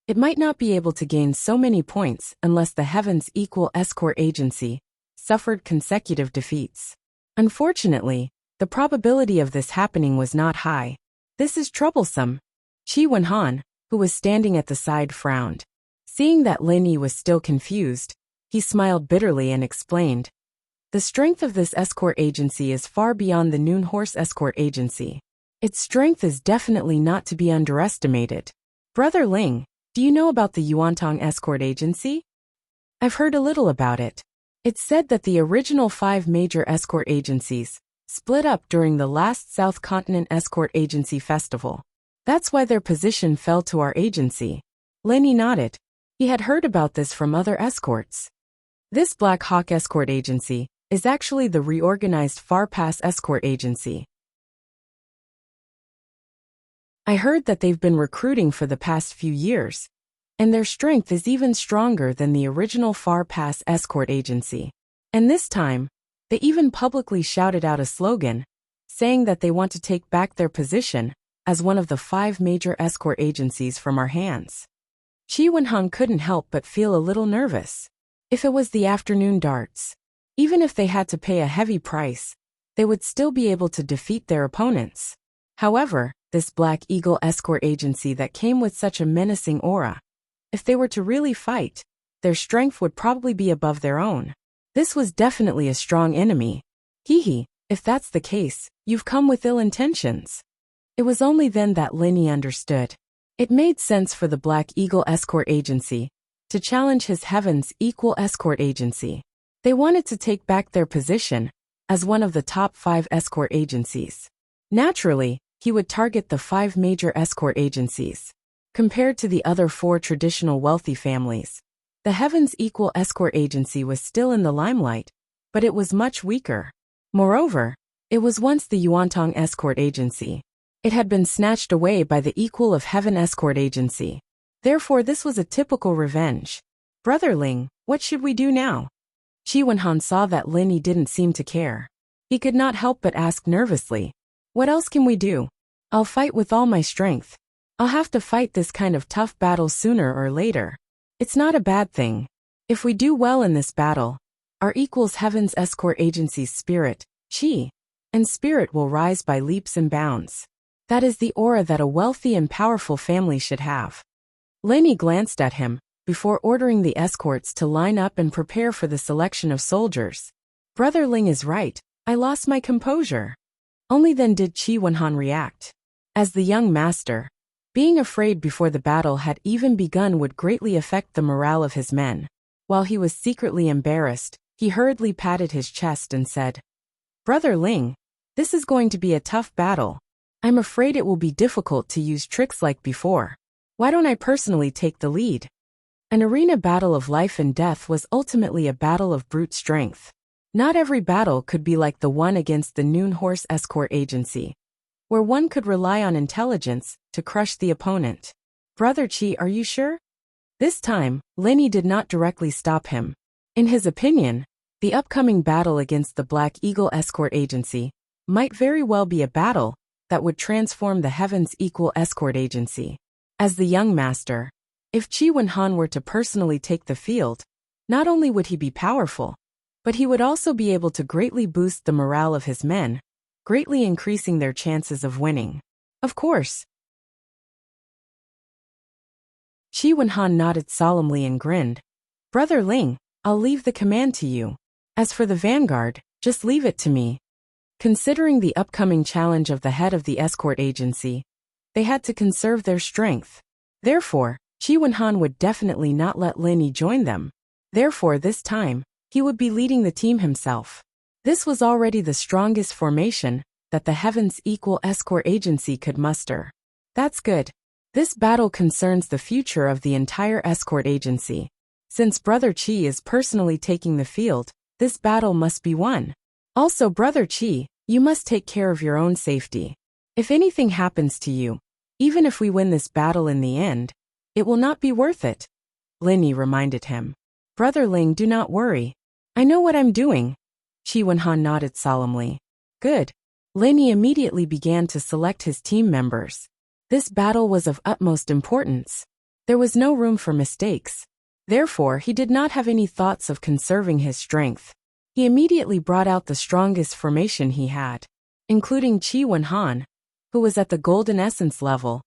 [SPEAKER 1] it might not be able to gain so many points unless the Heaven's Equal Escort Agency suffered consecutive defeats. Unfortunately, the probability of this happening was not high. This is troublesome. Chi Wenhan, who was standing at the side, frowned. Seeing that Lin Yi was still confused, he smiled bitterly and explained, "The strength of this escort agency is far beyond the Noon Horse Escort Agency. Its strength is definitely not to be underestimated. Brother Ling, do you know about the Yuantong Escort Agency?" "I've heard a little about it. It's said that the original 5 major escort agencies split up during the last South Continent Escort Agency Festival. That's why their position fell to our agency." Lenny nodded. He had heard about this from other escorts. This Black Hawk Escort Agency is actually the reorganized Far Pass Escort Agency. I heard that they've been recruiting for the past few years, and their strength is even stronger than the original Far Pass Escort Agency. And this time, they even publicly shouted out a slogan, saying that they want to take back their position as one of the 5 major escort agencies from our hands. Chi Wenhang couldn't help but feel a little nervous. If it was the afternoon darts, even if they had to pay a heavy price, they would still be able to defeat their opponents. However, this Black Eagle escort agency that came with such a menacing aura, if they were to really fight, their strength would probably be above their own. This was definitely a strong enemy. Hee, if that's the case, you've come with ill intentions. It was only then that Lenny understood. It made sense for the Black Eagle escort agency to challenge his Heaven's Equal escort agency. They wanted to take back their position as one of the top 5 escort agencies. Naturally, he would target the 5 major escort agencies. Compared to the other 4 traditional wealthy families, the Heaven's Equal escort agency was still in the limelight, but it was much weaker. Moreover, it was once the Yuantong escort agency. It had been snatched away by the Equal of Heaven escort agency. Therefore, this was a typical revenge. Brother Ling, what should we do now? Qi Wenhan saw that Lenny didn't seem to care. He could not help but ask nervously, what else can we do? I'll fight with all my strength. I'll have to fight this kind of tough battle sooner or later. It's not a bad thing. If we do well in this battle, our equals Heaven's escort agency's spirit, Qi, and spirit will rise by leaps and bounds. That is the aura that a wealthy and powerful family should have. Lenny glanced at him before ordering the escorts to line up and prepare for the selection of soldiers. Brother Ling is right, I lost my composure. Only then did Qi Wenhan react. As the young master, being afraid before the battle had even begun would greatly affect the morale of his men. While he was secretly embarrassed, he hurriedly patted his chest and said, Brother Ling, this is going to be a tough battle. I'm afraid it will be difficult to use tricks like before. Why don't I personally take the lead? An arena battle of life and death was ultimately a battle of brute strength. Not every battle could be like the one against the Noon Horse Escort Agency, where one could rely on intelligence to crush the opponent. Brother Qi, are you sure? This time, Lenny did not directly stop him. In his opinion, the upcoming battle against the Black Eagle Escort Agency might very well be a battle that would transform the Heaven's Equal Escort Agency. As the young master, if Qi Wenhan were to personally take the field, not only would he be powerful, but he would also be able to greatly boost the morale of his men, greatly increasing their chances of winning. Of course. Qi Wenhan nodded solemnly and grinned. Brother Ling, I'll leave the command to you. As for the vanguard, just leave it to me. Considering the upcoming challenge of the head of the escort agency, they had to conserve their strength. Therefore, Qi Wenhan would definitely not let Lenny join them. Therefore, this time, he would be leading the team himself. This was already the strongest formation that the Heaven's Equal Escort Agency could muster. That's good. This battle concerns the future of the entire escort agency. Since Brother Qi is personally taking the field, this battle must be won. Also, Brother Qi, you must take care of your own safety. If anything happens to you, even if we win this battle in the end, it will not be worth it. Lenny reminded him. Brother Ling, do not worry. I know what I'm doing. Qi Wenhan nodded solemnly. Good. Lenny immediately began to select his team members. This battle was of utmost importance. There was no room for mistakes. Therefore, he did not have any thoughts of conserving his strength. He immediately brought out the strongest formation he had, including Qi Wenhan, who was at the Golden Essence level.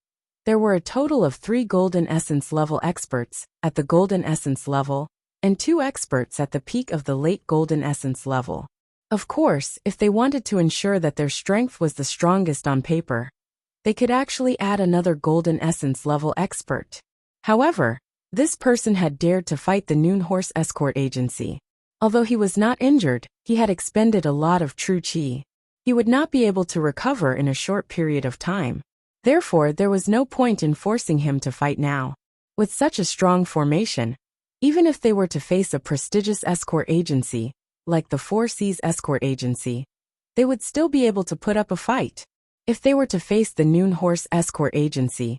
[SPEAKER 1] There were a total of 3 Golden Essence level experts at the Golden Essence level, and 2 experts at the peak of the late Golden Essence level. Of course, if they wanted to ensure that their strength was the strongest on paper, they could actually add another Golden Essence level expert. However, this person had dared to fight the Noon Horse Escort Agency. Although he was not injured, he had expended a lot of true qi. He would not be able to recover in a short period of time. Therefore, there was no point in forcing him to fight now. With such a strong formation, even if they were to face a prestigious escort agency, like the Four Seas Escort Agency, they would still be able to put up a fight. If they were to face the Noon Horse Escort Agency,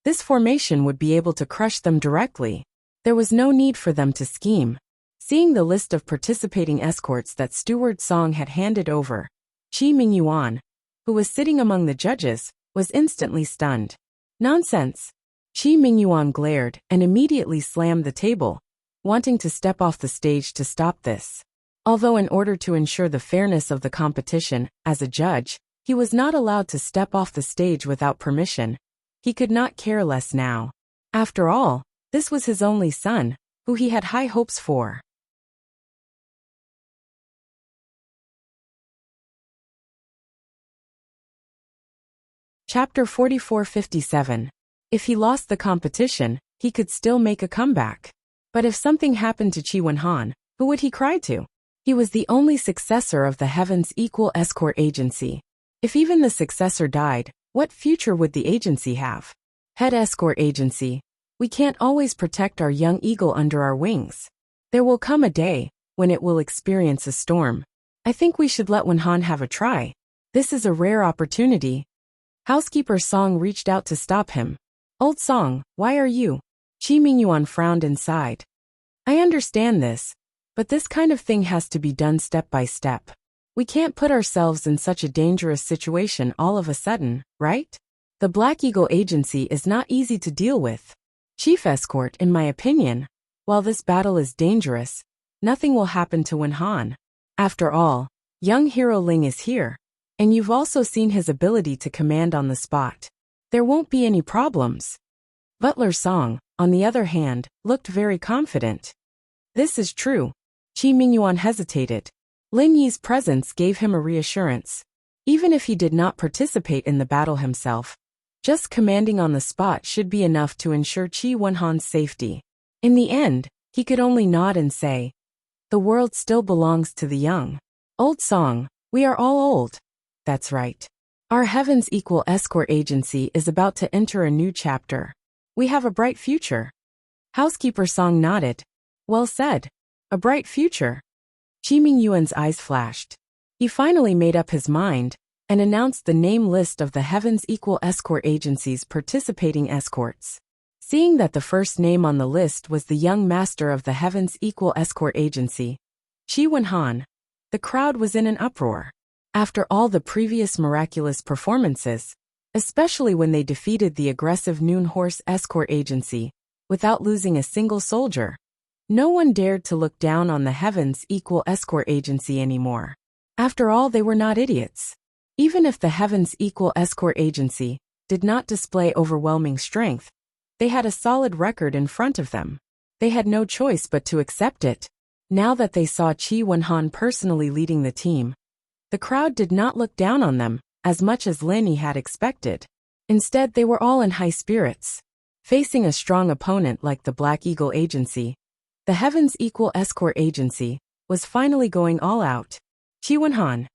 [SPEAKER 1] this formation would be able to crush them directly. There was no need for them to scheme. Seeing the list of participating escorts that Steward Song had handed over, Qi Mingyuan, who was sitting among the judges, was instantly stunned. Nonsense! Qi Mingyuan glared and immediately slammed the table, wanting to step off the stage to stop this. Although in order to ensure the fairness of the competition, as a judge, he was not allowed to step off the stage without permission, he could not care less now. After all, this was his only son, who he had high hopes for. Chapter 44:57. If he lost the competition, he could still make a comeback. But if something happened to Chi Wen-han, who would he cry to? He was the only successor of the Heaven's Equal Escort Agency. If even the successor died, what future would the agency have? Head Escort Agency, we can't always protect our young eagle under our wings. There will come a day when it will experience a storm. I think we should let Wen-han have a try. This is a rare opportunity. Housekeeper Song reached out to stop him. Old Song, why are you? Chi Mingyuan frowned inside. I understand this, but this kind of thing has to be done step by step. We can't put ourselves in such a dangerous situation all of a sudden, right? The Black Eagle Agency is not easy to deal with. Chief Escort, in my opinion, while this battle is dangerous, nothing will happen to Wen-han. After all, young Hero Ling is here, and you've also seen his ability to command on the spot. There won't be any problems. Butler Song, on the other hand, looked very confident. This is true. Chi Mingyuan hesitated. Lin Yi's presence gave him a reassurance. Even if he did not participate in the battle himself, just commanding on the spot should be enough to ensure Chi Wen-han's safety. In the end, he could only nod and say, the world still belongs to the young. Old Song, we are all old. That's right. Our Heaven's Equal Escort Agency is about to enter a new chapter. We have a bright future. Housekeeper Song nodded. Well said. A bright future. Chi Mingyuan's eyes flashed. He finally made up his mind and announced the name list of the Heaven's Equal Escort Agency's participating escorts. Seeing that the first name on the list was the young master of the Heaven's Equal Escort Agency, Chi Wen-han, the crowd was in an uproar. After all the previous miraculous performances, especially when they defeated the aggressive Noon Horse Escort Agency, without losing a single soldier, no one dared to look down on the Heaven's Equal Escort Agency anymore. After all, they were not idiots. Even if the Heaven's Equal Escort Agency did not display overwhelming strength, they had a solid record in front of them. They had no choice but to accept it. Now that they saw Chi Wen-han personally leading the team, the crowd did not look down on them as much as Lin Yi had expected. Instead, they were all in high spirits. Facing a strong opponent like the Black Eagle Agency, the Heaven's Equal Escort Agency was finally going all out. Chi Wen-han.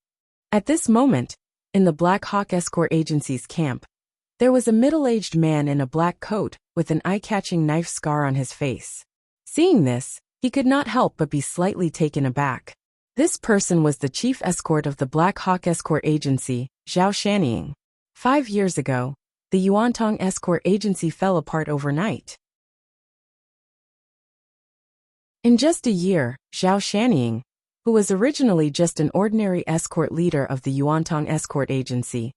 [SPEAKER 1] At this moment, in the Black Hawk Escort Agency's camp, there was a middle-aged man in a black coat with an eye-catching knife scar on his face. Seeing this, he could not help but be slightly taken aback. This person was the chief escort of the Black Hawk Escort Agency, Zhao Shanying. 5 years ago, the Yuantong Escort Agency fell apart overnight. In just a year, Zhao Shanying, who was originally just an ordinary escort leader of the Yuantong Escort Agency,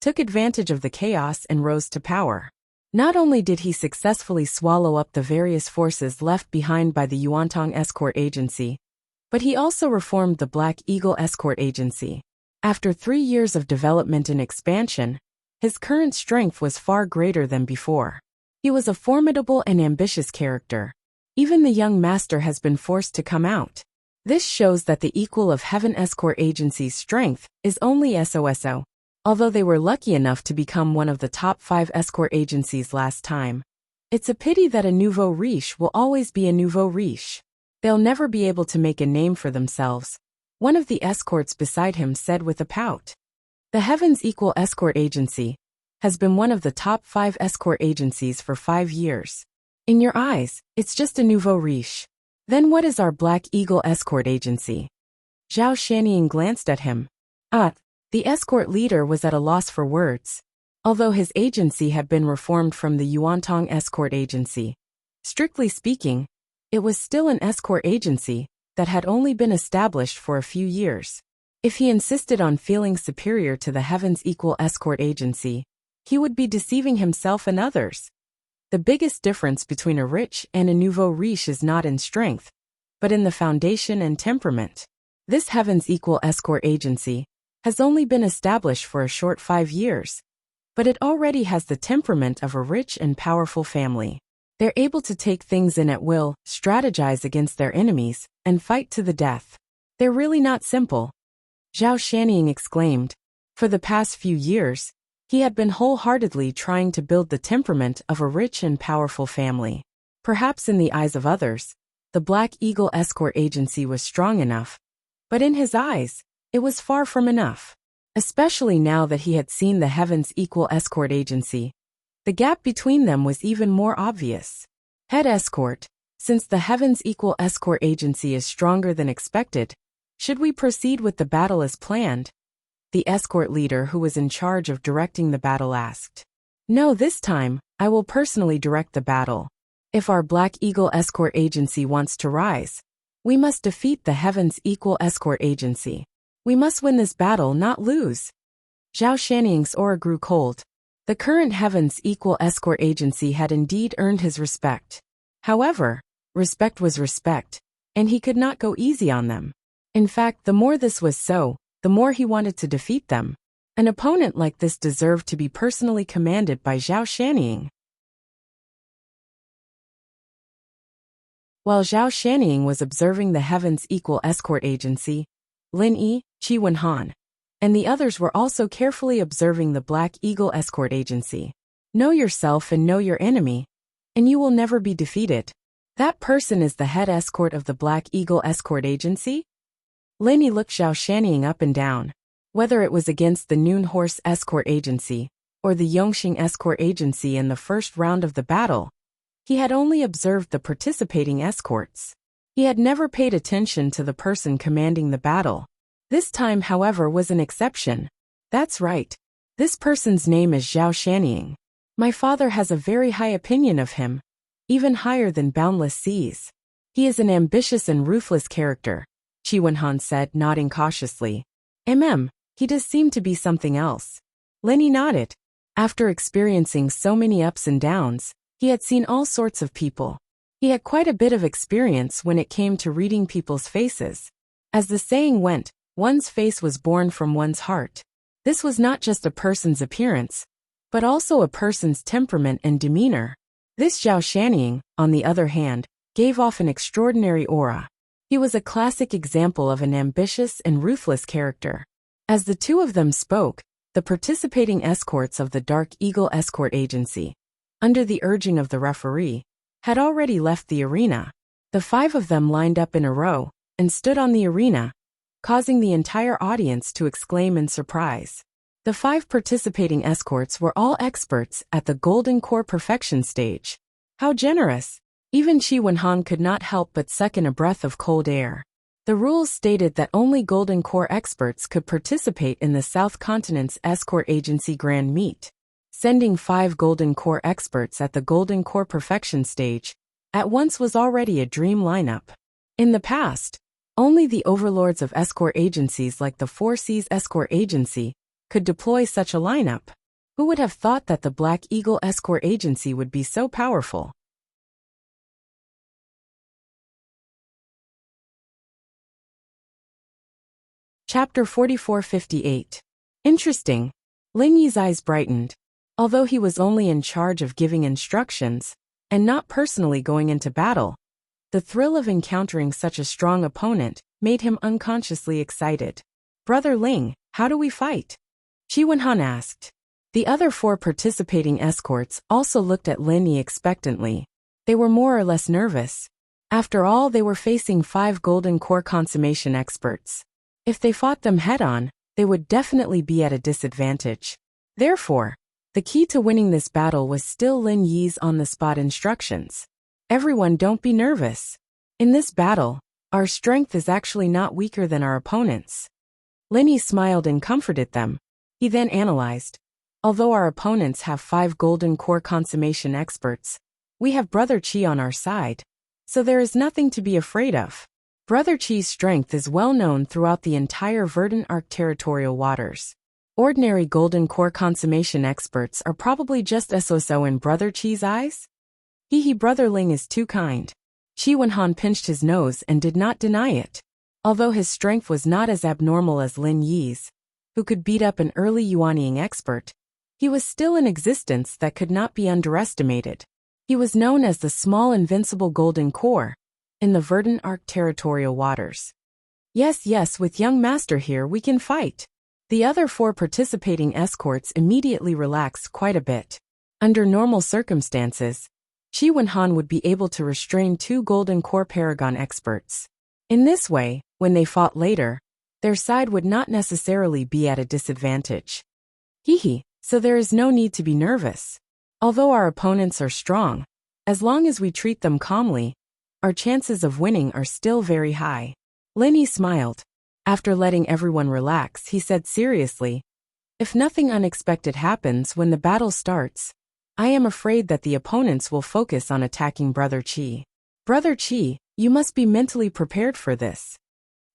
[SPEAKER 1] took advantage of the chaos and rose to power. Not only did he successfully swallow up the various forces left behind by the Yuantong Escort Agency, but he also reformed the Black Eagle Escort Agency. After 3 years of development and expansion, his current strength was far greater than before. He was a formidable and ambitious character. Even the young master has been forced to come out. This shows that the equal of Heaven Escort Agency's strength is only SOSO. Although they were lucky enough to become one of the top 5 escort agencies last time, it's a pity that a nouveau riche will always be a nouveau riche. They'll never be able to make a name for themselves, one of the escorts beside him said with a pout. The Heaven's Equal Escort Agency has been one of the top 5 escort agencies for 5 years. In your eyes, it's just a nouveau riche. Then what is our Black Eagle Escort Agency? Zhao Shanying glanced at him. The escort leader was at a loss for words. Although his agency had been reformed from the Yuantong Escort Agency, strictly speaking, it was still an escort agency that had only been established for a few years. If he insisted on feeling superior to the Heaven's Equal Escort Agency, he would be deceiving himself and others. The biggest difference between a rich and a nouveau riche is not in strength, but in the foundation and temperament. This Heaven's Equal Escort Agency has only been established for a short 5 years, but it already has the temperament of a rich and powerful family. They're able to take things in at will, strategize against their enemies, and fight to the death. They're really not simple, Zhao Shanning exclaimed. For the past few years, he had been wholeheartedly trying to build the temperament of a rich and powerful family. Perhaps in the eyes of others, the Black Eagle Escort Agency was strong enough, but in his eyes, it was far from enough. Especially now that he had seen the Heaven's Equal Escort Agency, the gap between them was even more obvious. Head Escort, since the Heaven's Equal Escort Agency is stronger than expected, should we proceed with the battle as planned? The escort leader who was in charge of directing the battle asked. No, this time, I will personally direct the battle. If our Black Eagle Escort Agency wants to rise, we must defeat the Heaven's Equal Escort Agency. We must win this battle, not lose. Zhao Shanning's aura grew cold. The current Heaven's Equal Escort Agency had indeed earned his respect. However, respect was respect, and he could not go easy on them. In fact, the more this was so, the more he wanted to defeat them. An opponent like this deserved to be personally commanded by Zhao Shanning. While Zhao Shanning was observing the Heaven's Equal Escort Agency, Lin Yi, Qi Wenhan, and the others were also carefully observing the Black Eagle Escort Agency. Know yourself and know your enemy, and you will never be defeated. That person is the head escort of the Black Eagle Escort Agency? Lin Yi looked Zhao Shanning up and down. Whether it was against the Noon Horse Escort Agency or the Yongxing Escort Agency in the first round of the battle, he had only observed the participating escorts. He had never paid attention to the person commanding the battle. This time, however, was an exception. That's right. This person's name is Zhao Shanning. My father has a very high opinion of him, even higher than Boundless Seas. He is an ambitious and ruthless character, Qi Wenhan said, nodding cautiously. He does seem to be something else. Lin Yi nodded. After experiencing so many ups and downs, he had seen all sorts of people. He had quite a bit of experience when it came to reading people's faces. As the saying went, one's face was born from one's heart. This was not just a person's appearance, but also a person's temperament and demeanor. This Zhao Shanning, on the other hand, gave off an extraordinary aura. He was a classic example of an ambitious and ruthless character. As the two of them spoke, the participating escorts of the Dark Eagle Escort Agency, under the urging of the referee, had already left the arena. The 5 of them lined up in a row and stood on the arena, causing the entire audience to exclaim in surprise. The 5 participating escorts were all experts at the Golden Core Perfection stage. How generous! Even Qi Wenhan could not help but suck in a breath of cold air. The rules stated that only Golden Core experts could participate in the South Continent's Escort Agency Grand Meet. Sending 5 Golden Core experts at the Golden Core Perfection stage at once was already a dream lineup. In the past, only the overlords of escort agencies like the Four Seas Escort Agency could deploy such a lineup. Who would have thought that the Black Eagle Escort Agency would be so powerful? Chapter 4458. Interesting. Lin Yi's eyes brightened. Although he was only in charge of giving instructions, and not personally going into battle, the thrill of encountering such a strong opponent made him unconsciously excited. Brother Ling, how do we fight? Qi Wenhan asked. The other 4 participating escorts also looked at Lin Yi expectantly. They were more or less nervous. After all, they were facing 5 Golden Core consummation experts. If they fought them head-on, they would definitely be at a disadvantage. Therefore, the key to winning this battle was still Lin Yi's on-the-spot instructions. Everyone, don't be nervous. In this battle, our strength is actually not weaker than our opponents. Lin Yi smiled and comforted them. He then analyzed. Although our opponents have 5 Golden Core consummation experts, we have Brother Qi on our side, so there is nothing to be afraid of. Brother Qi's strength is well known throughout the entire Verdant Arc territorial waters. Ordinary Golden Core consummation experts are probably just so in Brother Qi's eyes? Brother Ling is too kind. Qi Wenhan pinched his nose and did not deny it. Although his strength was not as abnormal as Lin Yi's, who could beat up an early Yuanying expert, he was still an existence that could not be underestimated. He was known as the small invincible golden core in the Verdant Arc territorial waters. Yes, with young master here we can fight. The other 4 participating escorts immediately relaxed quite a bit. Under normal circumstances, Qi Wenhan would be able to restrain 2 golden core paragon experts. In this way, when they fought later, their side would not necessarily be at a disadvantage. So there is no need to be nervous. Although our opponents are strong, as long as we treat them calmly, our chances of winning are still very high. Lin Yi smiled. After letting everyone relax, he said seriously, "If nothing unexpected happens when the battle starts, I am afraid that the opponents will focus on attacking Brother Qi. Brother Qi, you must be mentally prepared for this."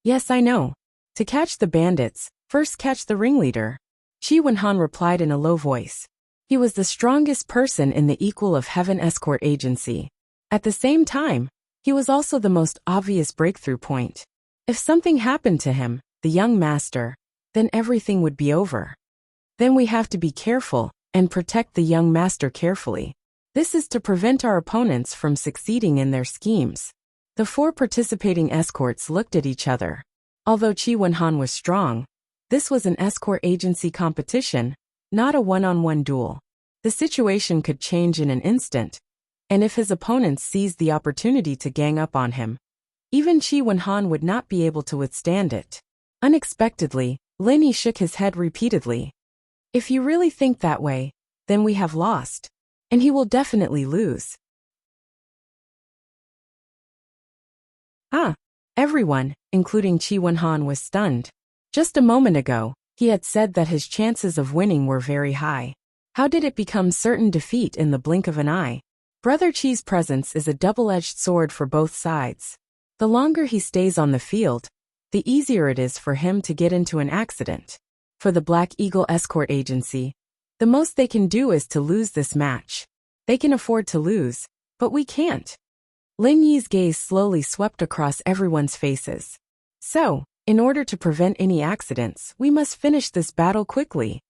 [SPEAKER 1] "Yes, I know. To catch the bandits, first catch the ringleader," Qi Wenhan replied in a low voice. He was the strongest person in the Equal of Heaven escort agency. At the same time, he was also the most obvious breakthrough point. If something happened to him, the young master, then everything would be over. Then we have to be careful and protect the young master carefully. This is to prevent our opponents from succeeding in their schemes. The 4 participating escorts looked at each other. Although Qi Wenhan was strong, this was an escort agency competition, not a one-on-one duel. The situation could change in an instant, and if his opponents seized the opportunity to gang up on him, even Qi Wenhan would not be able to withstand it. Unexpectedly, Lin Yi shook his head repeatedly. "If you really think that way, then we have lost, and he will definitely lose." Everyone, including Qi Wenhan, was stunned. Just a moment ago, he had said that his chances of winning were very high. How did it become certain defeat in the blink of an eye? Brother Qi's presence is a double-edged sword for both sides. The longer he stays on the field, the easier it is for him to get into an accident. For the Black Eagle Escort Agency, the most they can do is to lose this match. They can afford to lose, but we can't. Lin Yi's gaze slowly swept across everyone's faces. So, in order to prevent any accidents, we must finish this battle quickly.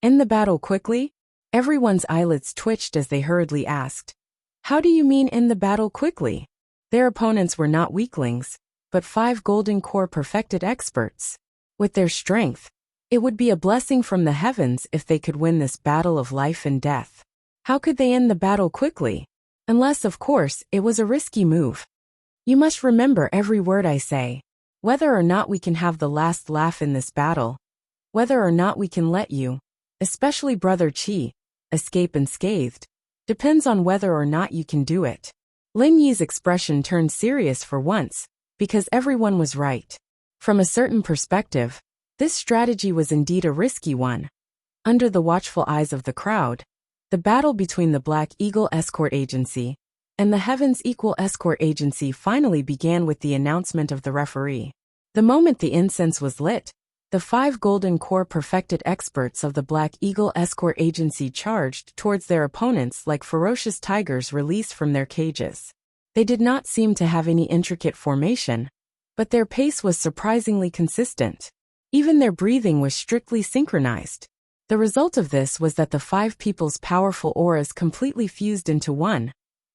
[SPEAKER 1] End the battle quickly? Everyone's eyelids twitched as they hurriedly asked, "How do you mean end the battle quickly?" Their opponents were not weaklings, but 5 golden core perfected experts. With their strength, it would be a blessing from the heavens if they could win this battle of life and death. How could they end the battle quickly? Unless, of course, it was a risky move. You must remember every word I say. Whether or not we can have the last laugh in this battle, whether or not we can let you, especially Brother Qi, escape unscathed, depends on whether or not you can do it. Lin Yi's expression turned serious for once, because everyone was right. From a certain perspective, this strategy was indeed a risky one. Under the watchful eyes of the crowd, the battle between the Black Eagle Escort Agency and the Heavens Equal Escort Agency finally began with the announcement of the referee. The moment the incense was lit, the 5 golden core perfected experts of the Black Eagle Escort Agency charged towards their opponents like ferocious tigers released from their cages. They did not seem to have any intricate formation, but their pace was surprisingly consistent. Even their breathing was strictly synchronized. The result of this was that the 5 people's powerful auras completely fused into one,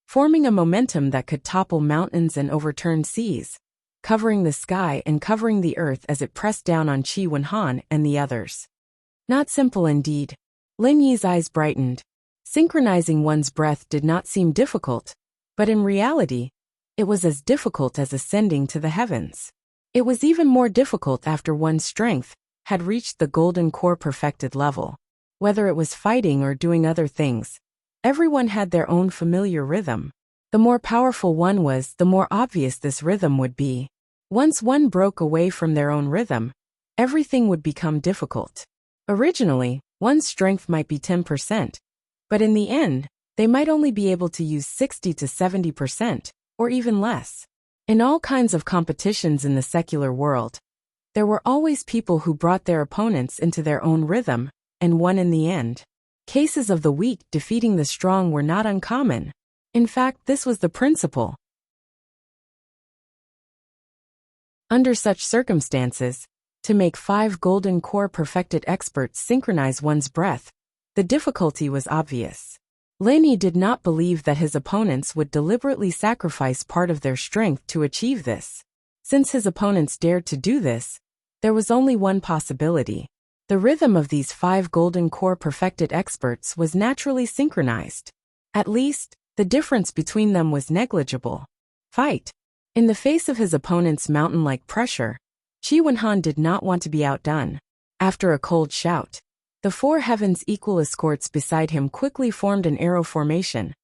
[SPEAKER 1] forming a momentum that could topple mountains and overturn seas, covering the sky and covering the earth as it pressed down on Qi Wenhan and the others. Not simple indeed. Lin Yi's eyes brightened. Synchronizing one's breath did not seem difficult, but in reality, it was as difficult as ascending to the heavens. It was even more difficult after one's strength had reached the golden core perfected level. Whether it was fighting or doing other things, everyone had their own familiar rhythm. The more powerful one was, the more obvious this rhythm would be. Once one broke away from their own rhythm, everything would become difficult. Originally, one's strength might be 10%, but in the end, they might only be able to use 60 to 70%, or even less. In all kinds of competitions in the secular world, there were always people who brought their opponents into their own rhythm, and won in the end. Cases of the weak defeating the strong were not uncommon. In fact, this was the principle. Under such circumstances, to make 5 golden core perfected experts synchronize one's breath, the difficulty was obvious. Lin Yi did not believe that his opponents would deliberately sacrifice part of their strength to achieve this. Since his opponents dared to do this, there was only one possibility. The rhythm of these 5 golden core perfected experts was naturally synchronized. At least, the difference between them was negligible. Fight! In the face of his opponent's mountain-like pressure, Qi Wenhan did not want to be outdone. After a cold shout, the 4 heavens equal escorts beside him quickly formed an arrow formation,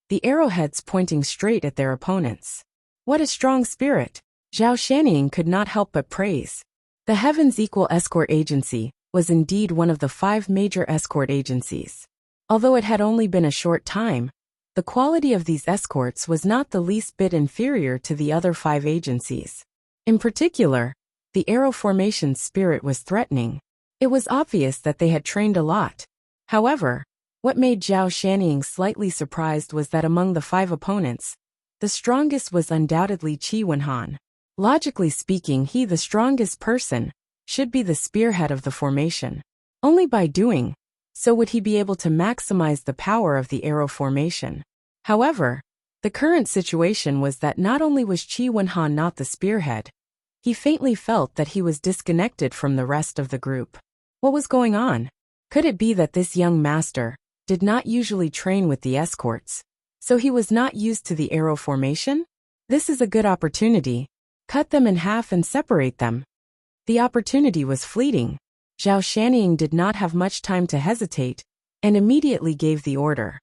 [SPEAKER 1] the arrowheads pointing straight at their opponents. What a strong spirit! Zhao Shanning could not help but praise. The Heavens Equal Escort Agency was indeed one of the 5 major escort agencies. Although it had only been a short time, the quality of these escorts was not the least bit inferior to the other 5 agencies. In particular, the arrow formation's spirit was threatening. It was obvious that they had trained a lot. However, what made Zhao Shanning slightly surprised was that among the 5 opponents, the strongest was undoubtedly Qi Wenhan. Logically speaking, he, the strongest person, should be the spearhead of the formation. Only by doing so would he be able to maximize the power of the arrow formation. However, the current situation was that not only was Qi Wenhan not the spearhead, he faintly felt that he was disconnected from the rest of the group. What was going on? Could it be that this young master did not usually train with the escorts, so he was not used to the arrow formation? This is a good opportunity. Cut them in half and separate them. The opportunity was fleeting. Zhao Shanning did not have much time to hesitate, and immediately gave the order.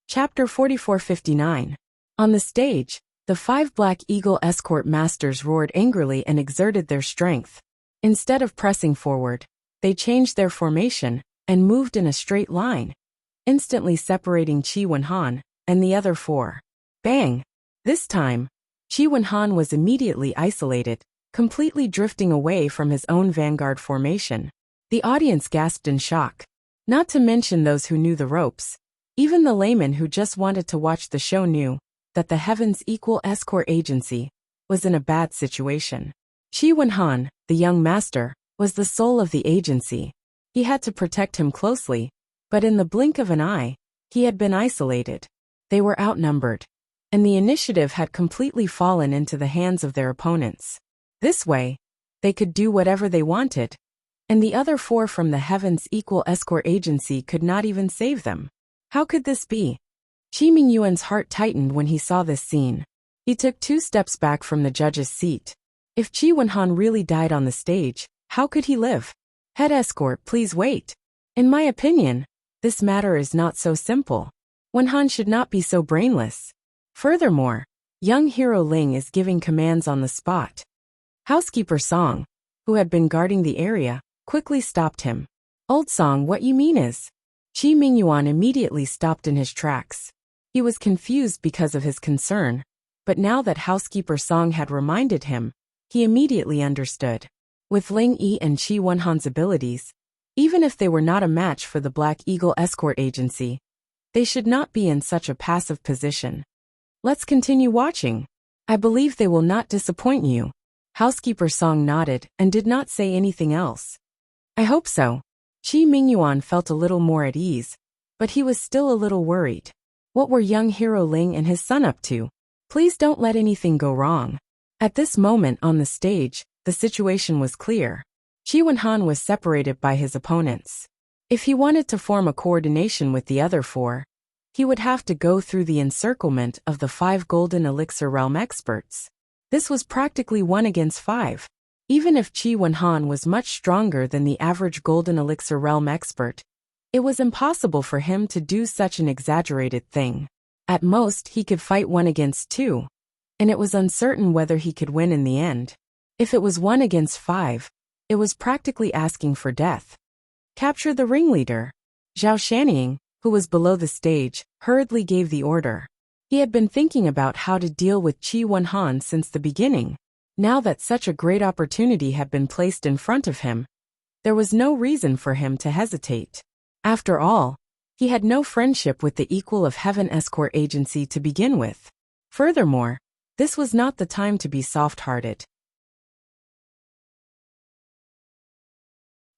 [SPEAKER 1] Chapter 4459. On the stage, the 5 Black Eagle escort masters roared angrily and exerted their strength. Instead of pressing forward, they changed their formation and moved in a straight line, instantly separating Qi Wenhan and the other 4. Bang! This time, Qi Wenhan was immediately isolated, completely drifting away from his own vanguard formation. The audience gasped in shock. Not to mention those who knew the ropes. Even the layman who just wanted to watch the show knew that the Heavens Equal Escort Agency was in a bad situation. Qi Wenhan, the young master, was the soul of the agency. He had to protect him closely, but in the blink of an eye, he had been isolated. They were outnumbered, and the initiative had completely fallen into the hands of their opponents. This way, they could do whatever they wanted, and the other 4 from the Heavens Equal Escort Agency could not even save them. How could this be? Qi Mingyuan's heart tightened when he saw this scene. He took 2 steps back from the judge's seat. If Qi Wenhan really died on the stage, how could he live? Head escort, please wait. In my opinion, this matter is not so simple. Wenhan should not be so brainless. Furthermore, young hero Ling is giving commands on the spot. Housekeeper Song, who had been guarding the area, quickly stopped him. Old Song, what you mean is? Qi Mingyuan immediately stopped in his tracks. He was confused because of his concern, but now that Housekeeper Song had reminded him, he immediately understood. With Ling Yi and Qi Wenhan's abilities, even if they were not a match for the Black Eagle Escort Agency, they should not be in such a passive position. Let's continue watching. I believe they will not disappoint you. Housekeeper Song nodded and did not say anything else. I hope so. Qi Mingyuan felt a little more at ease, but he was still a little worried. What were young hero Ling and his son up to? Please don't let anything go wrong. At this moment on the stage, the situation was clear. Qi Wenhan was separated by his opponents. If he wanted to form a coordination with the other 4, he would have to go through the encirclement of the 5 Golden Elixir Realm experts. This was practically 1 against 5. Even if Qi Wenhan was much stronger than the average Golden Elixir Realm expert, it was impossible for him to do such an exaggerated thing. At most, he could fight 1 against 2, and it was uncertain whether he could win in the end. If it was 1 against 5, it was practically asking for death. Capture the ringleader. Zhao Shanning, who was below the stage, hurriedly gave the order. He had been thinking about how to deal with Qi Wenhan since the beginning. Now that such a great opportunity had been placed in front of him, there was no reason for him to hesitate. After all, He had no friendship with the equal of heaven escort agency to begin with. Furthermore, this was not the time to be soft-hearted.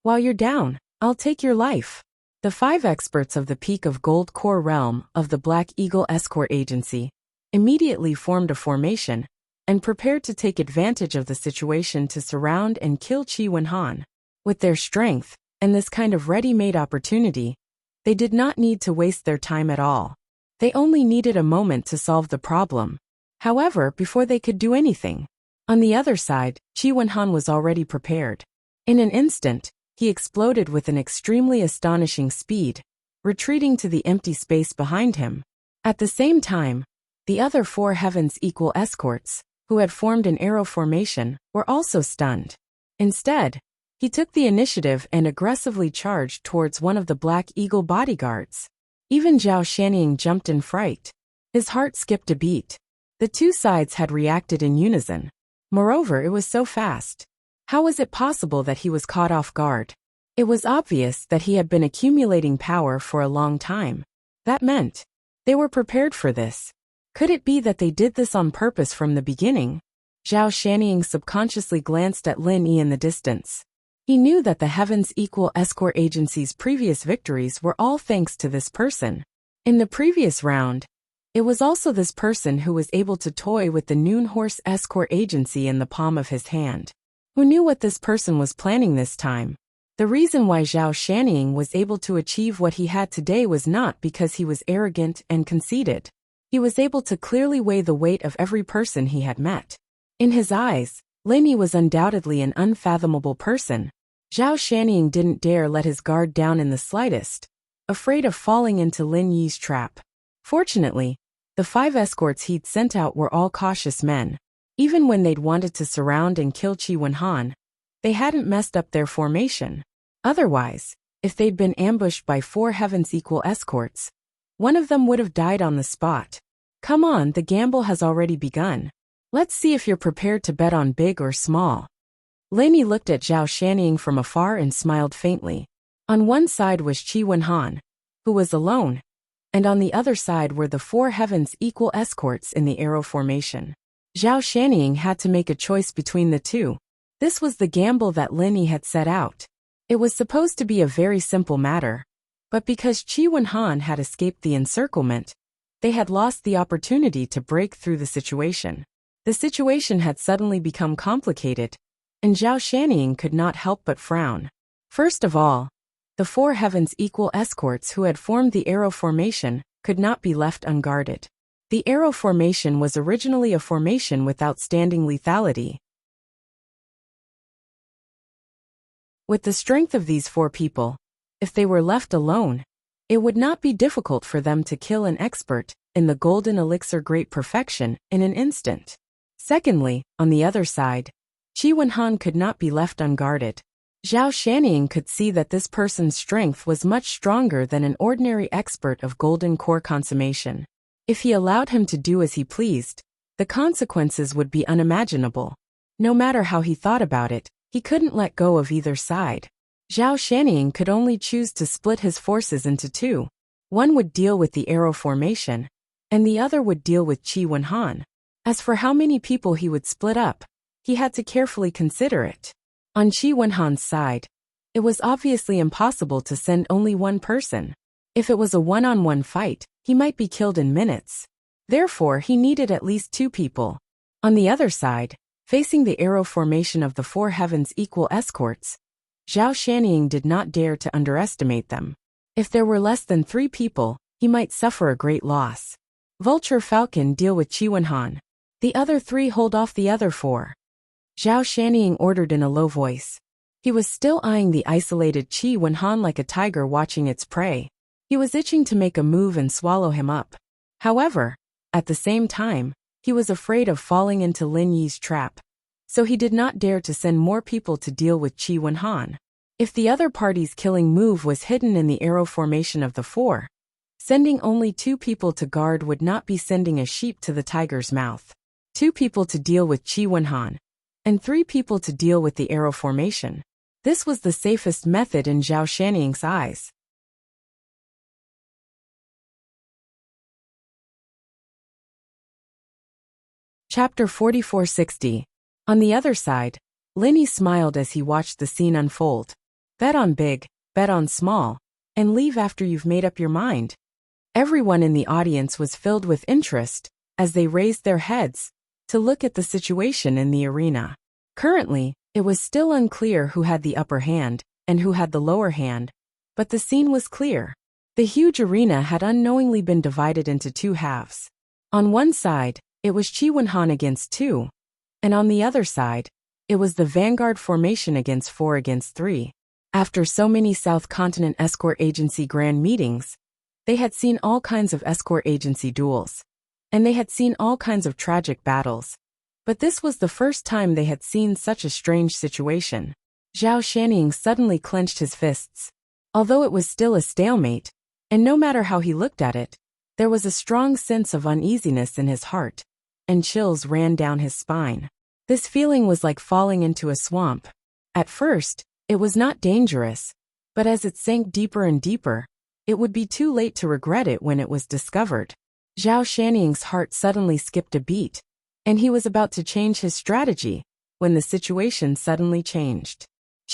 [SPEAKER 1] While you're down, I'll take your life. The 5 experts of the Peak of Gold Core realm of the Black Eagle Escort Agency immediately formed a formation and prepared to take advantage of the situation to surround and kill Chi Wen-han. With their strength and this kind of ready-made opportunity, they did not need to waste their time at all. They only needed a moment to solve the problem. However, before they could do anything, on the other side, Chi Wen-han was already prepared. In an instant, he exploded with an extremely astonishing speed, retreating to the empty space behind him. At the same time, the other 4 Heaven's Equal escorts, who had formed an arrow formation, were also stunned. Instead, he took the initiative and aggressively charged towards one of the Black Eagle bodyguards. Even Zhao Shanning jumped in fright. His heart skipped a beat. The 2 sides had reacted in unison. Moreover, it was so fast. How was it possible that he was caught off guard? It was obvious that he had been accumulating power for a long time. That meant they were prepared for this. Could it be that they did this on purpose from the beginning? Zhao Shanning subconsciously glanced at Lin Yi in the distance. He knew that the Heaven's Equal Escort Agency's previous victories were all thanks to this person. In the previous round, it was also this person who was able to toy with the Noon Horse Escort Agency in the palm of his hand. Who knew what this person was planning this time? The reason why Zhao Shanning was able to achieve what he had today was not because he was arrogant and conceited. He was able to clearly weigh the weight of every person he had met. In his eyes, Lin Yi was undoubtedly an unfathomable person. Zhao Shanning didn't dare let his guard down in the slightest, afraid of falling into Lin Yi's trap. Fortunately, the 5 escorts he'd sent out were all cautious men. Even when they'd wanted to surround and kill Chi Wen-han, they hadn't messed up their formation. Otherwise, if they'd been ambushed by 4 Heaven's Equal escorts, one of them would have died on the spot. Come on, the gamble has already begun. Let's see if you're prepared to bet on big or small. Lin Yi looked at Zhao Shanning from afar and smiled faintly. On one side was Chi Wen-han, who was alone, and on the other side were the 4 Heaven's Equal escorts in the arrow formation. Zhao Shanning had to make a choice between the 2. This was the gamble that Lin Yi had set out. It was supposed to be a very simple matter, but because Chi Wen-han had escaped the encirclement, they had lost the opportunity to break through the situation. The situation had suddenly become complicated, and Zhao Shanning could not help but frown. First of all, the 4 Heaven's Equal escorts who had formed the arrow formation could not be left unguarded. The arrow formation was originally a formation with outstanding lethality. With the strength of these 4 people, if they were left alone, it would not be difficult for them to kill an expert in the golden elixir great perfection in an instant. Secondly, on the other side, Chi Wen-han could not be left unguarded. Zhao Shanning could see that this person's strength was much stronger than an ordinary expert of golden core consummation. If he allowed him to do as he pleased, the consequences would be unimaginable. No matter how he thought about it, he couldn't let go of either side. Zhao Shanning could only choose to split his forces into 2. One would deal with the arrow formation, and the other would deal with Chi Wen-han. As for how many people he would split up, he had to carefully consider it. On Chi Wen-han's side, it was obviously impossible to send only one person. If it was a one-on-one fight, he might be killed in minutes. Therefore, he needed at least 2 people. On the other side, facing the arrow formation of the 4 Heaven's Equal escorts, Zhao Shanning did not dare to underestimate them. If there were less than 3 people, he might suffer a great loss. Vulture Falcon deal with Chi Wen-han. The other 3 hold off the other 4. Zhao Shanning ordered in a low voice. He was still eyeing the isolated Chi Wen-han like a tiger watching its prey. He was itching to make a move and swallow him up. However, at the same time, he was afraid of falling into Lin Yi's trap. So he did not dare to send more people to deal with Chi Wen-han. If the other party's killing move was hidden in the arrow formation of the 4, sending only 2 people to guard would not be sending a sheep to the tiger's mouth. 2 people to deal with Chi Wen-han, and 3 people to deal with the arrow formation. This was the safest method in Zhao Shanning's eyes. Chapter 4460. On the other side, Linny smiled as he watched the scene unfold. Bet on big, bet on small, and leave after you've made up your mind. Everyone in the audience was filled with interest as they raised their heads to look at the situation in the arena. Currently, it was still unclear who had the upper hand and who had the lower hand, but the scene was clear. The huge arena had unknowingly been divided into two halves. On one side, it was Chi Wen-han against 2, and on the other side, it was the Vanguard formation against 4 against 3. After so many South Continent escort agency grand meetings, they had seen all kinds of escort agency duels, and they had seen all kinds of tragic battles. But this was the first time they had seen such a strange situation. Zhao Shanning suddenly clenched his fists. Although it was still a stalemate, and no matter how he looked at it, there was a strong sense of uneasiness in his heart, and chills ran down his spine. This feeling was like falling into a swamp. At first, it was not dangerous, but as it sank deeper and deeper, it would be too late to regret it when it was discovered. Zhao Shanning's heart suddenly skipped a beat, and he was about to change his strategy when the situation suddenly changed.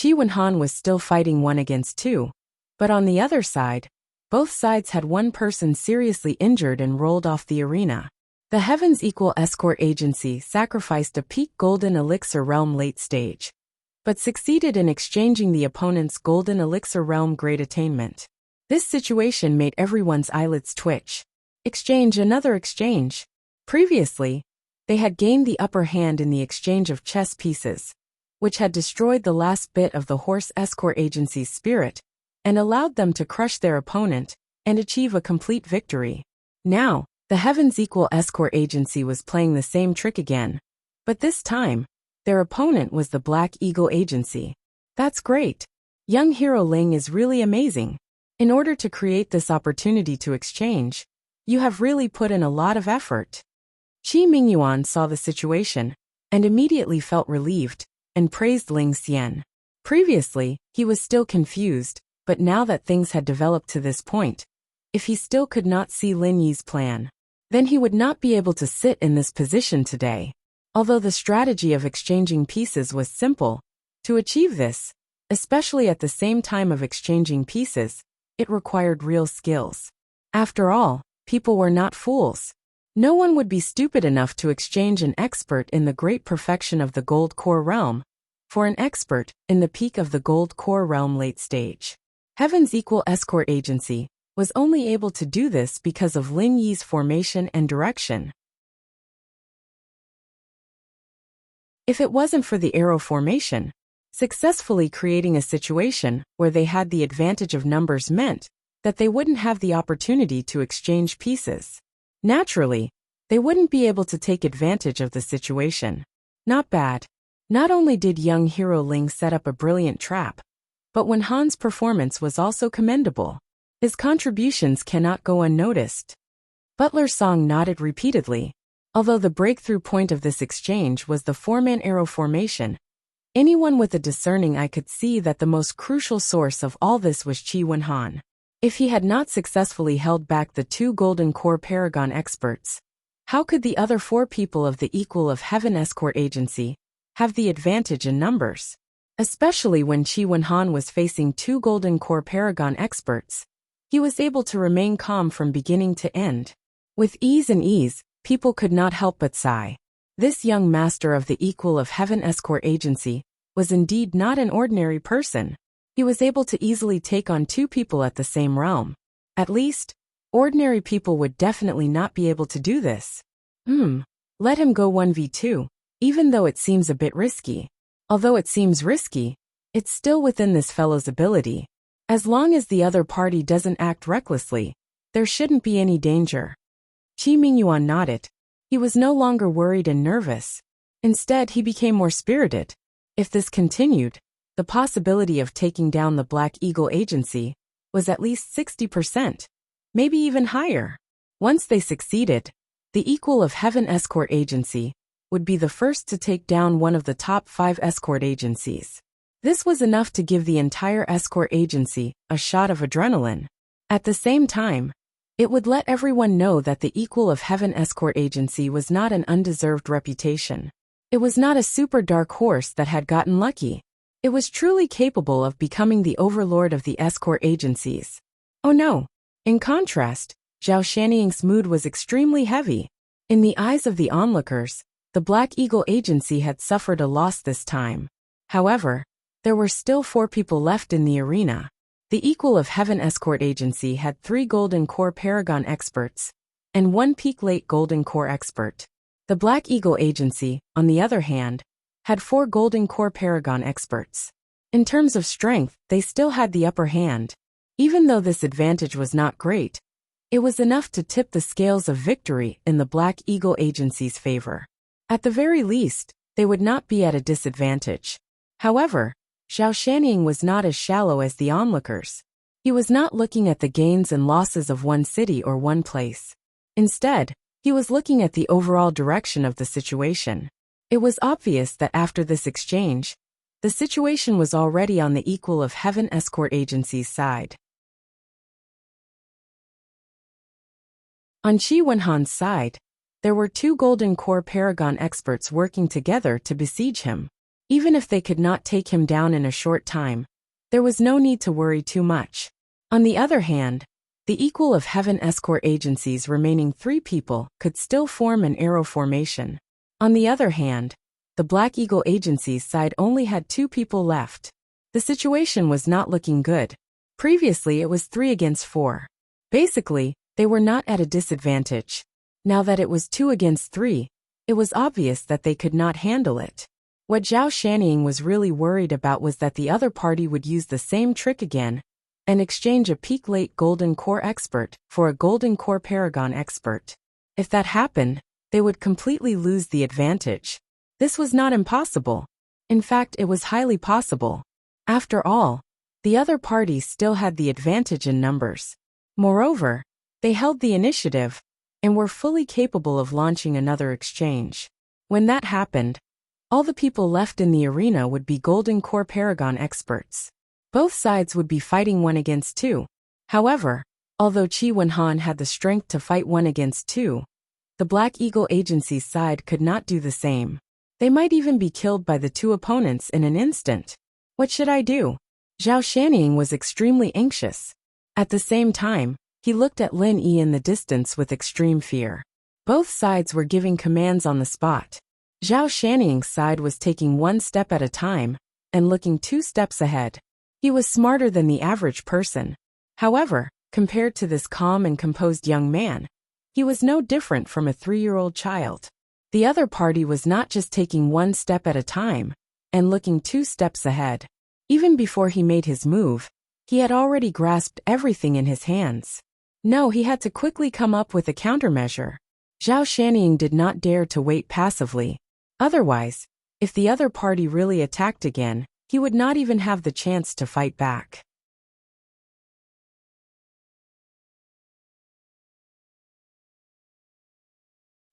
[SPEAKER 1] Chi Wen-han was still fighting 1 against 2, but on the other side, both sides had one person seriously injured and rolled off the arena. The Heavens Equal Escort Agency sacrificed a peak Golden Elixir Realm late stage, but succeeded in exchanging the opponent's Golden Elixir Realm Great Attainment. This situation made everyone's eyelids twitch. Exchange, another exchange. Previously, they had gained the upper hand in the exchange of chess pieces, which had destroyed the last bit of the Horse Escort Agency's spirit, and allowed them to crush their opponent and achieve a complete victory. Now, the Heavens Equal Escort Agency was playing the same trick again, but this time, their opponent was the Black Eagle Agency. That's great. Young Hero Ling is really amazing. In order to create this opportunity to exchange, you have really put in a lot of effort. Qi Mingyuan saw the situation and immediately felt relieved and praised Ling Xian. Previously, he was still confused, but now that things had developed to this point, if he still could not see Lin Yi's plan, then he would not be able to sit in this position today. Although the strategy of exchanging pieces was simple, to achieve this, especially at the same time of exchanging pieces, it required real skills. After all, people were not fools. No one would be stupid enough to exchange an expert in the great perfection of the Gold Core Realm for an expert in the peak of the Gold Core Realm late stage. Heaven's Equal Escort Agency was only able to do this because of Lin Yi's formation and direction. If it wasn't for the arrow formation, successfully creating a situation where they had the advantage of numbers meant that they wouldn't have the opportunity to exchange pieces. Naturally, they wouldn't be able to take advantage of the situation. Not bad. Not only did young Hero Ling set up a brilliant trap, but Wen-han's performance was also commendable. His contributions cannot go unnoticed. Butler Song nodded repeatedly. Although the breakthrough point of this exchange was the 4-man arrow formation, anyone with a discerning eye could see that the most crucial source of all this was Chi Wen-han. If he had not successfully held back the 2 Golden Core Paragon experts, how could the other 4 people of the Equal of Heaven Escort Agency have the advantage in numbers? Especially when Chi Wen-han was facing 2 Golden Core Paragon experts, he was able to remain calm from beginning to end. With ease, people could not help but sigh. This young master of the Equal of Heaven Escort Agency was indeed not an ordinary person. He was able to easily take on 2 people at the same realm. At least, ordinary people would definitely not be able to do this. Let him go 1v2, even though it seems a bit risky. Although it seems risky, it's still within this fellow's ability. As long as the other party doesn't act recklessly, there shouldn't be any danger. Qi Mingyuan nodded. He was no longer worried and nervous. Instead, he became more spirited. If this continued, the possibility of taking down the Black Eagle Agency was at least 60%, maybe even higher. Once they succeeded, the Equal of Heaven Escort Agency would be the first to take down one of the top 5 escort agencies. This was enough to give the entire escort agency a shot of adrenaline. At the same time, It would let everyone know that the Equal of Heaven escort agency was not an undeserved reputation. It was not a super dark horse that had gotten lucky. It was truly capable of becoming the overlord of the escort agencies. Oh no. In contrast, Zhao Shanying's mood was extremely heavy. In the eyes of the onlookers, the Black Eagle agency had suffered a loss this time. However, there were still 4 people left in the arena. The Equal of Heaven escort agency had 3 Golden Core Paragon experts and 1 Peak Late Golden Core expert. The Black Eagle agency, on the other hand, had 4 Golden Core Paragon experts. In terms of strength, they still had the upper hand. Even though this advantage was not great, it was enough to tip the scales of victory in the Black Eagle agency's favor. At the very least, they would not be at a disadvantage. However, Zhao Shanying was not as shallow as the onlookers. He was not looking at the gains and losses of one city or one place. Instead, he was looking at the overall direction of the situation. It was obvious that after this exchange, the situation was already on the Equal of Heaven escort agency's side. On Qi Wenhan's side, there were 2 Golden Core Paragon experts working together to besiege him. Even if they could not take him down in a short time, there was no need to worry too much. On the other hand, the Equal of Heaven escort agency's remaining 3 people could still form an arrow formation. On the other hand, the Black Eagle agency's side only had 2 people left. The situation was not looking good. Previously it was 3 against 4. Basically, they were not at a disadvantage. Now that it was 2 against 3, it was obvious that they could not handle it. What Zhao Shanying was really worried about was that the other party would use the same trick again and exchange a Peak Late Golden Core expert for a Golden Core Paragon expert. If that happened, they would completely lose the advantage. This was not impossible. In fact, it was highly possible. After all, the other party still had the advantage in numbers. Moreover, they held the initiative and were fully capable of launching another exchange. When that happened, all the people left in the arena would be Golden Core Paragon experts. Both sides would be fighting 1 against 2. However, although Qi Wenhan had the strength to fight 1 against 2, the Black Eagle agency's side could not do the same. They might even be killed by the 2 opponents in an instant. What should I do? Zhao Shanying was extremely anxious. At the same time, he looked at Lin Yi in the distance with extreme fear. Both sides were giving commands on the spot. Zhao Shanying's side was taking 1 step at a time and looking 2 steps ahead. He was smarter than the average person. However, compared to this calm and composed young man, he was no different from a 3-year-old child. The other party was not just taking 1 step at a time and looking 2 steps ahead. Even before he made his move, he had already grasped everything in his hands. No, he had to quickly come up with a countermeasure. Zhao Shanying did not dare to wait passively. Otherwise, if the other party really attacked again, he would not even have the chance to fight back.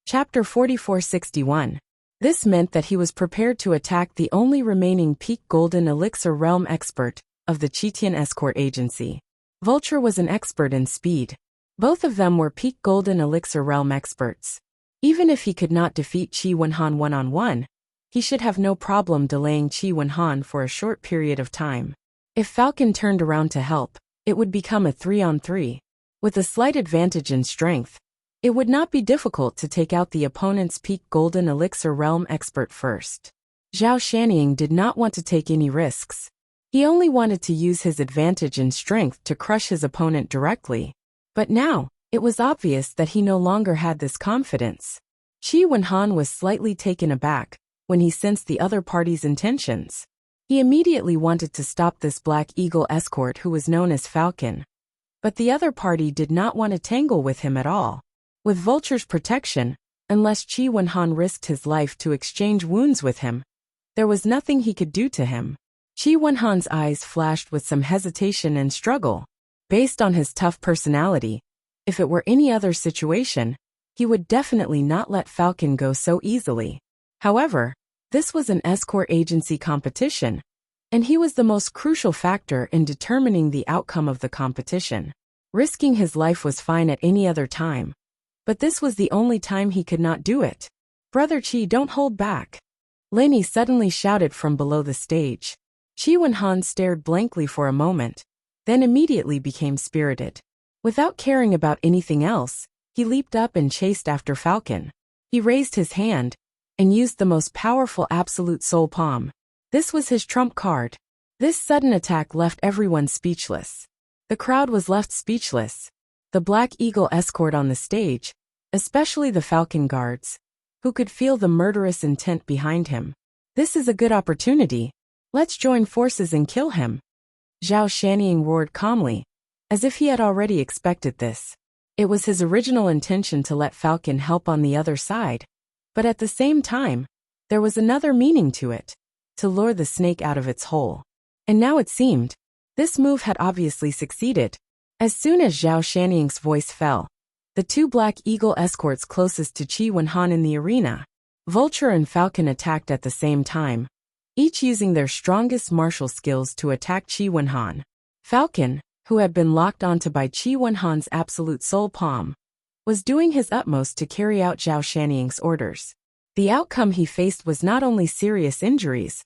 [SPEAKER 1] Chapter 4461. This meant that he was prepared to attack the only remaining Peak Golden Elixir Realm expert of the Qitian Escort Agency. Vulture was an expert in speed. Both of them were Peak Golden Elixir Realm experts. Even if he could not defeat Qi Wenhan one-on-one, he should have no problem delaying Qi Wenhan for a short period of time. If Falcon turned around to help, it would become a 3-on-3. With a slight advantage in strength, it would not be difficult to take out the opponent's Peak Golden Elixir Realm expert first. Zhao Shanying did not want to take any risks. He only wanted to use his advantage in strength to crush his opponent directly. But now, it was obvious that he no longer had this confidence. Qi Wenhan was slightly taken aback when he sensed the other party's intentions. He immediately wanted to stop this Black Eagle escort who was known as Falcon. But the other party did not want to tangle with him at all. With Vulture's protection, unless Qi Wenhan risked his life to exchange wounds with him, there was nothing he could do to him. Qi Wenhan's eyes flashed with some hesitation and struggle. Based on his tough personality, if it were any other situation, he would definitely not let Falcon go so easily. However, this was an escort agency competition, and he was the most crucial factor in determining the outcome of the competition. Risking his life was fine at any other time, but this was the only time he could not do it. Brother Qi, don't hold back. Lenny suddenly shouted from below the stage. Qi Wenhan stared blankly for a moment, then immediately became spirited. Without caring about anything else, he leaped up and chased after Falcon. He raised his hand and used the most powerful absolute soul palm. This was his trump card. This sudden attack left everyone speechless. The crowd was left speechless. The Black Eagle escort on the stage, especially the Falcon guards, who could feel the murderous intent behind him. This is a good opportunity. Let's join forces and kill him. Zhao Shannying roared calmly, as if he had already expected this. It was his original intention to let Falcon help on the other side, but at the same time, there was another meaning to it, to lure the snake out of its hole. And now it seemed, this move had obviously succeeded. As soon as Zhao Shanning's voice fell, the two Black Eagle escorts closest to Qi Wenhan in the arena, Vulture and Falcon, attacked at the same time, each using their strongest martial skills to attack Qi Wenhan. Falcon, who had been locked onto by Qi Wenhan's absolute soul palm, was doing his utmost to carry out Zhao Shanning's orders. The outcome he faced was not only serious injuries,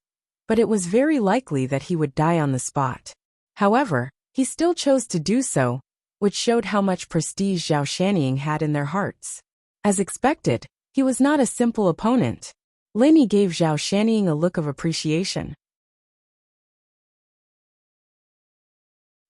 [SPEAKER 1] but it was very likely that he would die on the spot. However, he still chose to do so, which showed how much prestige Zhao Shanning had in their hearts. As expected, he was not a simple opponent. Lenny gave Zhao Shanning a look of appreciation.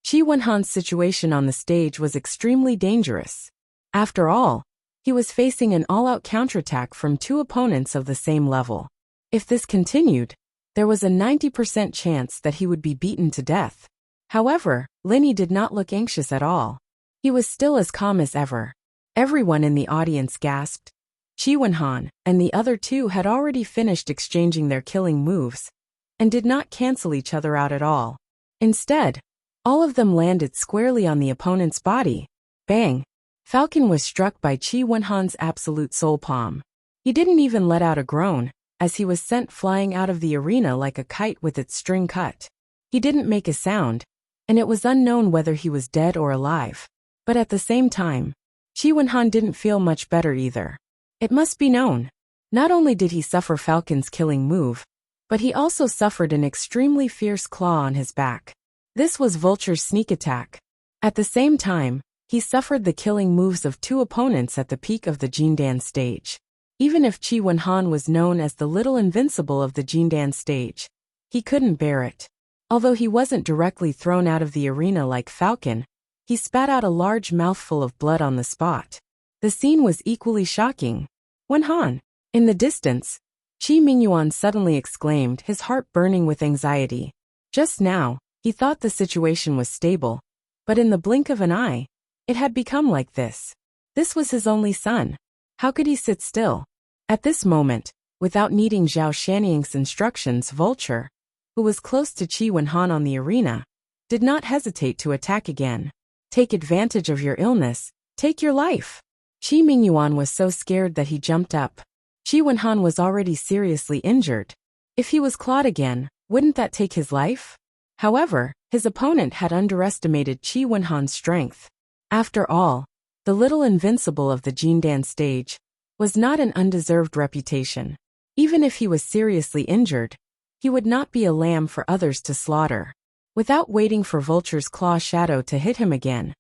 [SPEAKER 1] Qi Wenhan's situation on the stage was extremely dangerous. After all, he was facing an all-out counterattack from two opponents of the same level. If this continued, there was a 90% chance that he would be beaten to death. However, Lenny did not look anxious at all. He was still as calm as ever. Everyone in the audience gasped. Qi Wenhan and the other two had already finished exchanging their killing moves, and did not cancel each other out at all. Instead, all of them landed squarely on the opponent's body. Bang! Falcon was struck by Qi Wenhan's absolute soul palm. He didn't even let out a groan, as he was sent flying out of the arena like a kite with its string cut. He didn't make a sound, and it was unknown whether he was dead or alive. But at the same time, Qi Wenhan didn't feel much better either. It must be known, not only did he suffer Falcon's killing move, but he also suffered an extremely fierce claw on his back. This was Vulture's sneak attack. At the same time, he suffered the killing moves of two opponents at the peak of the Jindan stage. Even if Qi Wenhan was known as the Little Invincible of the Jindan stage, he couldn't bear it. Although he wasn't directly thrown out of the arena like Falcon, he spat out a large mouthful of blood on the spot. The scene was equally shocking. Wenhan! In the distance, Qi Mingyuan suddenly exclaimed, his heart burning with anxiety. Just now, he thought the situation was stable, but in the blink of an eye, it had become like this. This was his only son. How could he sit still? At this moment, without needing Zhao Shanning's instructions, Vulture, who was close to Qi Wenhan on the arena, did not hesitate to attack again. Take advantage of your illness, take your life. Qi Mingyuan was so scared that he jumped up. Qi Wenhan was already seriously injured. If he was clawed again, wouldn't that take his life? However, his opponent had underestimated Qi Wenhan's strength. After all, the Little Invincible of the Jindan stage was not an undeserved reputation. Even if he was seriously injured, he would not be a lamb for others to slaughter. Without waiting for Vulture's claw shadow to hit him again,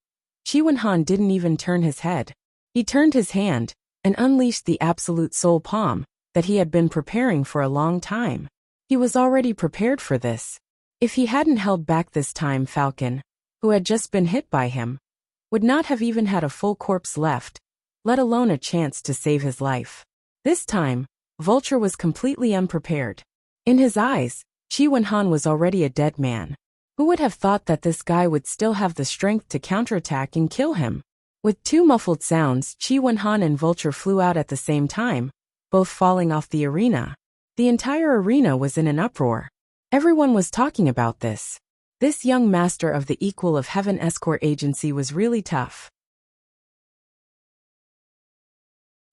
[SPEAKER 1] Qi Wenhan didn't even turn his head. He turned his hand and unleashed the absolute soul palm that he had been preparing for a long time. He was already prepared for this. If he hadn't held back this time, Falcon, who had just been hit by him, would not have even had a full corpse left, let alone a chance to save his life. This time, Vulture was completely unprepared. In his eyes, Qi Wenhan was already a dead man. Who would have thought that this guy would still have the strength to counterattack and kill him? With two muffled sounds, Qi Wenhan and Vulture flew out at the same time, both falling off the arena. The entire arena was in an uproar. Everyone was talking about this. This young master of the Equal of Heaven escort agency was really tough.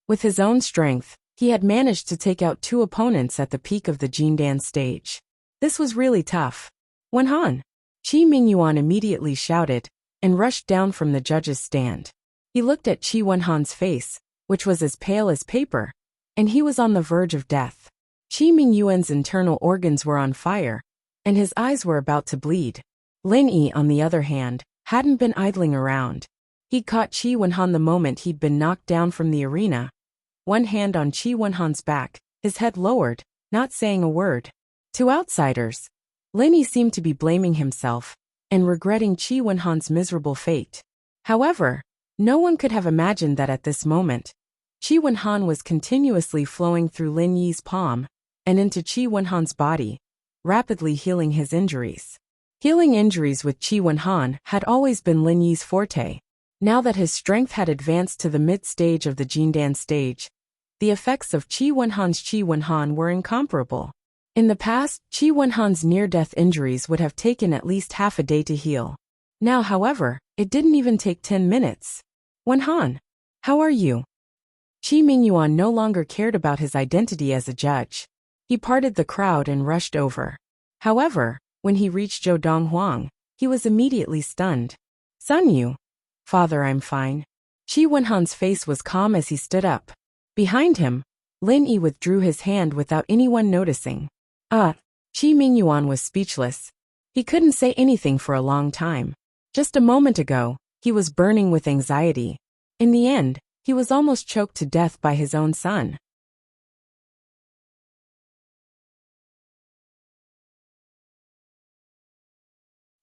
[SPEAKER 1] With his own strength, he had managed to take out two opponents at the peak of the Jindan stage. This was really tough. Wenhan! Qi Mingyuan immediately shouted, and rushed down from the judge's stand. He looked at Qi Wenhan's face, which was as pale as paper, and he was on the verge of death. Qi Mingyuan's internal organs were on fire, and his eyes were about to bleed. Lin Yi, on the other hand, hadn't been idling around. He'd caught Qi Wenhan the moment he'd been knocked down from the arena. One hand on Qi Wenhan's back, his head lowered, not saying a word. To outsiders, Lin Yi seemed to be blaming himself and regretting Qi Wenhan's miserable fate. However, no one could have imagined that at this moment, Qi Wenhan was continuously flowing through Lin Yi's palm and into Qi Wenhan's body, rapidly healing his injuries. Healing injuries with Qi Wenhan had always been Lin Yi's forte. Now that his strength had advanced to the mid-stage of the Jindan stage, the effects of Qi Wenhan were incomparable. In the past, Qi Wenhan's near-death injuries would have taken at least half a day to heal. Now, however, it didn't even take 10 minutes. Wenhan, how are you? Qi Mingyuan no longer cared about his identity as a judge. He parted the crowd and rushed over. However, when he reached Zhou Donghuang, he was immediately stunned. Sun Yu. Father, I'm fine. Qi Wenhan's face was calm as he stood up. Behind him, Lin Yi withdrew his hand without anyone noticing. Qi Mingyuan was speechless. He couldn't say anything for a long time. Just a moment ago, he was burning with anxiety. In the end, he was almost choked to death by his own son.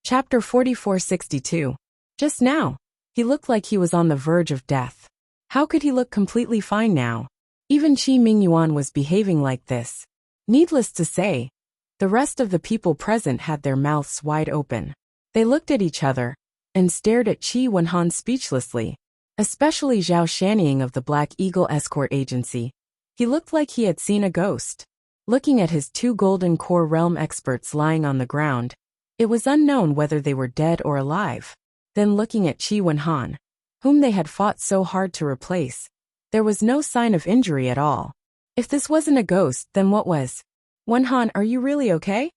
[SPEAKER 1] Chapter 4462. Just now, he looked like he was on the verge of death. How could he look completely fine now? Even Qi Mingyuan was behaving like this. Needless to say, the rest of the people present had their mouths wide open. They looked at each other and stared at Qi Wenhan speechlessly, especially Zhao Shanying of the Black Eagle Escort Agency. He looked like he had seen a ghost. Looking at his two Golden Core Realm experts lying on the ground, it was unknown whether they were dead or alive. Then looking at Qi Wenhan, whom they had fought so hard to replace, there was no sign of injury at all. If this wasn't a ghost, then what was? Wenhan, are you really okay?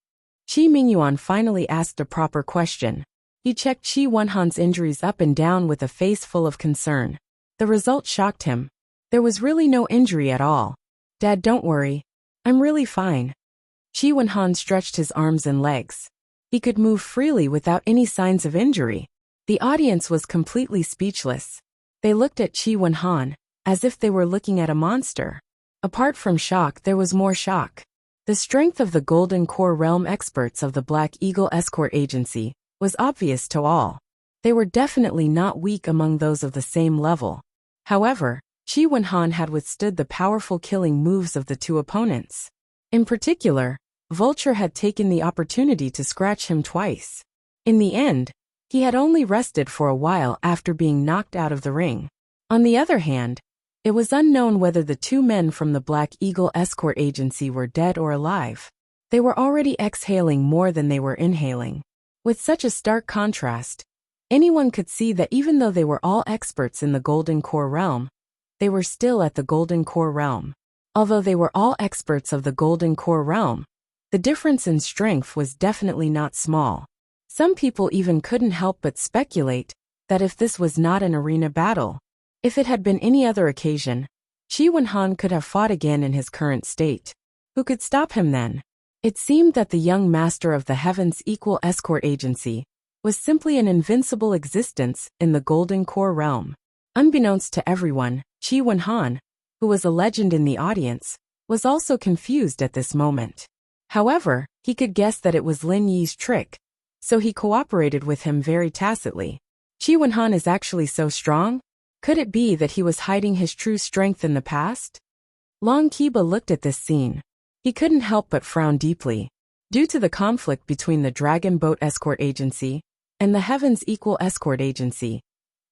[SPEAKER 1] Qi Mingyuan finally asked a proper question. He checked Qi Wenhan's injuries up and down with a face full of concern. The result shocked him. There was really no injury at all. Dad, don't worry. I'm really fine. Qi Wenhan stretched his arms and legs. He could move freely without any signs of injury. The audience was completely speechless. They looked at Qi Wenhan as if they were looking at a monster. Apart from shock, there was more shock. The strength of the Golden Core Realm experts of the Black Eagle Escort Agency was obvious to all. They were definitely not weak among those of the same level. However, Qi Wenhan had withstood the powerful killing moves of the two opponents. In particular, Vulture had taken the opportunity to scratch him twice. In the end, he had only rested for a while after being knocked out of the ring. On the other hand, it was unknown whether the two men from the Black Eagle Escort Agency were dead or alive. They were already exhaling more than they were inhaling. With such a stark contrast, anyone could see that even though they were all experts in the Golden Core Realm, they were still at the Golden Core Realm. Although they were all experts of the Golden Core Realm, the difference in strength was definitely not small. Some people even couldn't help but speculate that if this was not an arena battle, if it had been any other occasion, Qi Wenhan could have fought again in his current state. Who could stop him then? It seemed that the young master of the Heaven's Equal Escort Agency was simply an invincible existence in the Golden Core Realm. Unbeknownst to everyone, Qi Wenhan, who was a legend in the audience, was also confused at this moment. However, he could guess that it was Lin Yi's trick, so he cooperated with him very tacitly. Qi Wenhan is actually so strong? Could it be that he was hiding his true strength in the past? Long Kiba looked at this scene. He couldn't help but frown deeply. Due to the conflict between the Dragon Boat Escort Agency and the Heaven's Equal Escort Agency,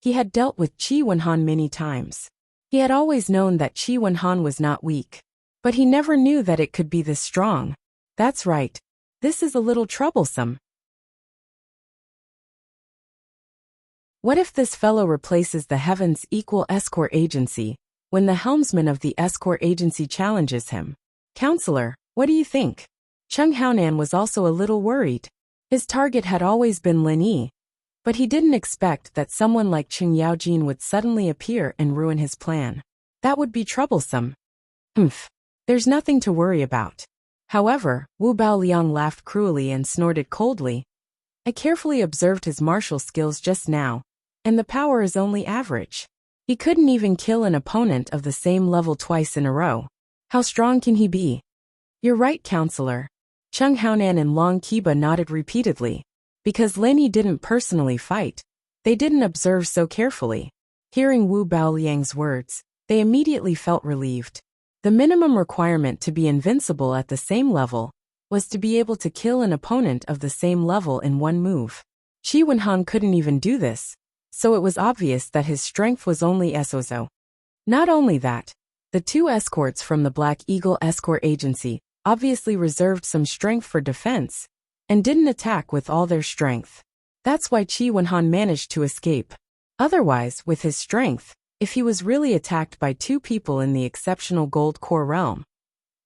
[SPEAKER 1] he had dealt with Qi Wenhan many times. He had always known that Qi Wenhan was not weak, but he never knew that it could be this strong. That's right. This is a little troublesome. What if this fellow replaces the Heaven's Equal Escort Agency when the helmsman of the escort agency challenges him? Counselor, what do you think? Chung Haonan was also a little worried. His target had always been Lin Yi, But he didn't expect that someone like Qing Yaojin would suddenly appear and ruin his plan. That would be troublesome. There's nothing to worry about. However, Wu Baoliang laughed cruelly and snorted coldly. I carefully observed his martial skills just now, and the power is only average. He couldn't even kill an opponent of the same level twice in a row. How strong can he be? You're right, counselor. Cheng Haonan and Long Qiba nodded repeatedly. Because Lin Yi didn't personally fight, they didn't observe so carefully. Hearing Wu Baoliang's words, they immediately felt relieved. The minimum requirement to be invincible at the same level was to be able to kill an opponent of the same level in one move. Qi Wenhan couldn't even do this, so it was obvious that his strength was only Sozo. Not only that, the two escorts from the Black Eagle Escort Agency obviously reserved some strength for defense and didn't attack with all their strength. That's why Qi Wenhan managed to escape. Otherwise, with his strength, if he was really attacked by two people in the exceptional Gold Core realm,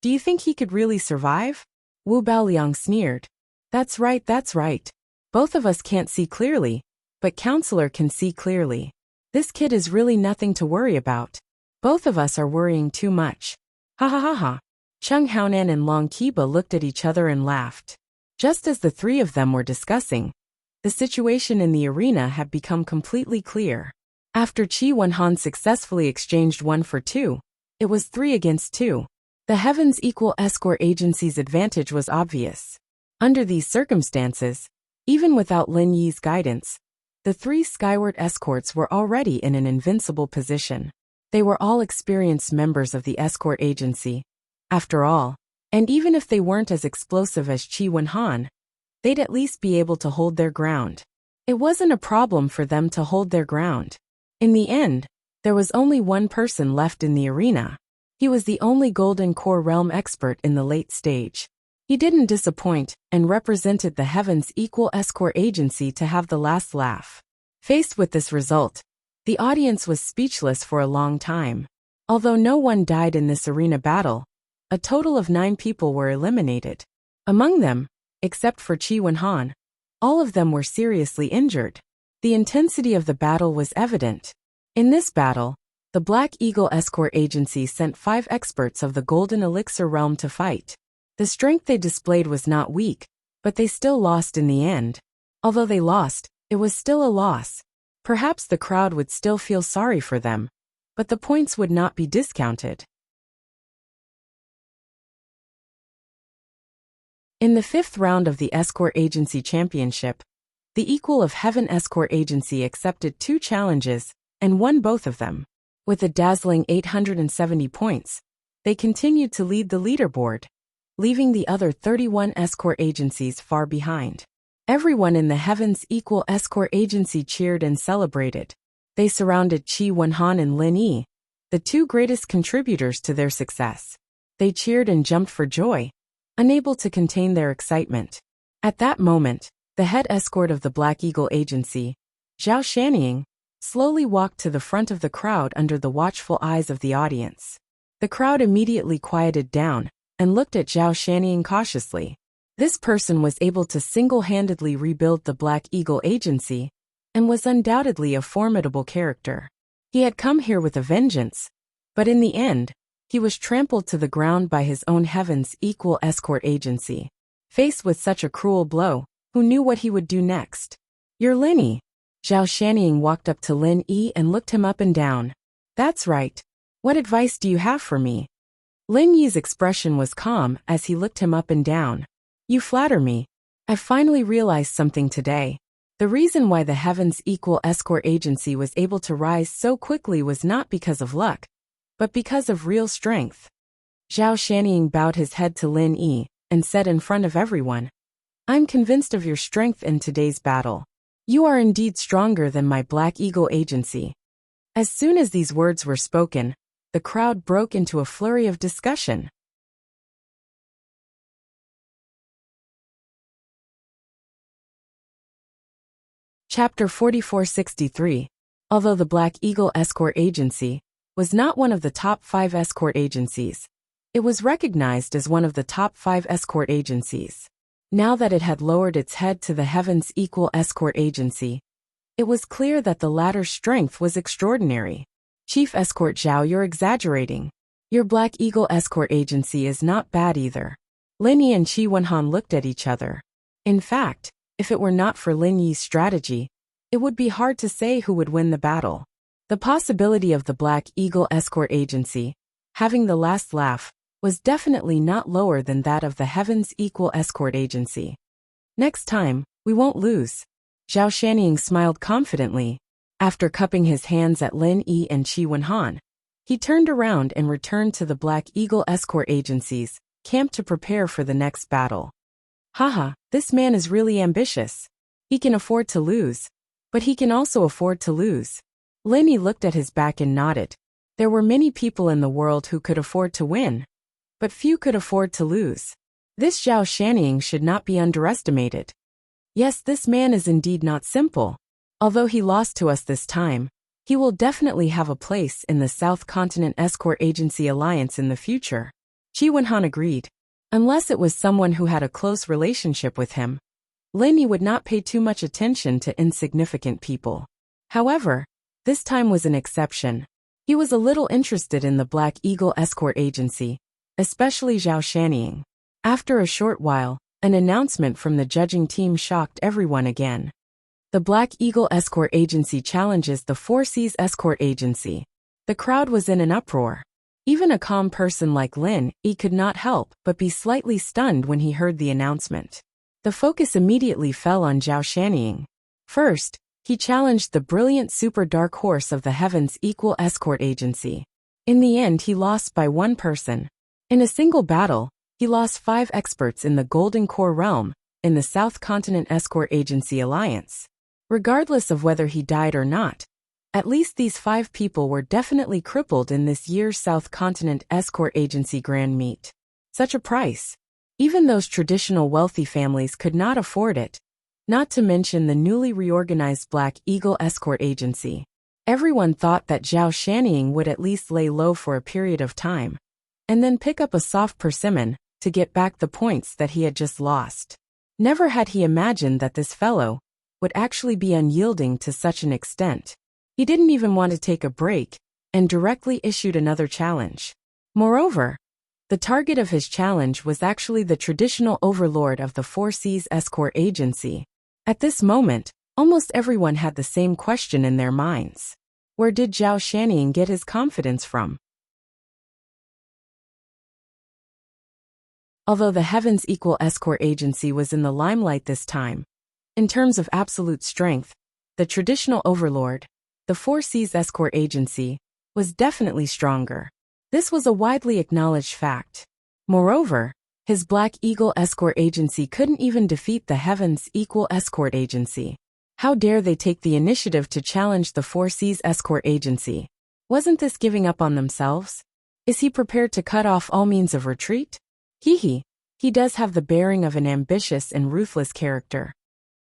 [SPEAKER 1] do you think he could really survive? Wu Baoliang sneered. That's right. Both of us can't see clearly, but Counselor can see clearly. This kid is really nothing to worry about. Both of us are worrying too much. Ha ha ha ha. Cheng Haonan and Long Qiba looked at each other and laughed. Just as the three of them were discussing, the situation in the arena had become completely clear. After Qi Wenhan successfully exchanged 1 for 2, it was 3 against 2. The Heavens Equal Escort Agency's advantage was obvious. Under these circumstances, even without Lin Yi's guidance, the 3 skyward escorts were already in an invincible position. They were all experienced members of the escort agency. After all, and even if they weren't as explosive as Qi Wenhan, they'd at least be able to hold their ground. It wasn't a problem for them to hold their ground. In the end, there was only one person left in the arena. He was the only Golden Core Realm expert in the late stage. He didn't disappoint and represented the Heavens Equal Escort Agency to have the last laugh. Faced with this result, the audience was speechless for a long time. Although no one died in this arena battle, a total of 9 people were eliminated. Among them, except for Qi Wenhan, all of them were seriously injured. The intensity of the battle was evident. In this battle, the Black Eagle Escort Agency sent 5 experts of the Golden Elixir realm to fight. The strength they displayed was not weak, but they still lost in the end. Although they lost, it was still a loss. Perhaps the crowd would still feel sorry for them, but the points would not be discounted. In the 5th round of the Escort Agency Championship, the Equal of Heaven Escort Agency accepted 2 challenges and won both of them. With a dazzling 870 points, they continued to lead the leaderboard, leaving the other 31 escort agencies far behind. Everyone in the Heavens Equal Escort Agency cheered and celebrated. They surrounded Qi Wenhan and Lin Yi, the 2 greatest contributors to their success. They cheered and jumped for joy, unable to contain their excitement. At that moment, the head escort of the Black Eagle Agency, Zhao Shanying, slowly walked to the front of the crowd under the watchful eyes of the audience. The crowd immediately quieted down and looked at Zhao Shanying cautiously. This person was able to single-handedly rebuild the Black Eagle Agency and was undoubtedly a formidable character. He had come here with a vengeance, but in the end, he was trampled to the ground by his own Heavens Equal Escort Agency. Faced with such a cruel blow, who knew what he would do next? You're Lin Yi. Zhao Shanying walked up to Lin Yi and looked him up and down. That's right. What advice do you have for me? Lin Yi's expression was calm as he looked him up and down. You flatter me. I finally realized something today. The reason why the Heavens Equal Escort Agency was able to rise so quickly was not because of luck, but because of real strength. Zhao Shanying bowed his head to Lin Yi and said in front of everyone, I'm convinced of your strength in today's battle. You are indeed stronger than my Black Eagle Agency. As soon as these words were spoken, the crowd broke into a flurry of discussion. Chapter 4463. Although the Black Eagle Escort Agency was not one of the top 5 escort agencies, it was recognized as one of the top 5 escort agencies. Now that it had lowered its head to the Heavens Equal Escort Agency, It was clear that the latter's strength was extraordinary. Chief Escort Zhao, you're exaggerating. Your Black Eagle escort agency is not bad either. Lin Yi and Qi Wenhan looked at each other. In fact, if it were not for Lin Yi's strategy, it would be hard to say who would win the battle. The possibility of the Black Eagle escort agency having the last laugh was definitely not lower than that of the Heaven's Equal escort agency. Next time, we won't lose. Zhao Shanning smiled confidently. After cupping his hands at Lin Yi and Qi Wenhan, he turned around and returned to the Black Eagle escort agency's camp to prepare for the next battle. Haha, this man is really ambitious. He can afford to lose, but he can also afford to lose. Lin Yi looked at his back and nodded. There were many people in the world who could afford to win, but few could afford to lose. This Zhao Shanning should not be underestimated. Yes, this man is indeed not simple. Although he lost to us this time, he will definitely have a place in the South Continent Escort Agency Alliance in the future. Qi Wenhan agreed. Unless it was someone who had a close relationship with him, Lin Yi would not pay too much attention to insignificant people. However, this time was an exception. He was a little interested in the Black Eagle escort agency, especially Zhao Shanning. After a short while, an announcement from the judging team shocked everyone again. The Black Eagle escort agency challenges the Four Seas escort agency. The crowd was in an uproar. Even a calm person like Lin Yi could not help but be slightly stunned when he heard the announcement. The focus immediately fell on Zhao Shanning. First, he challenged the brilliant super dark horse of the Heaven's Equal escort agency. In the end, he lost by one person. In a single battle, he lost 5 experts in the Golden Core realm, in the South Continent Escort Agency Alliance. Regardless of whether he died or not, at least these 5 people were definitely crippled in this year's South Continent Escort Agency Grand Meet. Such a price. Even those traditional wealthy families could not afford it, not to mention the newly reorganized Black Eagle Escort Agency. Everyone thought that Zhao Shanning would at least lay low for a period of time, and then pick up a soft persimmon to get back the points that he had just lost. Never had he imagined that this fellow would actually be unyielding to such an extent. He didn't even want to take a break, and directly issued another challenge. Moreover, the target of his challenge was actually the traditional overlord of the Four Seas Escort Agency. At this moment, almost everyone had the same question in their minds. Where did Zhao Shanning get his confidence from? Although the Heaven's Equal Escort Agency was in the limelight this time, in terms of absolute strength, the traditional overlord, the Four Seas Escort Agency, was definitely stronger. This was a widely acknowledged fact. Moreover, his Black Eagle Escort Agency couldn't even defeat the Heaven's Equal Escort Agency. How dare they take the initiative to challenge the Four Seas Escort Agency? Wasn't this giving up on themselves? Is he prepared to cut off all means of retreat? He does have the bearing of an ambitious and ruthless character.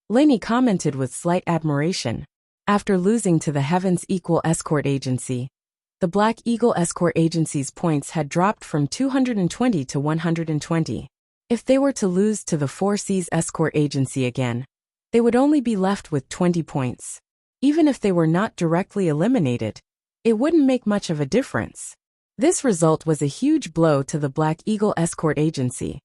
[SPEAKER 1] Lin Yi commented with slight admiration. After losing to the Heaven's Equal Escort Agency, the Black Eagle Escort Agency's points had dropped from 220 to 120. If they were to lose to the Four Seas Escort Agency again, they would only be left with 20 points. Even if they were not directly eliminated, it wouldn't make much of a difference. This result was a huge blow to the Black Eagle Escort Agency,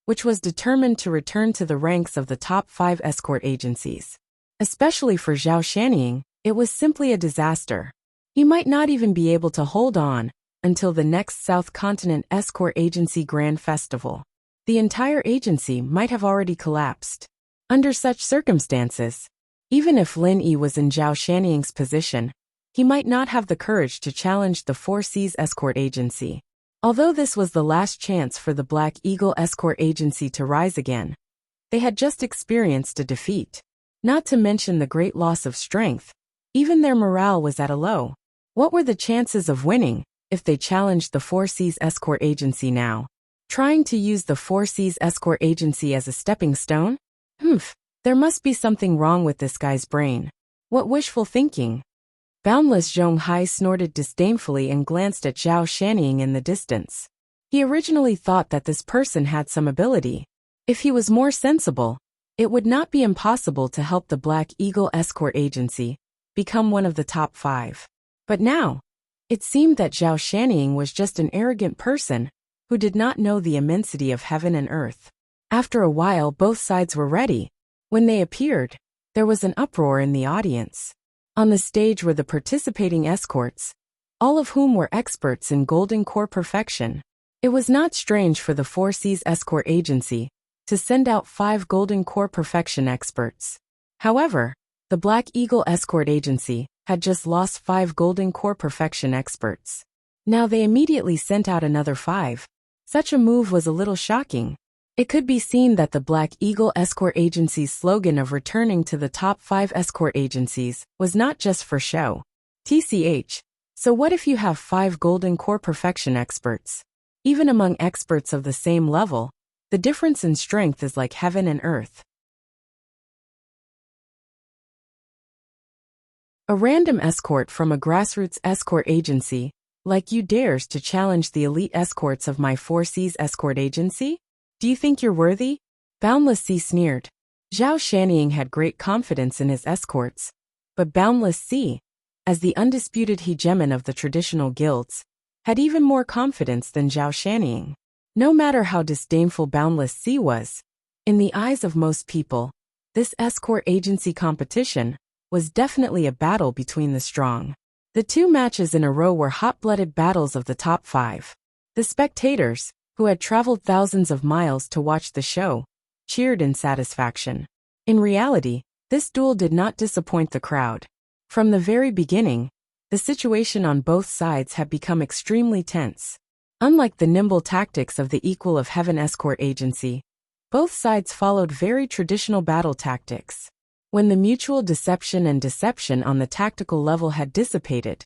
[SPEAKER 1] which was determined to return to the ranks of the top 5 escort agencies. Especially for Zhao Shanning, it was simply a disaster. He might not even be able to hold on until the next South Continent Escort Agency Grand Festival. The entire agency might have already collapsed. Under such circumstances, even if Lin Yi was in Zhao Shanning's position, he might not have the courage to challenge the Four Seas Escort Agency. Although this was the last chance for the Black Eagle Escort Agency to rise again, they had just experienced a defeat. Not to mention the great loss of strength, even their morale was at a low. What were the chances of winning if they challenged the Four Seas Escort Agency now? Trying to use the Four Seas Escort Agency as a stepping stone? There must be something wrong with this guy's brain. What wishful thinking. Boundless Zhong Hai snorted disdainfully and glanced at Zhao Shanning in the distance. He originally thought that this person had some ability. If he was more sensible, It would not be impossible to help the Black Eagle Escort Agency become one of the top 5. But now, it seemed that Zhao Shanning was just an arrogant person who did not know the immensity of heaven and earth. After a while, both sides were ready. When they appeared, there was an uproar in the audience. On the stage were the participating escorts, all of whom were experts in golden core perfection. It was not strange for the Four Seas Escort Agency to send out 5 golden core perfection experts. However, the Black Eagle Escort Agency had just lost 5 golden core perfection experts. Now they immediately sent out another 5. Such a move was a little shocking. It could be seen that the Black Eagle Escort Agency's slogan of returning to the top 5 escort agencies was not just for show. TCH. So what if you have 5 golden core perfection experts? Even among experts of the same level, the difference in strength is like heaven and earth. A random escort from a grassroots escort agency like you dares to challenge the elite escorts of my Four Seas Escort Agency? Do you think you're worthy? Boundless Sea sneered. Zhao Shanning had great confidence in his escorts, but Boundless Sea, as the undisputed hegemon of the traditional guilds, had even more confidence than Zhao Shanning. No matter how disdainful Boundless Sea was, in the eyes of most people, this escort agency competition was definitely a battle between the strong. The 2 matches in a row were hot-blooded battles of the top 5. The spectators, who had traveled thousands of miles to watch the show, cheered in satisfaction. In reality, this duel did not disappoint the crowd. From the very beginning, the situation on both sides had become extremely tense. Unlike the nimble tactics of the Equal of Heaven Escort Agency, both sides followed very traditional battle tactics. When the mutual deception and deception on the tactical level had dissipated,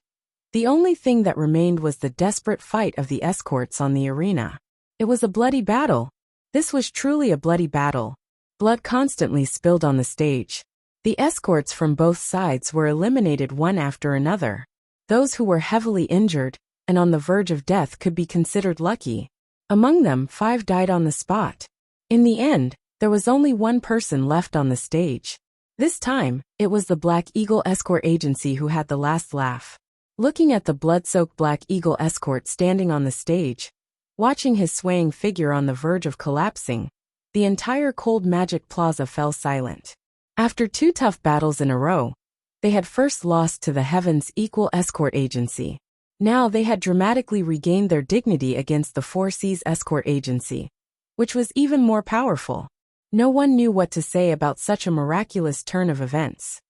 [SPEAKER 1] the only thing that remained was the desperate fight of the escorts on the arena. It was a bloody battle. This was truly a bloody battle. Blood constantly spilled on the stage. The escorts from both sides were eliminated one after another. Those who were heavily injured and on the verge of death could be considered lucky. Among them, 5 died on the spot. In the end, there was only one person left on the stage. This time, it was the Black Eagle Escort Agency who had the last laugh. Looking at the blood-soaked Black Eagle Escort standing on the stage, watching his swaying figure on the verge of collapsing, the entire Cold Magic Plaza fell silent. After 2 tough battles in a row, they had first lost to the Heavens Equal Escort Agency. Now they had dramatically regained their dignity against the Four Seas Escort Agency, which was even more powerful. No one knew what to say about such a miraculous turn of events.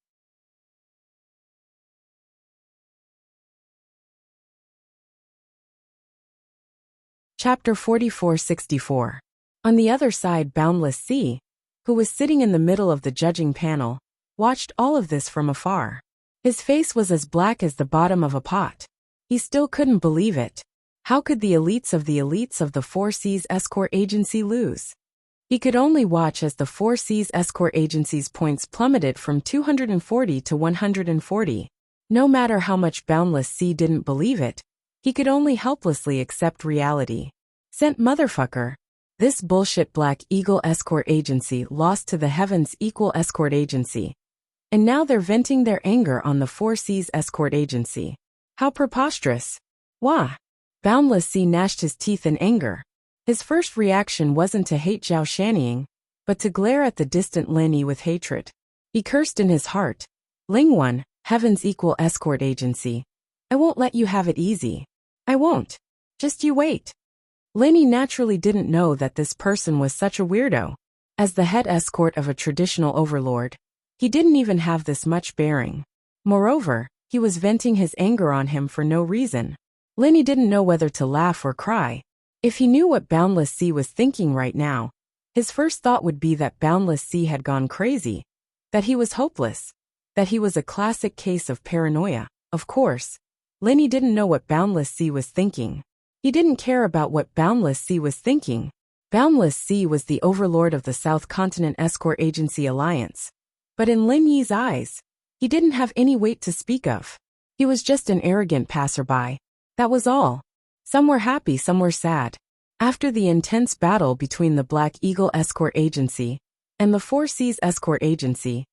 [SPEAKER 1] Chapter 4464. On the other side, Boundless Sea, who was sitting in the middle of the judging panel, watched all of this from afar. His face was as black as the bottom of a pot. He still couldn't believe it. How could the elites of the Four Seas Escort Agency lose? He could only watch as the Four Seas Escort Agency's points plummeted from 240 to 140. No matter how much Boundless Sea didn't believe it, he could only helplessly accept reality. Sent motherfucker. This bullshit Black Eagle Escort Agency lost to the Heavens Equal Escort Agency. And now they're venting their anger on the Four Seas Escort Agency. How preposterous. Wah! Boundless Sea gnashed his teeth in anger. His first reaction wasn't to hate Zhao Shanning, but to glare at the distant Lin Yi with hatred. He cursed in his heart. Ling One, Heaven's Equal Escort Agency. I won't let you have it easy. I won't. Just you wait. Lin Yi naturally didn't know that this person was such a weirdo. As the head escort of a traditional overlord, he didn't even have this much bearing. Moreover, he was venting his anger on him for no reason. Lin Yi didn't know whether to laugh or cry. If he knew what Boundless Sea was thinking right now, his first thought would be that Boundless Sea had gone crazy, that he was hopeless, that he was a classic case of paranoia. Of course, Lin Yi didn't know what Boundless Sea was thinking. He didn't care about what Boundless Sea was thinking. Boundless Sea was the overlord of the South Continent Escort Agency Alliance. But in Lin Yi's eyes, he didn't have any weight to speak of. He was just an arrogant passerby. That was all. Some were happy, some were sad. After the intense battle between the Black Eagle Escort Agency and the Four Seas Escort Agency.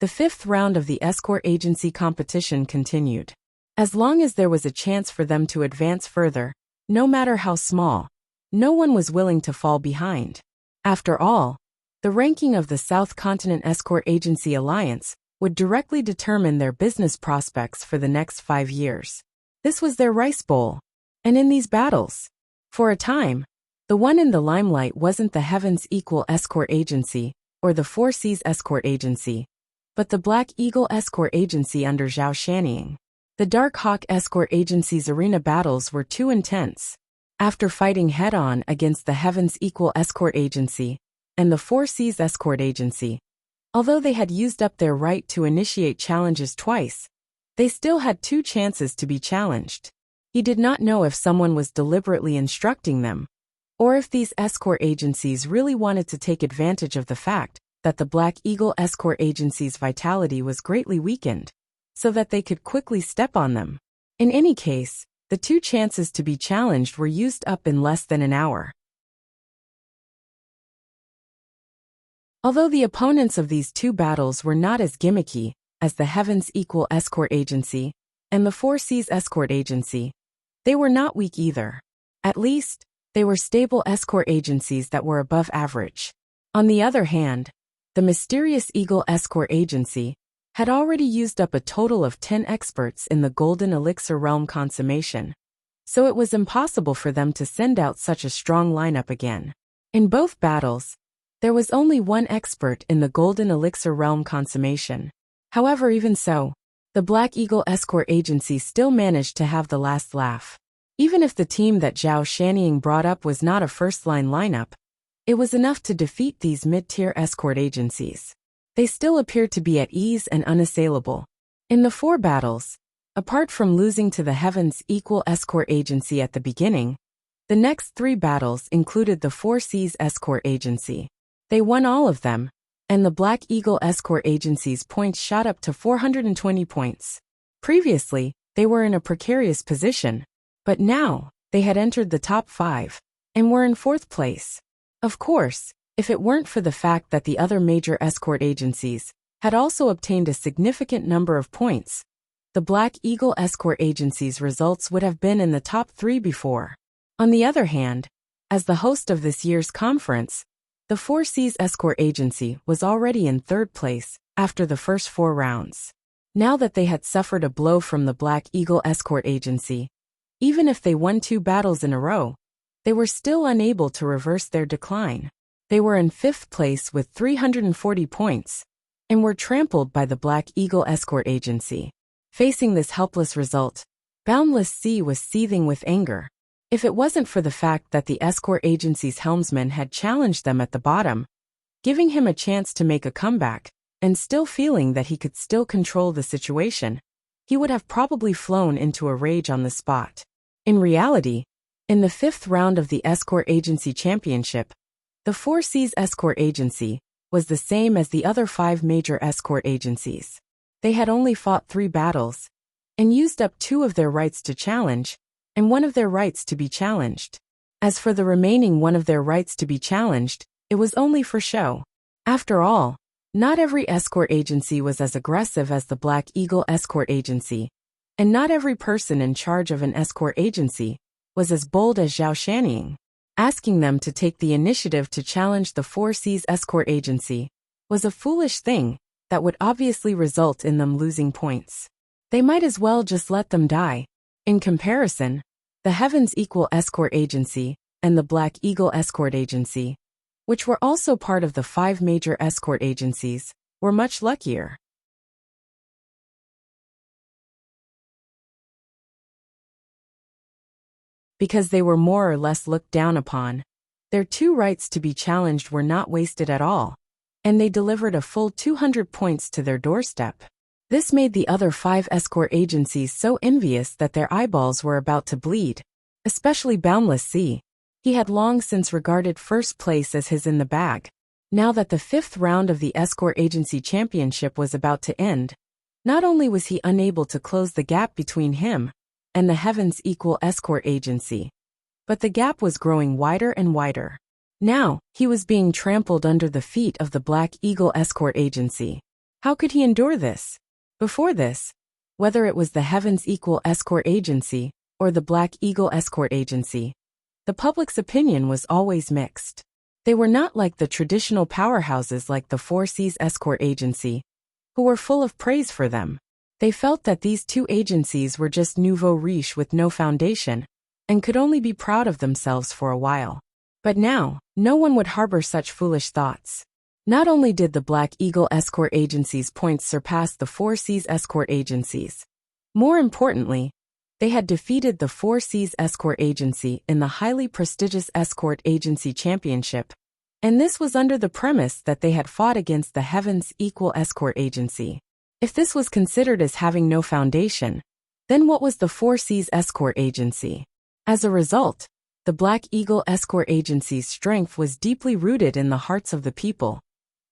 [SPEAKER 1] The fifth round of the escort agency competition continued. As long as there was a chance for them to advance further, no matter how small, no one was willing to fall behind. After all, the ranking of the South Continent Escort Agency Alliance would directly determine their business prospects for the next 5 years. This was their rice bowl. And in these battles, for a time, the one in the limelight wasn't the Heavens Equal Escort Agency or the Four Seas Escort Agency, but the Black Eagle Escort Agency under Zhao Shanning. The Dark Hawk Escort Agency's arena battles were too intense. After fighting head-on against the Heavens Equal Escort Agency and the Four Seas Escort Agency, although they had used up their right to initiate challenges twice, they still had 2 chances to be challenged. He did not know if someone was deliberately instructing them, or if these escort agencies really wanted to take advantage of the fact that the Black Eagle Escort Agency's vitality was greatly weakened, so that they could quickly step on them. In any case, the 2 chances to be challenged were used up in less than an hour. Although the opponents of these 2 battles were not as gimmicky as the Heavens Equal Escort Agency and the Four Seas Escort Agency, they were not weak either. At least, they were stable escort agencies that were above average. On the other hand, the mysterious Eagle Escort Agency had already used up a total of 10 experts in the Golden Elixir Realm consummation, so it was impossible for them to send out such a strong lineup again. In both battles, there was only 1 expert in the Golden Elixir Realm consummation. However, even so, the Black Eagle Escort Agency still managed to have the last laugh. Even if the team that Zhao Shanning brought up was not a first-line lineup, it was enough to defeat these mid-tier escort agencies. They still appeared to be at ease and unassailable. In the 4 battles, apart from losing to the Heavens Equal Escort Agency at the beginning, the next 3 battles included the Four Seas Escort Agency. They won all of them, and the Black Eagle Escort Agency's points shot up to 420 points. Previously, they were in a precarious position, but now, they had entered the top 5, and were in 4th place. Of course, if it weren't for the fact that the other major escort agencies had also obtained a significant number of points, the Black Eagle Escort Agency's results would have been in the top 3 before. On the other hand, as the host of this year's conference, the Four Seas Escort Agency was already in 3rd place after the first 4 rounds. Now that they had suffered a blow from the Black Eagle Escort Agency, even if they won 2 battles in a row, they were still unable to reverse their decline. They were in 5th place with 340 points, and were trampled by the Black Eagle Escort Agency. Facing this helpless result, Boundless Sea was seething with anger. If it wasn't for the fact that the escort agency's helmsman had challenged them at the bottom, giving him a chance to make a comeback, and still feeling that he could still control the situation, he would have probably flown into a rage on the spot. In reality, in the 5th round of the Escort Agency Championship, the Four Seas Escort Agency was the same as the other 5 major escort agencies. They had only fought 3 battles, and used up 2 of their rights to challenge, and 1 of their rights to be challenged. As for the remaining 1 of their rights to be challenged, it was only for show. After all, not every escort agency was as aggressive as the Black Eagle Escort Agency, and not every person in charge of an escort agency was as bold as Zhao Shanning. Asking them to take the initiative to challenge the Four Seas Escort Agency was a foolish thing that would obviously result in them losing points. They might as well just let them die. In comparison, the Heavens Equal Escort Agency and the Black Eagle Escort Agency, which were also part of the 5 major escort agencies, were much luckier. Because they were more or less looked down upon, their 2 rights to be challenged were not wasted at all, and they delivered a full 200 points to their doorstep. This made the other 5 escort agencies so envious that their eyeballs were about to bleed, especially Boundless Sea. He had long since regarded 1st place as his in the bag. Now that the 5th round of the Escort Agency Championship was about to end, not only was he unable to close the gap between him and the Heavens Equal Escort Agency, but the gap was growing wider and wider. Now, he was being trampled under the feet of the Black Eagle Escort Agency. How could he endure this? Before this, whether it was the Heaven's Equal Escort Agency or the Black Eagle Escort Agency, the public's opinion was always mixed. They were not like the traditional powerhouses like the Four Seas Escort Agency, who were full of praise for them. They felt that these two agencies were just nouveau riche with no foundation, and could only be proud of themselves for a while. But now, no one would harbor such foolish thoughts. Not only did the Black Eagle Escort Agency's points surpass the Four Seas Escort Agency's, more importantly, they had defeated the Four Seas Escort Agency in the highly prestigious Escort Agency Championship, and this was under the premise that they had fought against the Heaven's Equal Escort Agency. If this was considered as having no foundation, then what was the Four Seas Escort Agency? As a result, the Black Eagle Escort Agency's strength was deeply rooted in the hearts of the people,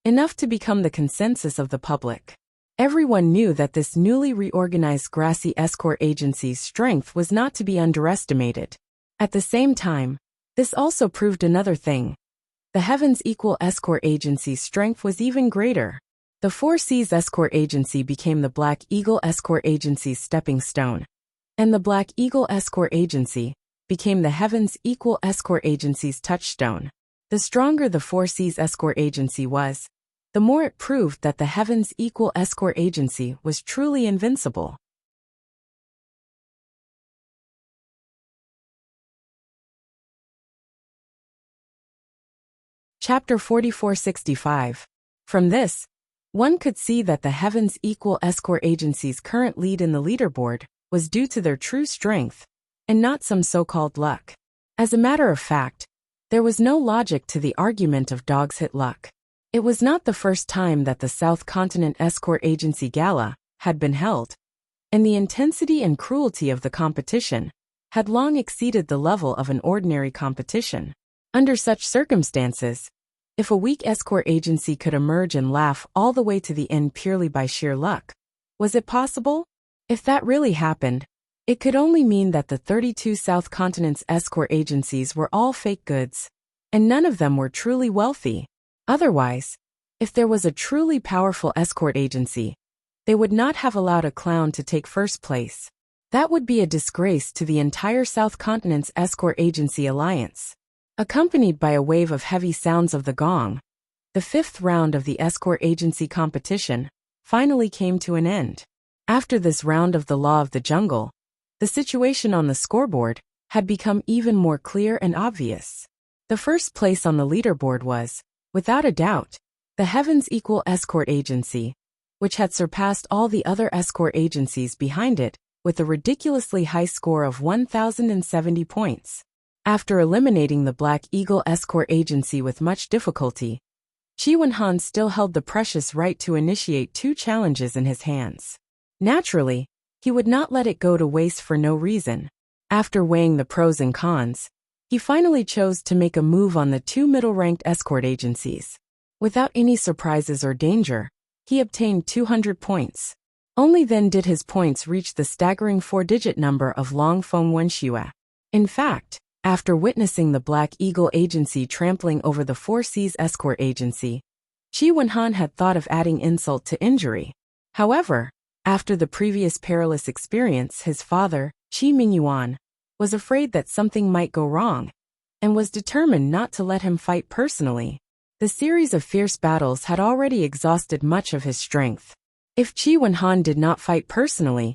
[SPEAKER 1] enough to become the consensus of the public. Everyone knew that this newly reorganized Grassy Escort Agency's strength was not to be underestimated. At the same time, this also proved another thing. The Heaven's Equal Escort Agency's strength was even greater. The Four Seas Escort Agency became the Black Eagle Escort Agency's stepping stone, and the Black Eagle Escort Agency became the Heaven's Equal Escort Agency's touchstone. The stronger the Four Seas Escort Agency was, the more it proved that the Heaven's Equal Escort Agency was truly invincible. Chapter 4465. From this, one could see that the Heaven's Equal Escort Agency's current lead in the leaderboard was due to their true strength, and not some so-called luck. As a matter of fact, there was no logic to the argument of dogs hit luck. It was not the first time that the South Continent Escort Agency Gala had been held, and the intensity and cruelty of the competition had long exceeded the level of an ordinary competition. Under such circumstances, if a weak escort agency could emerge and laugh all the way to the end purely by sheer luck, was it possible? If that really happened, it could only mean that the 32 South Continent's escort agencies were all fake goods, and none of them were truly wealthy. Otherwise, if there was a truly powerful escort agency, they would not have allowed a clown to take first place. That would be a disgrace to the entire South Continent's escort agency alliance. Accompanied by a wave of heavy sounds of the gong, the fifth round of the escort agency competition finally came to an end. After this round of the Law of the Jungle, the situation on the scoreboard had become even more clear and obvious. The first place on the leaderboard was, without a doubt, the Heaven's Equal Escort Agency, which had surpassed all the other escort agencies behind it with a ridiculously high score of 1,070 points. After eliminating the Black Eagle Escort Agency with much difficulty, Chi Wen-han still held the precious right to initiate 2 challenges in his hands. Naturally, he would not let it go to waste for no reason. After weighing the pros and cons, he finally chose to make a move on the 2 middle-ranked escort agencies. Without any surprises or danger, he obtained 200 points. Only then did his points reach the staggering 4-digit number of Long Feng Wenxue. In fact, after witnessing the Black Eagle Agency trampling over the Four Seas Escort Agency, Chi Wen-han had thought of adding insult to injury. However, after the previous perilous experience, his father, Chi Mingyuan, was afraid that something might go wrong, and was determined not to let him fight personally. The series of fierce battles had already exhausted much of his strength. If Chi Wen-han did not fight personally,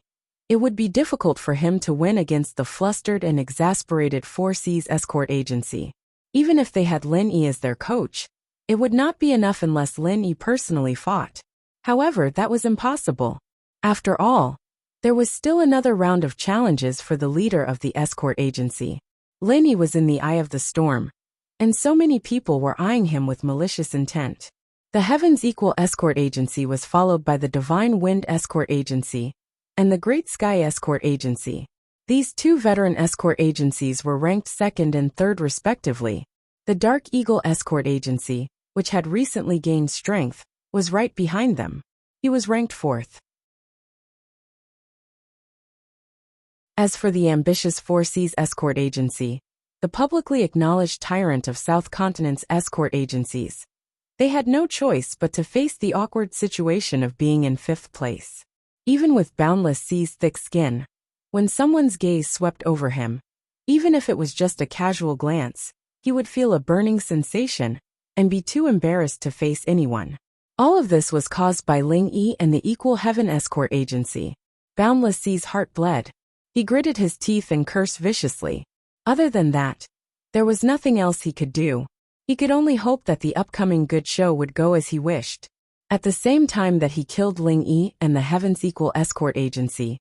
[SPEAKER 1] it would be difficult for him to win against the flustered and exasperated Four Seas Escort Agency. Even if they had Lin Yi as their coach, it would not be enough unless Lin Yi personally fought. However, that was impossible. After all, there was still another round of challenges for the leader of the escort agency. Lin Yi was in the eye of the storm, and so many people were eyeing him with malicious intent. The Heaven's Equal Escort Agency was followed by the Divine Wind Escort Agency and the Great Sky Escort Agency. These 2 veteran escort agencies were ranked 2nd and 3rd respectively. The Dark Eagle Escort Agency, which had recently gained strength, was right behind them. He was ranked 4th. As for the ambitious Four Seas Escort Agency, the publicly acknowledged tyrant of South Continent's escort agencies. They had no choice but to face the awkward situation of being in fifth place. Even with Boundless Sea's thick skin, when someone's gaze swept over him, even if it was just a casual glance, he would feel a burning sensation and be too embarrassed to face anyone. All of this was caused by Ling Yi and the Equal Heaven Escort Agency. Boundless Sea's heart bled. He gritted his teeth and cursed viciously. Other than that, there was nothing else he could do. He could only hope that the upcoming good show would go as he wished. At the same time that he killed Ling Yi and the Heaven's Equal Escort Agency,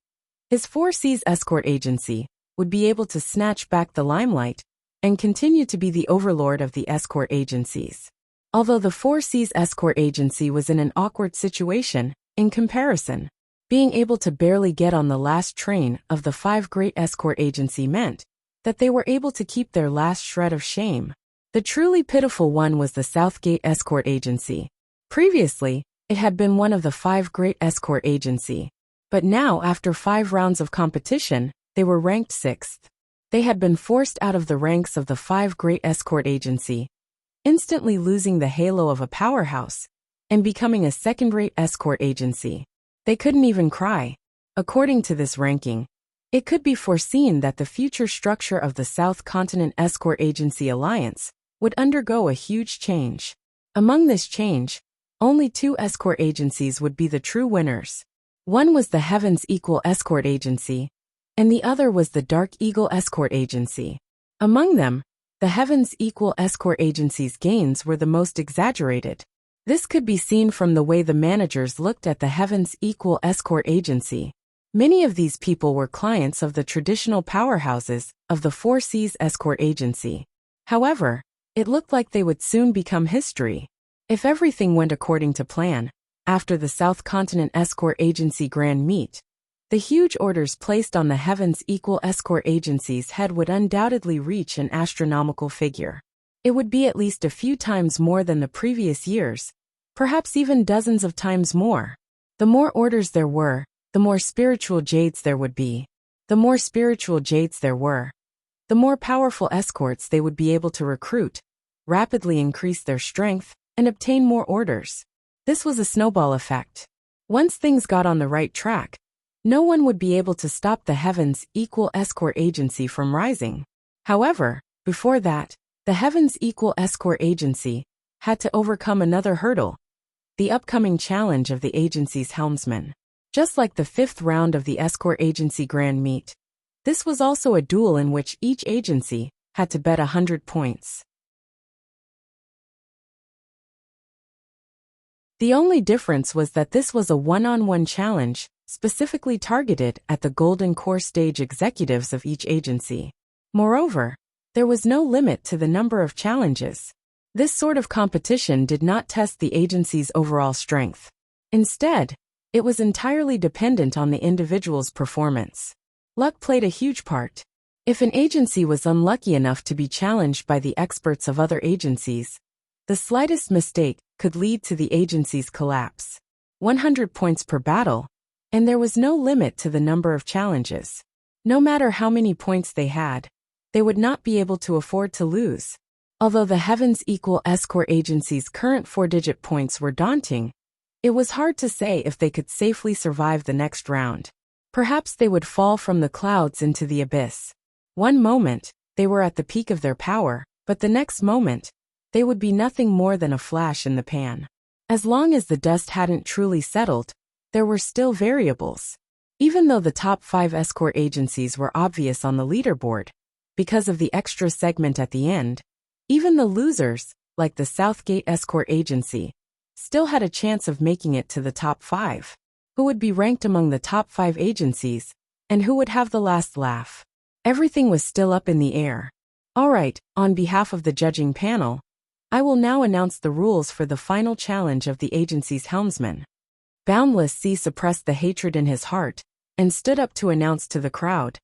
[SPEAKER 1] his Four Seas Escort Agency would be able to snatch back the limelight and continue to be the overlord of the escort agencies. Although the Four Seas Escort Agency was in an awkward situation, in comparison, being able to barely get on the last train of the Five Great Escort Agency meant that they were able to keep their last shred of shame. The truly pitiful one was the Southgate Escort Agency. Previously, it had been one of the Five Great Escort Agency, but now after 5 rounds of competition, they were ranked 6th. They had been forced out of the ranks of the Five Great Escort Agency, instantly losing the halo of a powerhouse and becoming a second-rate escort agency. They couldn't even cry. According to this ranking, it could be foreseen that the future structure of the South Continent Escort Agency Alliance would undergo a huge change. Among this change, only 2 escort agencies would be the true winners. One was the Heaven's Equal Escort Agency, and the other was the Dark Eagle Escort Agency. Among them, the Heaven's Equal Escort Agency's gains were the most exaggerated. This could be seen from the way the managers looked at the Heaven's Equal Escort Agency. Many of these people were clients of the traditional powerhouses of the Four Seas Escort Agency. However, it looked like they would soon become history. If everything went according to plan, after the South Continent Escort Agency Grand Meet, the huge orders placed on the Heaven's Equal Escort Agency's head would undoubtedly reach an astronomical figure. It would be at least a few times more than the previous years, perhaps even dozens of times more. The more orders there were, the more spiritual jades there would be. The more spiritual jades there were, the more powerful escorts they would be able to recruit, rapidly increase their strength, and obtain more orders. This was a snowball effect. Once things got on the right track, no one would be able to stop the Heaven's Equal Escort Agency from rising. However, before that, the Heaven's Equal Escort Agency had to overcome another hurdle: the upcoming challenge of the agency's helmsman. Just like the 5th round of the Escort Agency Grand Meet, this was also a duel in which each agency had to bet 100 points. The only difference was that this was a one-on-one challenge, specifically targeted at the Golden Core Stage executives of each agency. Moreover, there was no limit to the number of challenges. This sort of competition did not test the agency's overall strength. Instead, it was entirely dependent on the individual's performance. Luck played a huge part. If an agency was unlucky enough to be challenged by the experts of other agencies, the slightest mistake could lead to the agency's collapse. 100 points per battle, and there was no limit to the number of challenges. No matter how many points they had, they would not be able to afford to lose. Although the Heaven's Equal Escort Agency's current 4-digit points were daunting, it was hard to say if they could safely survive the next round. Perhaps they would fall from the clouds into the abyss. One moment, they were at the peak of their power, but the next moment, they would be nothing more than a flash in the pan. As long as the dust hadn't truly settled, there were still variables. Even though the top 5 escort agencies were obvious on the leaderboard, because of the extra segment at the end, even the losers, like the Southgate Escort Agency, still had a chance of making it to the top 5. Who would be ranked among the top 5 agencies, and who would have the last laugh? Everything was still up in the air. Alright, on behalf of the judging panel, I will now announce the rules for the final challenge of the agency's helmsman. Boundless Sea suppressed the hatred in his heart, and stood up to announce to the crowd.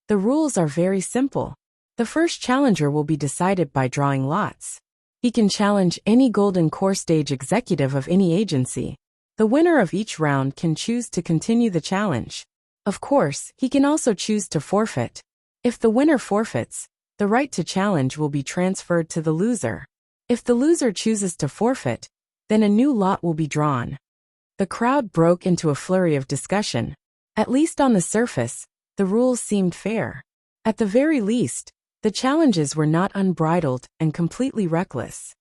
[SPEAKER 1] The rules are very simple. The first challenger will be decided by drawing lots. He can challenge any Golden Core Stage executive of any agency. The winner of each round can choose to continue the challenge. Of course, he can also choose to forfeit. If the winner forfeits, the right to challenge will be transferred to the loser. If the loser chooses to forfeit, then a new lot will be drawn. The crowd broke into a flurry of discussion. At least on the surface, the rules seemed fair. At the very least, the challenges were not unbridled and completely reckless.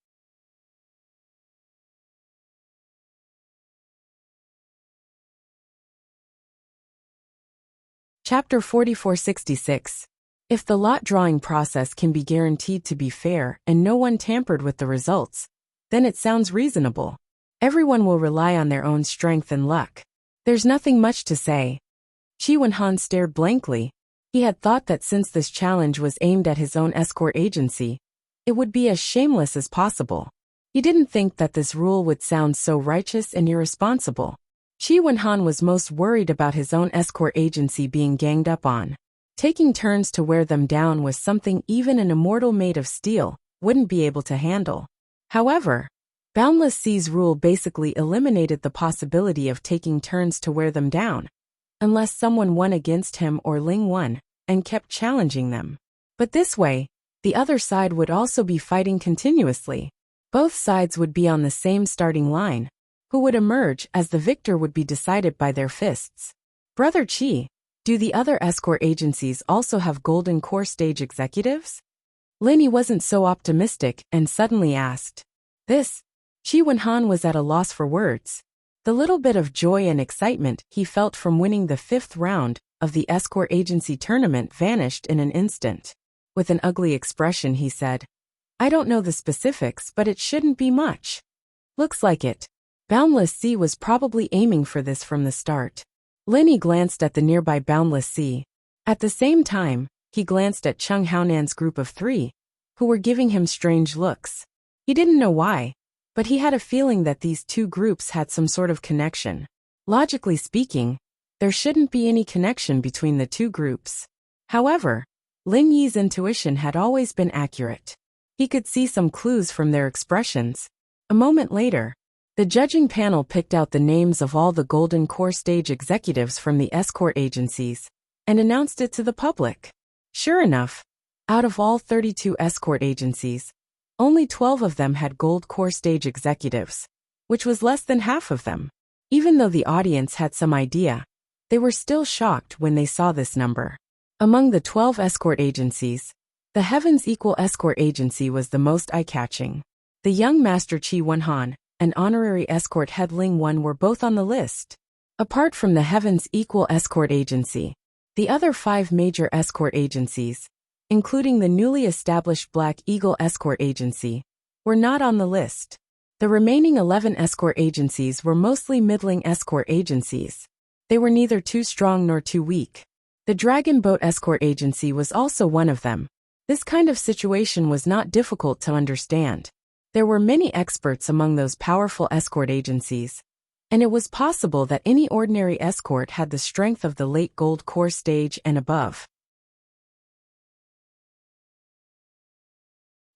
[SPEAKER 1] Chapter 4466. If the lot drawing process can be guaranteed to be fair and no one tampered with the results, then it sounds reasonable. Everyone will rely on their own strength and luck. There's nothing much to say. Chi Wen-han stared blankly. He had thought that since this challenge was aimed at his own escort agency, it would be as shameless as possible. He didn't think that this rule would sound so righteous and irresponsible. Chi Wen-han was most worried about his own escort agency being ganged up on. Taking turns to wear them down was something even an immortal made of steel wouldn't be able to handle. However, Boundless Sea's rule basically eliminated the possibility of taking turns to wear them down, unless someone won against him or Ling won, and kept challenging them. But this way, the other side would also be fighting continuously. Both sides would be on the same starting line. Who would emerge as the victor would be decided by their fists. Brother Chi, do the other escort agencies also have Golden Core stage executives? Linny wasn't so optimistic and suddenly asked. This? Chi Wen-han was at a loss for words. The little bit of joy and excitement he felt from winning the 5th round of the escort agency tournament vanished in an instant. With an ugly expression he said, I don't know the specifics, but it shouldn't be much. Looks like it. Boundless Sea was probably aiming for this from the start. Linny glanced at the nearby Boundless Sea. At the same time, he glanced at Chung Haonan's group of 3, who were giving him strange looks. He didn't know why, but he had a feeling that these two groups had some sort of connection. Logically speaking, there shouldn't be any connection between the two groups. However, Ling Yi's intuition had always been accurate. He could see some clues from their expressions. A moment later, the judging panel picked out the names of all the Golden Core stage executives from the escort agencies and announced it to the public. Sure enough, out of all 32 escort agencies, only 12 of them had Gold Core stage executives, which was less than half of them. Even though the audience had some idea, they were still shocked when they saw this number. Among the 12 escort agencies, the Heavens Equal Escort Agency was the most eye-catching. The young Master Chi Wen-han and honorary escort head Ling Won were both on the list. Apart from the Heavens Equal Escort Agency, the other 5 major escort agencies, including the newly established Black Eagle Escort Agency, were not on the list. The remaining 11 escort agencies were mostly middling escort agencies. They were neither too strong nor too weak. The Dragon Boat Escort Agency was also one of them. This kind of situation was not difficult to understand. There were many experts among those powerful escort agencies, and it was possible that any ordinary escort had the strength of the late Gold Core stage and above.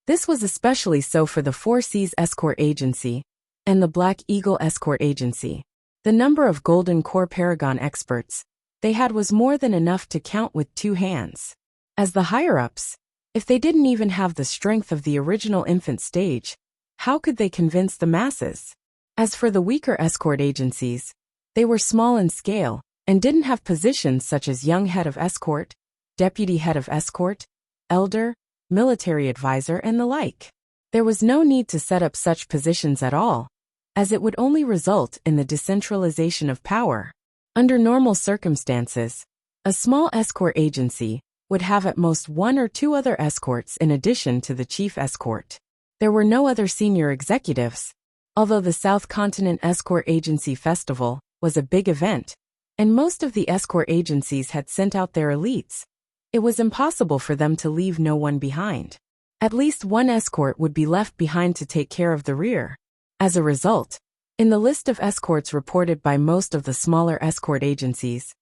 [SPEAKER 1] This was especially so for the Four Seas Escort Agency and the Black Eagle Escort Agency. The number of Golden Core Paragon experts they had was more than enough to count with 2 hands. As the higher-ups, if they didn't even have the strength of the original infant stage, how could they convince the masses? As for the weaker escort agencies, they were small in scale and didn't have positions such as young head of escort, deputy head of escort, elder, military advisor, and the like. There was no need to set up such positions at all, as it would only result in the decentralization of power. Under normal circumstances, a small escort agency would have at most 1 or 2 other escorts in addition to the chief escort. There were no other senior executives. Although the South Continent Escort Agency Festival was a big event, and most of the escort agencies had sent out their elites, it was impossible for them to leave no one behind. At least one escort would be left behind to take care of the rear. As a result, in the list of escorts reported by most of the smaller escort agencies,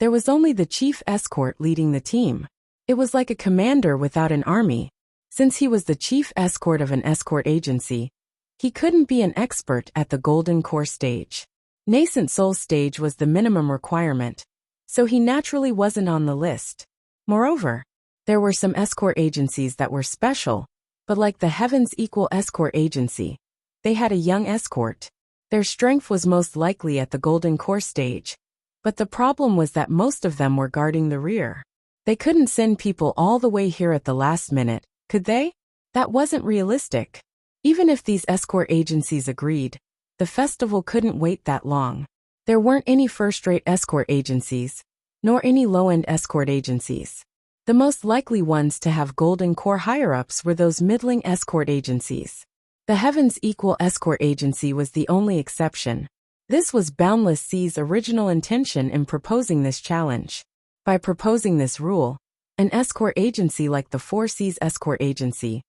[SPEAKER 1] there was only the chief escort leading the team. It was like a commander without an army. Since he was the chief escort of an escort agency, he couldn't be an expert at the Golden Core stage. Nascent Soul stage was the minimum requirement, so he naturally wasn't on the list. Moreover, There were some escort agencies that were special, but like the Heavens Equal Escort Agency, they had a young escort. Their strength was most likely at the Golden Core stage, but the problem was that most of them were guarding the rear. They couldn't send people all the way here at the last minute, could they? That wasn't realistic. Even if these escort agencies agreed, the festival couldn't wait that long. There weren't any first-rate escort agencies, nor any low-end escort agencies. The most likely ones to have Golden Core higher-ups were those middling escort agencies. The Heavens Equal Escort Agency was the only exception. This was Boundless Sea's original intention in proposing this challenge. By proposing this rule, an escort agency like the Four Seas Escort Agency,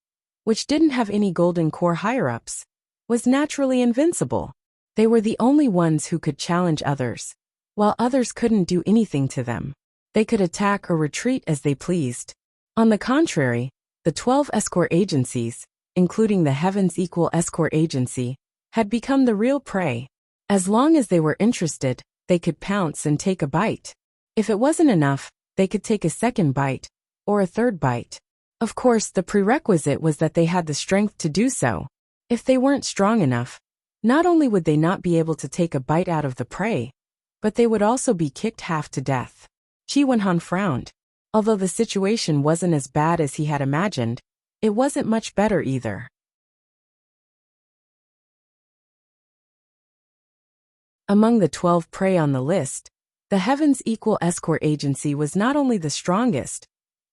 [SPEAKER 1] which didn't have any Golden Core higher-ups, was naturally invincible. They were the only ones who could challenge others, while others couldn't do anything to them. They could attack or retreat as they pleased. On the contrary, the 12 escort agencies, including the Heavens Equal Escort Agency, had become the real prey. As long as they were interested, they could pounce and take a bite. If it wasn't enough, they could take a second bite, or a third bite. Of course, the prerequisite was that they had the strength to do so. If they weren't strong enough, not only would they not be able to take a bite out of the prey, but they would also be kicked half to death. Qi Wenhan frowned. Although the situation wasn't as bad as he had imagined, it wasn't much better either. Among the 12 prey on the list, the Heavens Equal Escort Agency was not only the strongest,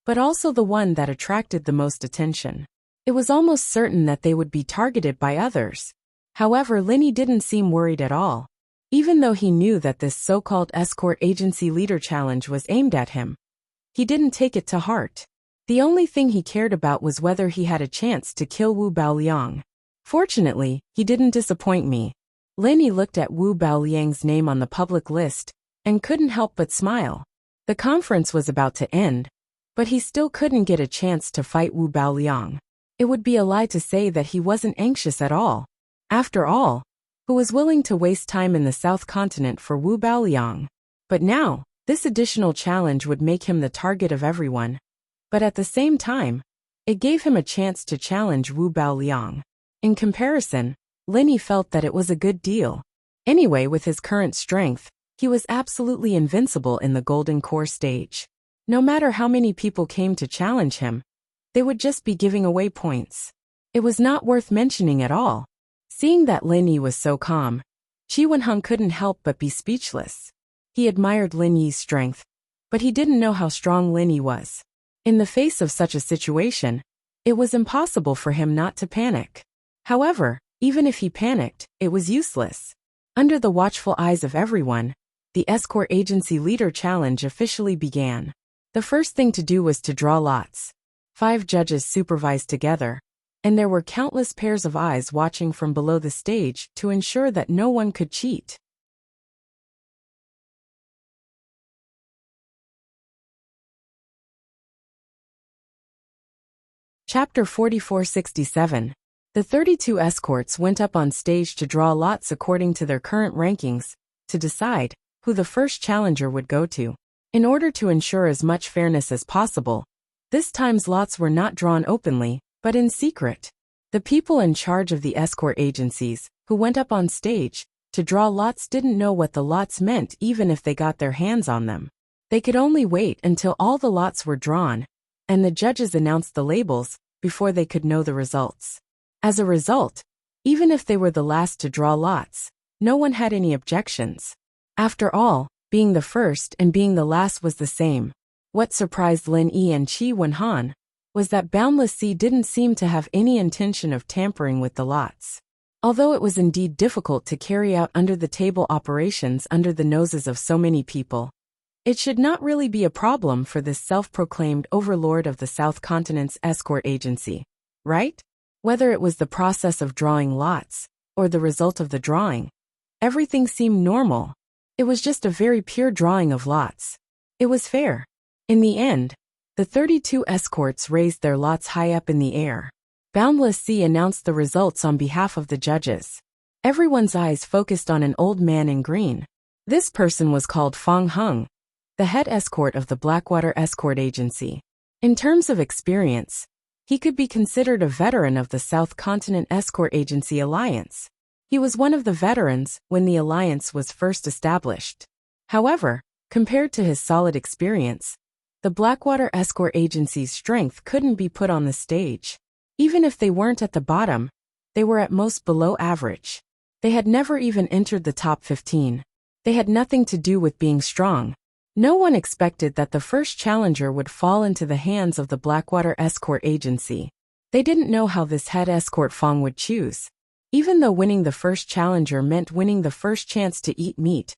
[SPEAKER 1] but also the one that attracted the most attention. It was almost certain that they would be targeted by others. However, Linny didn't seem worried at all. Even though he knew that this so-called escort agency leader challenge was aimed at him, he didn't take it to heart. The only thing he cared about was whether he had a chance to kill Wu Baoliang. Fortunately, he didn't disappoint me. Linny looked at Wu Baoliang's name on the public list and couldn't help but smile. The conference was about to end, but he still couldn't get a chance to fight Wu Baoliang. It would be a lie to say that he wasn't anxious at all. After all, who was willing to waste time in the South Continent for Wu Baoliang? But now, this additional challenge would make him the target of everyone. But at the same time, it gave him a chance to challenge Wu Baoliang. In comparison, Linny felt that it was a good deal. Anyway, with his current strength, he was absolutely invincible in the Golden Core stage. No matter how many people came to challenge him, they would just be giving away points. It was not worth mentioning at all. Seeing that Lin Yi was so calm, Qi Wenheng couldn't help but be speechless. He admired Lin Yi's strength, but he didn't know how strong Lin Yi was. In the face of such a situation, it was impossible for him not to panic. However, even if he panicked, it was useless. Under the watchful eyes of everyone, the escort agency leader challenge officially began. The first thing to do was to draw lots. 5 judges supervised together, and there were countless pairs of eyes watching from below the stage to ensure that no one could cheat. Chapter 4467. The 32 escorts went up on stage to draw lots according to their current rankings, to decide who the first challenger would go to. In order to ensure as much fairness as possible, this time's lots were not drawn openly, but in secret. The people in charge of the escort agencies, who went up on stage to draw lots, didn't know what the lots meant even if they got their hands on them. They could only wait until all the lots were drawn, and the judges announced the labels before they could know the results. As a result, even if they were the last to draw lots, no one had any objections. After all, being the first and being the last was the same. What surprised Lin Yi and Qi Wenhan was that Boundless Sea didn't seem to have any intention of tampering with the lots. Although it was indeed difficult to carry out under-the-table operations under the noses of so many people, it should not really be a problem for this self-proclaimed overlord of the South Continent's escort agency, right? Whether it was the process of drawing lots, or the result of the drawing, everything seemed normal. It was just a very pure drawing of lots. It was fair. In the end, the 32 escorts raised their lots high up in the air. Boundless Sea announced the results on behalf of the judges. Everyone's eyes focused on an old man in green. This person was called Fang Heng, the head escort of the Blackwater Escort Agency. In terms of experience, he could be considered a veteran of the South Continent Escort Agency Alliance. He was one of the veterans when the alliance was first established. However, compared to his solid experience, the Blackwater Escort Agency's strength couldn't be put on the stage. Even if they weren't at the bottom, they were at most below average. They had never even entered the top 15. They had nothing to do with being strong. No one expected that the first challenger would fall into the hands of the Blackwater Escort Agency. They didn't know how this head escort Fong would choose. Even though winning the first challenger meant winning the first chance to eat meat,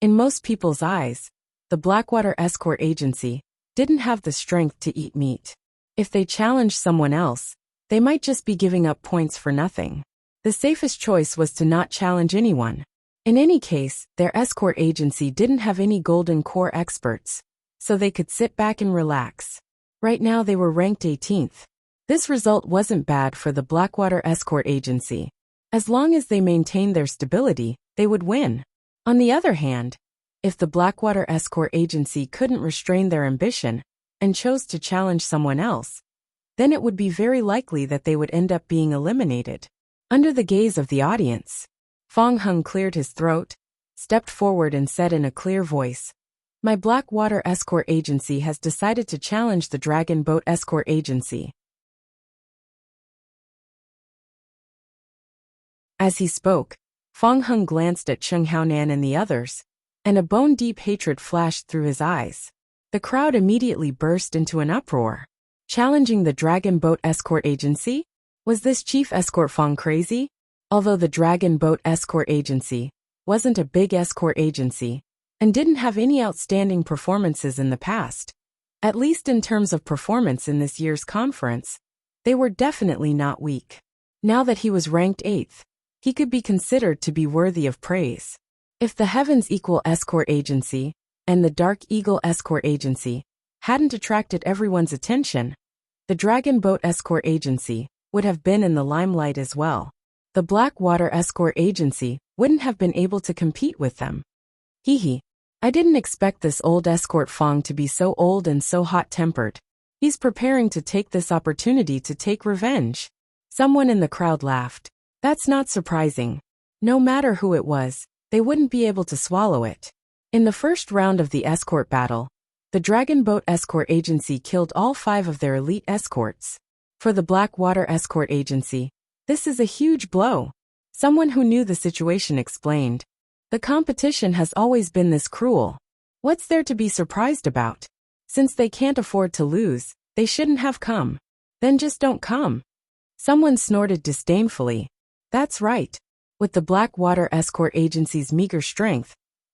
[SPEAKER 1] in most people's eyes, the Blackwater Escort Agency didn't have the strength to eat meat. If they challenged someone else, they might just be giving up points for nothing. The safest choice was to not challenge anyone. In any case, their escort agency didn't have any golden core experts, so they could sit back and relax. Right now they were ranked 18th. This result wasn't bad for the Blackwater Escort Agency. As long as they maintained their stability, they would win. On the other hand, if the Blackwater Escort Agency couldn't restrain their ambition and chose to challenge someone else, then it would be very likely that they would end up being eliminated. Under the gaze of the audience, Fong Hung cleared his throat, stepped forward and said in a clear voice, "My Blackwater Escort Agency has decided to challenge the Dragon Boat Escort Agency." As he spoke, Fong Hung glanced at Chung Haonan and the others, and a bone-deep hatred flashed through his eyes. The crowd immediately burst into an uproar. Challenging the Dragon Boat Escort Agency? Was this Chief Escort Fong crazy? Although the Dragon Boat Escort Agency wasn't a big escort agency and didn't have any outstanding performances in the past, at least in terms of performance in this year's conference, they were definitely not weak. Now that he was ranked 8th, he could be considered to be worthy of praise. If the Heavens Equal Escort Agency and the Dark Eagle Escort Agency hadn't attracted everyone's attention, the Dragon Boat Escort Agency would have been in the limelight as well. The Blackwater Escort Agency wouldn't have been able to compete with them. Hee. I didn't expect this old escort Fong to be so old and so hot-tempered. He's preparing to take this opportunity to take revenge. Someone in the crowd laughed. That's not surprising. No matter who it was, they wouldn't be able to swallow it. In the first round of the escort battle, the Dragon Boat Escort Agency killed all 5 of their elite escorts. For the Blackwater Escort Agency, this is a huge blow. Someone who knew the situation explained. The competition has always been this cruel. What's there to be surprised about? Since they can't afford to lose, they shouldn't have come. Then just don't come. Someone snorted disdainfully. That's right. With the Blackwater Escort Agency's meager strength,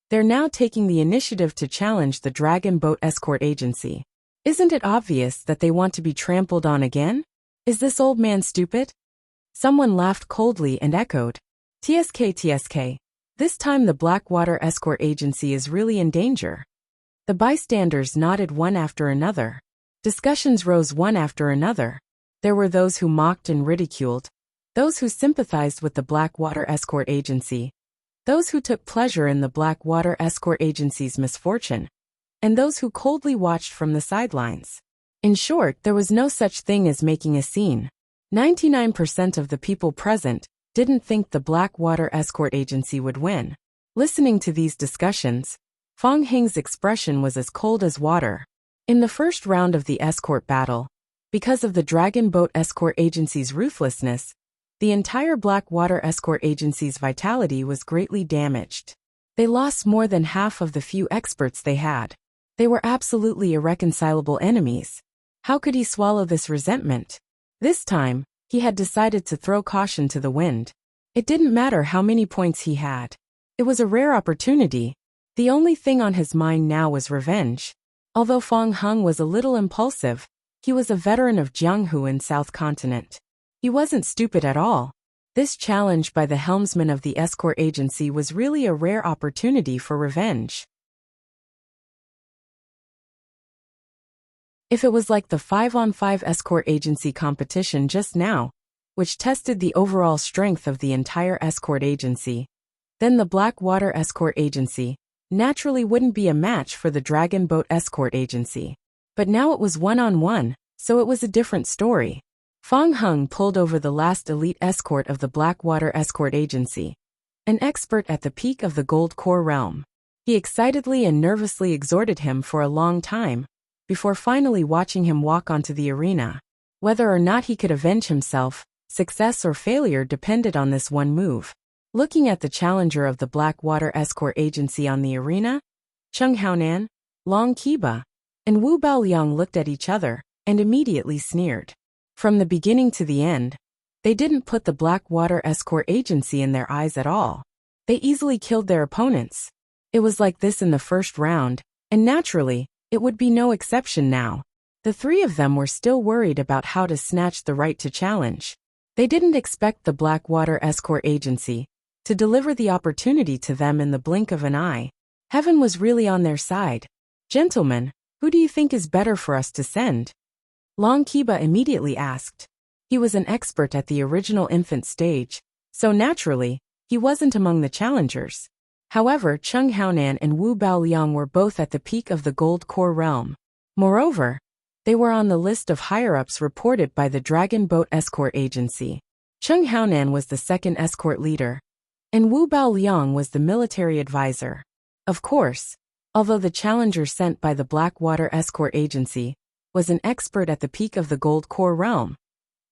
[SPEAKER 1] they're now taking the initiative to challenge the Dragon Boat Escort Agency. Isn't it obvious that they want to be trampled on again? Is this old man stupid? Someone laughed coldly and echoed, TSK. This time the Blackwater Escort Agency is really in danger. The bystanders nodded one after another. Discussions rose one after another. There were those who mocked and ridiculed, those who sympathized with the Blackwater Escort Agency, those who took pleasure in the Blackwater Escort Agency's misfortune, and those who coldly watched from the sidelines. In short, there was no such thing as making a scene. 99% of the people present didn't think the Blackwater Escort Agency would win. Listening to these discussions, Fong Hing's expression was as cold as water. In the first round of the escort battle, because of the Dragon Boat Escort Agency's ruthlessness, the entire Blackwater Escort Agency's vitality was greatly damaged. They lost more than half of the few experts they had. They were absolutely irreconcilable enemies. How could he swallow this resentment? This time, he had decided to throw caution to the wind. It didn't matter how many points he had. It was a rare opportunity. The only thing on his mind now was revenge. Although Fong Hung was a little impulsive, he was a veteran of Jianghu in South Continent. He wasn't stupid at all. This challenge by the helmsman of the escort agency was really a rare opportunity for revenge. If it was like the 5-on-5 escort agency competition just now, which tested the overall strength of the entire escort agency, then the Blackwater Escort Agency naturally wouldn't be a match for the Dragon Boat Escort Agency. But now it was one-on-one, so it was a different story. Fang Heng pulled over the last elite escort of the Blackwater Escort Agency, an expert at the peak of the Gold Core realm. He excitedly and nervously exhorted him for a long time, before finally watching him walk onto the arena. Whether or not he could avenge himself, success or failure depended on this one move. Looking at the challenger of the Blackwater Escort Agency on the arena, Cheng Haonan, Long Qiba, and Wu Baoliang looked at each other and immediately sneered. From the beginning to the end, they didn't put the Blackwater Escort Agency in their eyes at all. They easily killed their opponents. It was like this in the first round, and naturally, it would be no exception now. The three of them were still worried about how to snatch the right to challenge. They didn't expect the Blackwater Escort Agency to deliver the opportunity to them in the blink of an eye. Heaven was really on their side. Gentlemen, who do you think is better for us to send? Long Qiba immediately asked. He was an expert at the original infant stage, so naturally, he wasn't among the challengers. However, Cheng Haonan and Wu Baoliang were both at the peak of the Gold Core realm. Moreover, they were on the list of higher-ups reported by the Dragon Boat Escort Agency. Cheng Haonan was the second escort leader, and Wu Baoliang was the military advisor. Of course, although the challenger sent by the Blackwater Escort Agency was an expert at the peak of the Gold Core realm,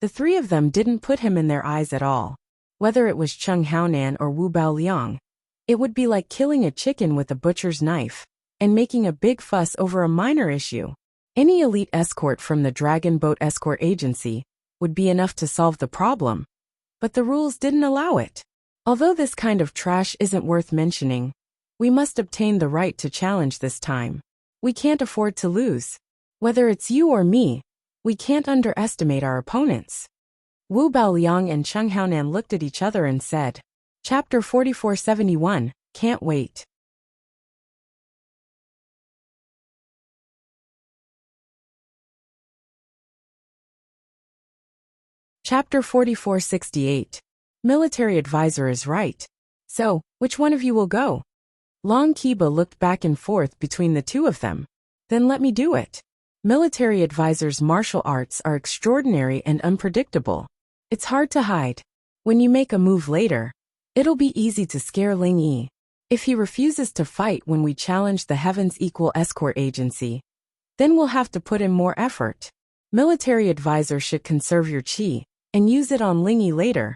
[SPEAKER 1] the three of them didn't put him in their eyes at all. Whether it was Cheng Haonan or Wu Baoliang, it would be like killing a chicken with a butcher's knife and making a big fuss over a minor issue. Any elite escort from the Dragon Boat Escort Agency would be enough to solve the problem, but the rules didn't allow it. Although this kind of trash isn't worth mentioning, we must obtain the right to challenge this time. We can't afford to lose. Whether it's you or me, we can't underestimate our opponents. Wu Baoliang and Cheng Haonan looked at each other and said, Chapter 4471, Can't Wait. Chapter 4468. Military advisor is right. So, which one of you will go? Long Qiba looked back and forth between the two of them. Then let me do it. Military advisors' martial arts are extraordinary and unpredictable. It's hard to hide. When you make a move later, it'll be easy to scare Ling Yi. If he refuses to fight when we challenge the Heavens Equal Escort Agency, then we'll have to put in more effort. Military advisor should conserve your qi and use it on Ling Yi later,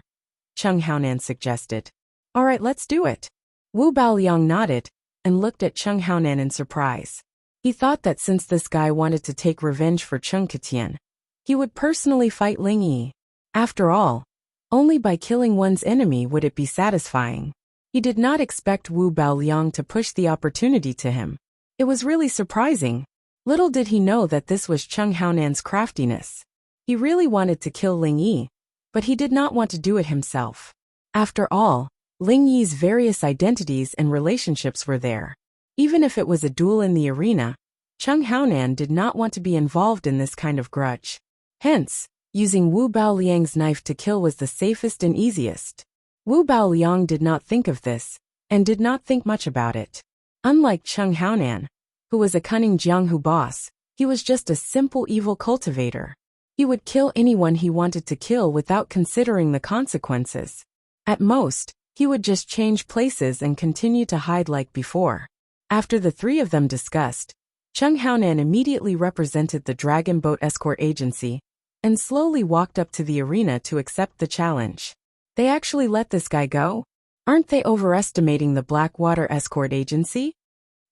[SPEAKER 1] Cheng Haonan suggested. All right, let's do it. Wu Baoliang nodded and looked at Cheng Haonan in surprise. He thought that since this guy wanted to take revenge for Cheng Ketian, he would personally fight Ling Yi. After all, only by killing one's enemy would it be satisfying. He did not expect Wu Baoliang to push the opportunity to him. It was really surprising. Little did he know that this was Cheng Haonan's craftiness. He really wanted to kill Ling Yi, but he did not want to do it himself. After all, Ling Yi's various identities and relationships were there. Even if it was a duel in the arena, Cheng Haonan did not want to be involved in this kind of grudge. Hence, using Wu Baoliang's knife to kill was the safest and easiest. Wu Baoliang did not think of this, and did not think much about it. Unlike Cheng Haonan, who was a cunning Jianghu boss, he was just a simple evil cultivator. He would kill anyone he wanted to kill without considering the consequences. At most, he would just change places and continue to hide like before. After the three of them discussed, Cheng Haonan immediately represented the Dragon Boat Escort Agency and slowly walked up to the arena to accept the challenge. They actually let this guy go? Aren't they overestimating the Blackwater Escort Agency?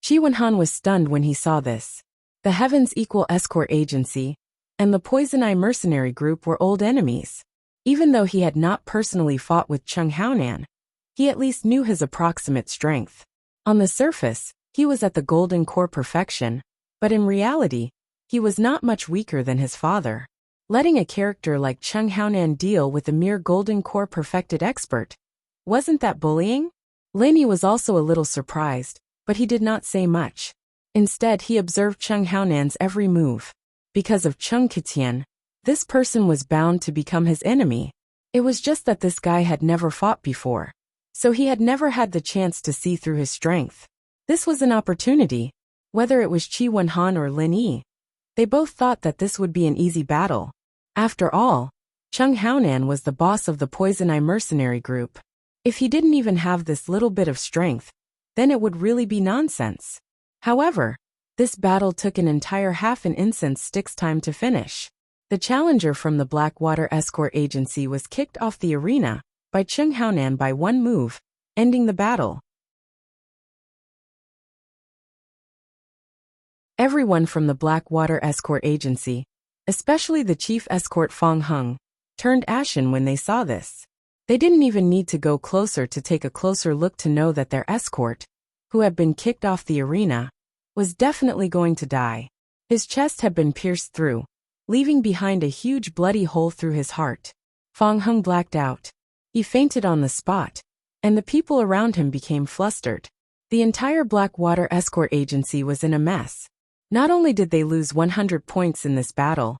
[SPEAKER 1] Qi Wenhan was stunned when he saw this. The Heavens Equal Escort Agency and the Poison Eye Mercenary Group were old enemies. Even though he had not personally fought with Cheng Haonan, he at least knew his approximate strength. On the surface, he was at the Golden Core perfection, but in reality, he was not much weaker than his father. Letting a character like Cheng Haonan deal with a mere Golden Core perfected expert, wasn't that bullying? Lin Yi was also a little surprised, but he did not say much. Instead, he observed Cheng Haonan's every move. Because of Cheng Ketian, this person was bound to become his enemy. It was just that this guy had never fought before, so he had never had the chance to see through his strength. This was an opportunity, whether it was Qi Wenhan or Lin Yi. They both thought that this would be an easy battle. After all, Chung Haonan was the boss of the Poison Eye mercenary group. If he didn't even have this little bit of strength, then it would really be nonsense. However, this battle took an entire half an incense stick's time to finish. The challenger from the Blackwater Escort Agency was kicked off the arena by Chung Haonan by one move, ending the battle. Everyone from the Blackwater Escort Agency, especially the chief escort Fong Hung, turned ashen when they saw this. They didn't even need to go closer to take a closer look to know that their escort, who had been kicked off the arena, was definitely going to die. His chest had been pierced through, leaving behind a huge bloody hole through his heart. Fong Hung blacked out. He fainted on the spot, and the people around him became flustered. The entire Blackwater Escort Agency was in a mess. Not only did they lose 100 points in this battle,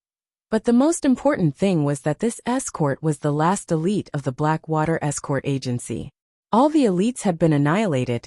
[SPEAKER 1] but the most important thing was that this escort was the last elite of the Blackwater Escort Agency. All the elites had been annihilated,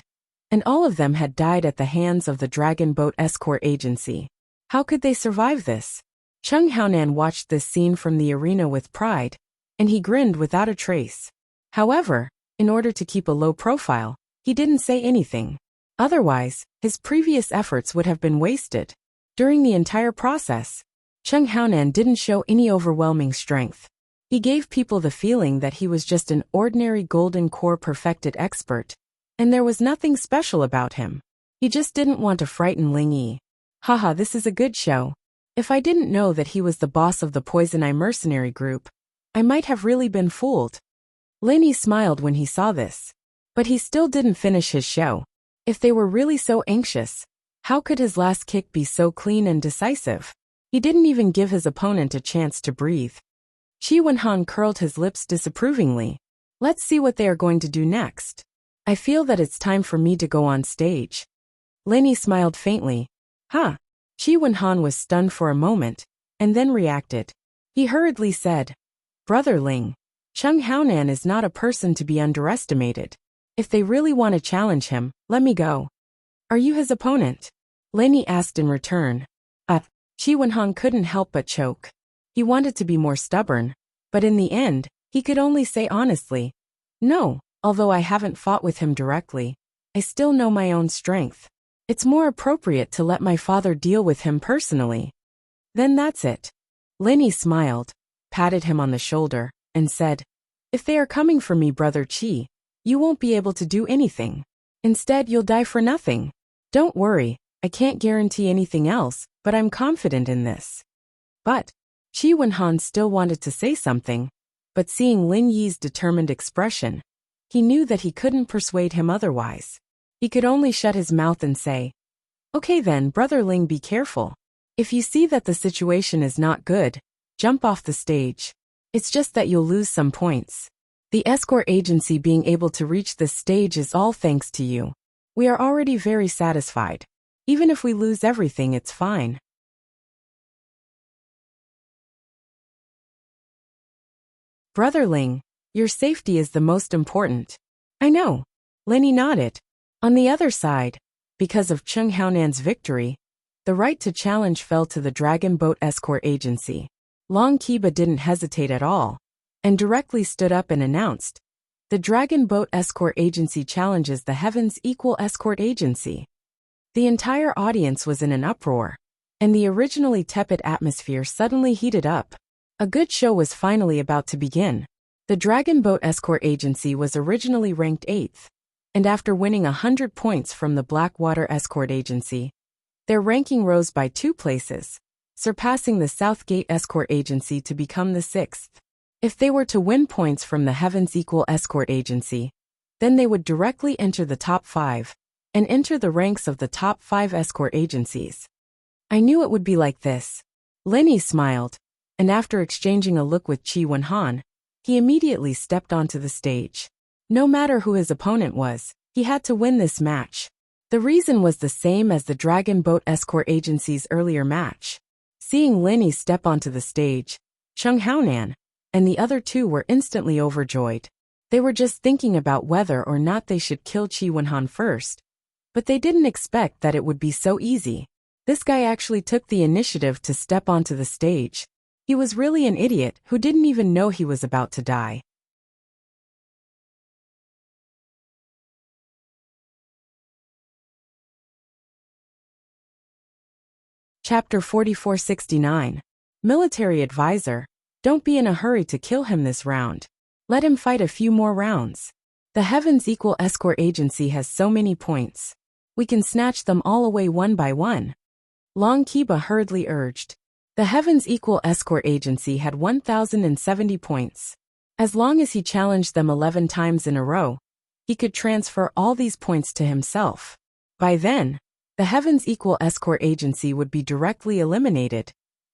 [SPEAKER 1] and all of them had died at the hands of the Dragon Boat Escort Agency. How could they survive this? Chung Haonan watched this scene from the arena with pride, and he grinned without a trace. However, in order to keep a low profile, he didn't say anything. Otherwise, his previous efforts would have been wasted. During the entire process, Chung Haonan didn't show any overwhelming strength. He gave people the feeling that he was just an ordinary golden core perfected expert, and there was nothing special about him. He just didn't want to frighten Ling Yi. Haha, this is a good show. If I didn't know that he was the boss of the Poison Eye mercenary group, I might have really been fooled. Lin Yi smiled when he saw this. But he still didn't finish his show. If they were really so anxious, how could his last kick be so clean and decisive? He didn't even give his opponent a chance to breathe. Qi Wenhan curled his lips disapprovingly. Let's see what they are going to do next. I feel that it's time for me to go on stage. Lin Yi smiled faintly. Huh? Qi Wenhan was stunned for a moment, and then reacted. He hurriedly said, Brother Ling, Chung Haonan is not a person to be underestimated. If they really want to challenge him, let me go. Are you his opponent? Lin Yi asked in return. Qi Wenhan couldn't help but choke. He wanted to be more stubborn, but in the end, he could only say honestly, no, although I haven't fought with him directly, I still know my own strength. It's more appropriate to let my father deal with him personally. Then that's it. Lin Yi smiled, patted him on the shoulder, and said, If they are coming for me, Brother Qi, you won't be able to do anything. Instead, you'll die for nothing. Don't worry, I can't guarantee anything else, but I'm confident in this. But Qi Wenhan still wanted to say something, but seeing Lin Yi's determined expression, he knew that he couldn't persuade him otherwise. He could only shut his mouth and say, Okay then, Brother Ling, be careful. If you see that the situation is not good, jump off the stage. It's just that you'll lose some points. The escort agency being able to reach this stage is all thanks to you. We are already very satisfied. Even if we lose everything, it's fine. Brother Ling, your safety is the most important. I know. Lin Yi nodded. On the other side, because of Chung Haonan's victory, the right to challenge fell to the Dragon Boat Escort Agency. Long Kiba didn't hesitate at all, and directly stood up and announced, The Dragon Boat Escort Agency challenges the Heaven's Equal Escort Agency. The entire audience was in an uproar, and the originally tepid atmosphere suddenly heated up. A good show was finally about to begin. The Dragon Boat Escort Agency was originally ranked 8th, and after winning 100 points from the Blackwater Escort Agency, their ranking rose by 2 places, surpassing the Southgate Escort Agency to become the 6th. If they were to win points from the Heaven's Equal Escort Agency, then they would directly enter the top 5, and enter the ranks of the top 5 escort agencies. I knew it would be like this. Lin Yi smiled, and after exchanging a look with Qi Wenhan, he immediately stepped onto the stage. No matter who his opponent was, he had to win this match. The reason was the same as the Dragon Boat Escort Agency's earlier match. Seeing Lin Yi step onto the stage, Chung Haonan and the other two were instantly overjoyed. They were just thinking about whether or not they should kill Qi Wenhan first, but they didn't expect that it would be so easy. This guy actually took the initiative to step onto the stage. He was really an idiot who didn't even know he was about to die. Chapter 4469. Military Advisor. Don't be in a hurry to kill him this round. Let him fight a few more rounds. The Heavens Equal Escort Agency has so many points. We can snatch them all away one by one. Long Kiba hurriedly urged. The Heavens Equal Escort Agency had 1,070 points. As long as he challenged them 11 times in a row, he could transfer all these points to himself. By then, the Heavens Equal Escort Agency would be directly eliminated,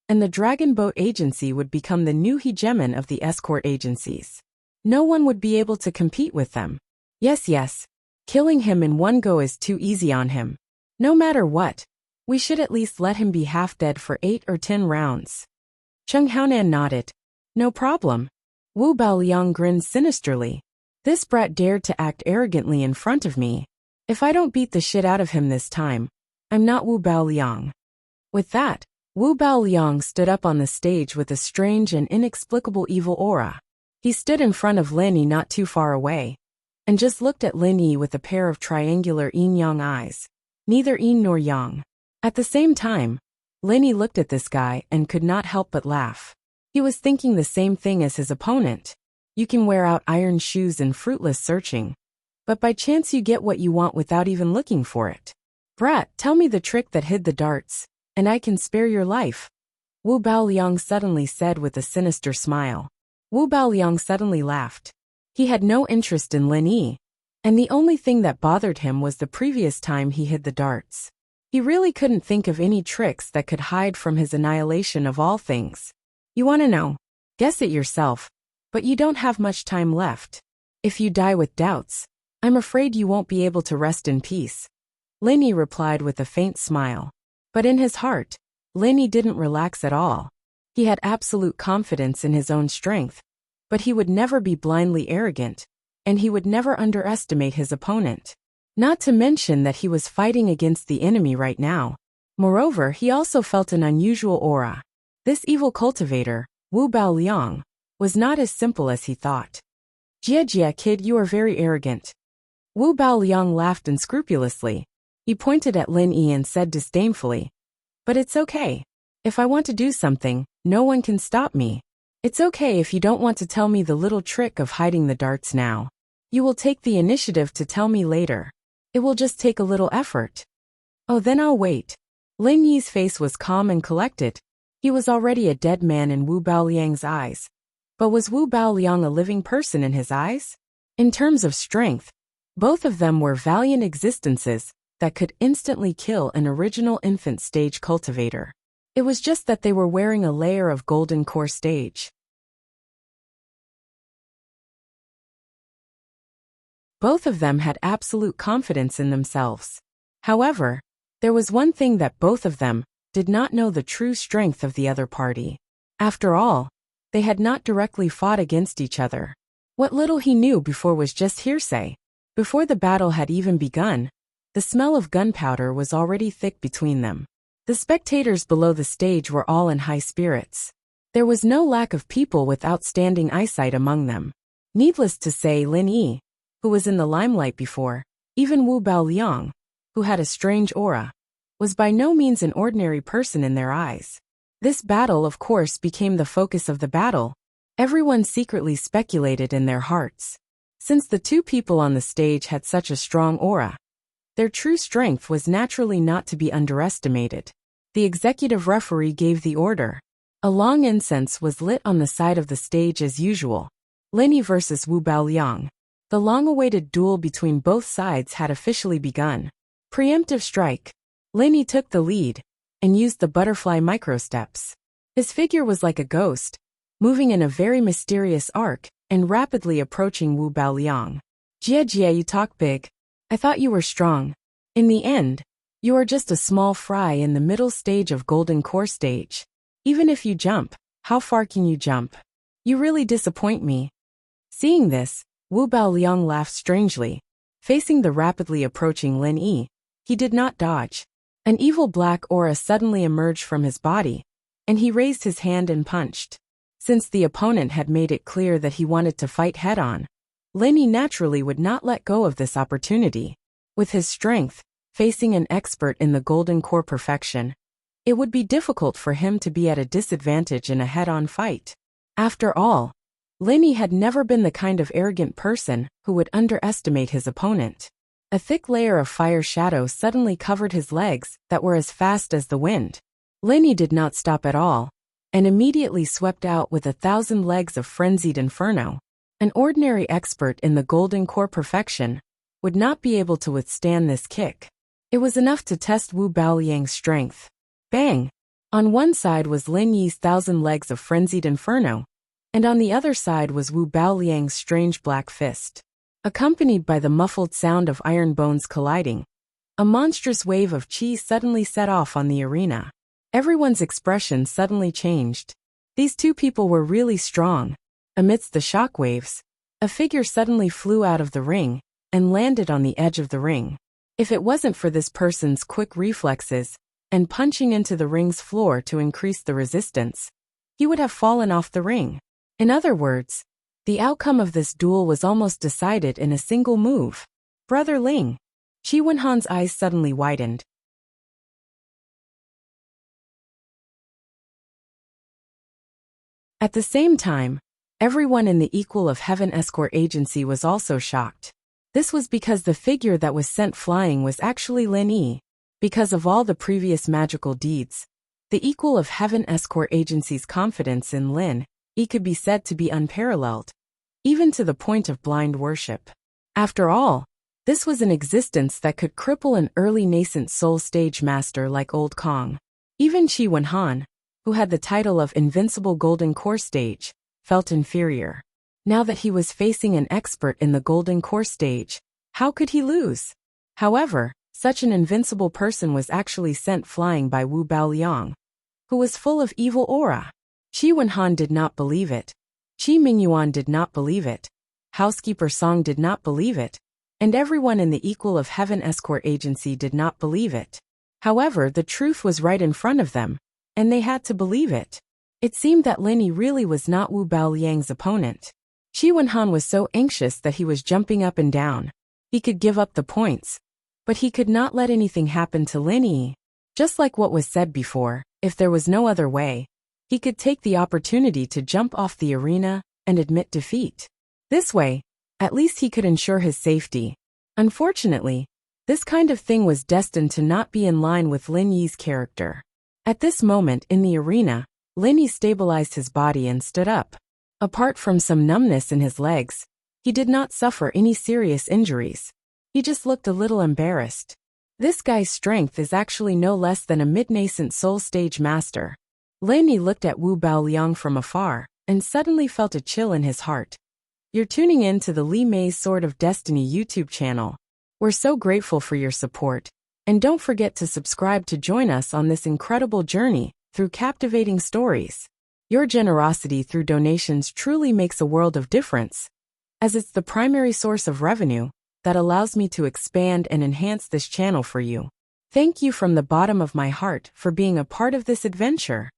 [SPEAKER 1] and the Dragon Boat Agency would become the new hegemon of the escort agencies. No one would be able to compete with them. Yes, killing him in one go is too easy on him. No matter what, we should at least let him be half dead for 8 or 10 rounds. Chung Haonan nodded. No problem. Wu Baoliang grinned sinisterly. This brat dared to act arrogantly in front of me. If I don't beat the shit out of him this time, I'm not Wu Baoliang. With that, Wu Baoliang stood up on the stage with a strange and inexplicable evil aura. He stood in front of Lin Yi not too far away, and just looked at Lin Yi with a pair of triangular yin-yang eyes, neither yin nor yang. At the same time, Lin Yi looked at this guy and could not help but laugh. He was thinking the same thing as his opponent. You can wear out iron shoes in fruitless searching, but by chance you get what you want without even looking for it. Brat, tell me the trick that hid the darts, and I can spare your life. Wu Baoliang suddenly said with a sinister smile. Wu Baoliang suddenly laughed. He had no interest in Lin Yi, and the only thing that bothered him was the previous time he hid the darts. He really couldn't think of any tricks that could hide from his annihilation of all things. You want to know? Guess it yourself, but you don't have much time left. If you die with doubts, I'm afraid you won't be able to rest in peace. Lin Yi replied with a faint smile. But in his heart, Lin Yi didn't relax at all. He had absolute confidence in his own strength, but he would never be blindly arrogant, and he would never underestimate his opponent. Not to mention that he was fighting against the enemy right now. Moreover, he also felt an unusual aura. This evil cultivator, Wu Baoliang, was not as simple as he thought. Jia kid, you are very arrogant. Wu Baoliang laughed unscrupulously. He pointed at Lin Yi and said disdainfully, but it's okay. If I want to do something, no one can stop me. It's okay if you don't want to tell me the little trick of hiding the darts now. You will take the initiative to tell me later. It will just take a little effort. Oh, then I'll wait. Lin Yi's face was calm and collected. He was already a dead man in Wu Baoliang's eyes. But was Wu Baoliang a living person in his eyes? In terms of strength, both of them were valiant existences that could instantly kill an original infant stage cultivator. It was just that they were wearing a layer of golden core stage. Both of them had absolute confidence in themselves. However, there was one thing that both of them did not know: the true strength of the other party. After all, they had not directly fought against each other. What little he knew before was just hearsay. Before the battle had even begun, the smell of gunpowder was already thick between them. The spectators below the stage were all in high spirits. There was no lack of people with outstanding eyesight among them. Needless to say, Lin Yi, who was in the limelight before, even Wu Baoliang, who had a strange aura, was by no means an ordinary person in their eyes. This battle, of course, became the focus of the battle. Everyone secretly speculated in their hearts. Since the two people on the stage had such a strong aura, their true strength was naturally not to be underestimated. The executive referee gave the order. A long incense was lit on the side of the stage as usual. Lin Yi versus Wu Baoliang. The long-awaited duel between both sides had officially begun. Preemptive strike. Lin Yi took the lead and used the butterfly microsteps. His figure was like a ghost, moving in a very mysterious arc and rapidly approaching Wu Baoliang. Jia, you talk big. I thought you were strong. In the end, you are just a small fry in the middle stage of Golden Core stage. Even if you jump, how far can you jump? You really disappoint me. Seeing this, Wu Baoliang laughed strangely. Facing the rapidly approaching Lin Yi, he did not dodge. An evil black aura suddenly emerged from his body, and he raised his hand and punched. Since the opponent had made it clear that he wanted to fight head-on, Lenny naturally would not let go of this opportunity. With his strength, facing an expert in the golden core perfection, it would be difficult for him to be at a disadvantage in a head-on fight. After all, Lenny had never been the kind of arrogant person who would underestimate his opponent. A thick layer of fire shadow suddenly covered his legs that were as fast as the wind. Lenny did not stop at all, and immediately swept out with 1,000 legs of frenzied inferno. An ordinary expert in the golden core perfection would not be able to withstand this kick. It was enough to test Wu Baoliang's strength. Bang! On one side was Lin Yi's 1,000 legs of frenzied inferno, and on the other side was Wu Baoliang's strange black fist. Accompanied by the muffled sound of iron bones colliding, a monstrous wave of chi suddenly set off on the arena. Everyone's expression suddenly changed. These two people were really strong. Amidst the shockwaves, a figure suddenly flew out of the ring and landed on the edge of the ring. If it wasn't for this person's quick reflexes and punching into the ring's floor to increase the resistance, he would have fallen off the ring. In other words, the outcome of this duel was almost decided in a single move. Brother Ling. Qi Wenhan's eyes suddenly widened. At the same time, everyone in the Equal of Heaven escort agency was also shocked. This was because the figure that was sent flying was actually Lin Yi. Because of all the previous magical deeds, the Equal of Heaven escort agency's confidence in Lin Yi could be said to be unparalleled, even to the point of blind worship. After all, this was an existence that could cripple an early nascent soul stage master like Old Kong. Even Qi Wenhan, who had the title of Invincible Golden Core Stage, felt inferior. Now that he was facing an expert in the Golden Core Stage, how could he lose? However, such an invincible person was actually sent flying by Wu Baoliang, who was full of evil aura. Qi Wenhan did not believe it. Qi Mingyuan did not believe it. Housekeeper Song did not believe it. And everyone in the Equal of Heaven escort agency did not believe it. However, the truth was right in front of them, and they had to believe it. It seemed that Lin Yi really was not Wu Baoliang's opponent. Qi Wenhan was so anxious that he was jumping up and down. He could give up the points, but he could not let anything happen to Lin Yi. Just like what was said before, if there was no other way, he could take the opportunity to jump off the arena and admit defeat. This way, at least he could ensure his safety. Unfortunately, this kind of thing was destined to not be in line with Lin Yi's character. At this moment in the arena, Lin Yi stabilized his body and stood up. Apart from some numbness in his legs, he did not suffer any serious injuries. He just looked a little embarrassed. This guy's strength is actually no less than a mid-nascent soul stage master. Lin Yi looked at Wu Baoliang from afar and suddenly felt a chill in his heart. You're tuning in to the Li Mei's Sword of Destiny YouTube channel. We're so grateful for your support, and don't forget to subscribe to join us on this incredible journey through captivating stories. Your generosity through donations truly makes a world of difference, as it's the primary source of revenue that allows me to expand and enhance this channel for you. Thank you from the bottom of my heart for being a part of this adventure.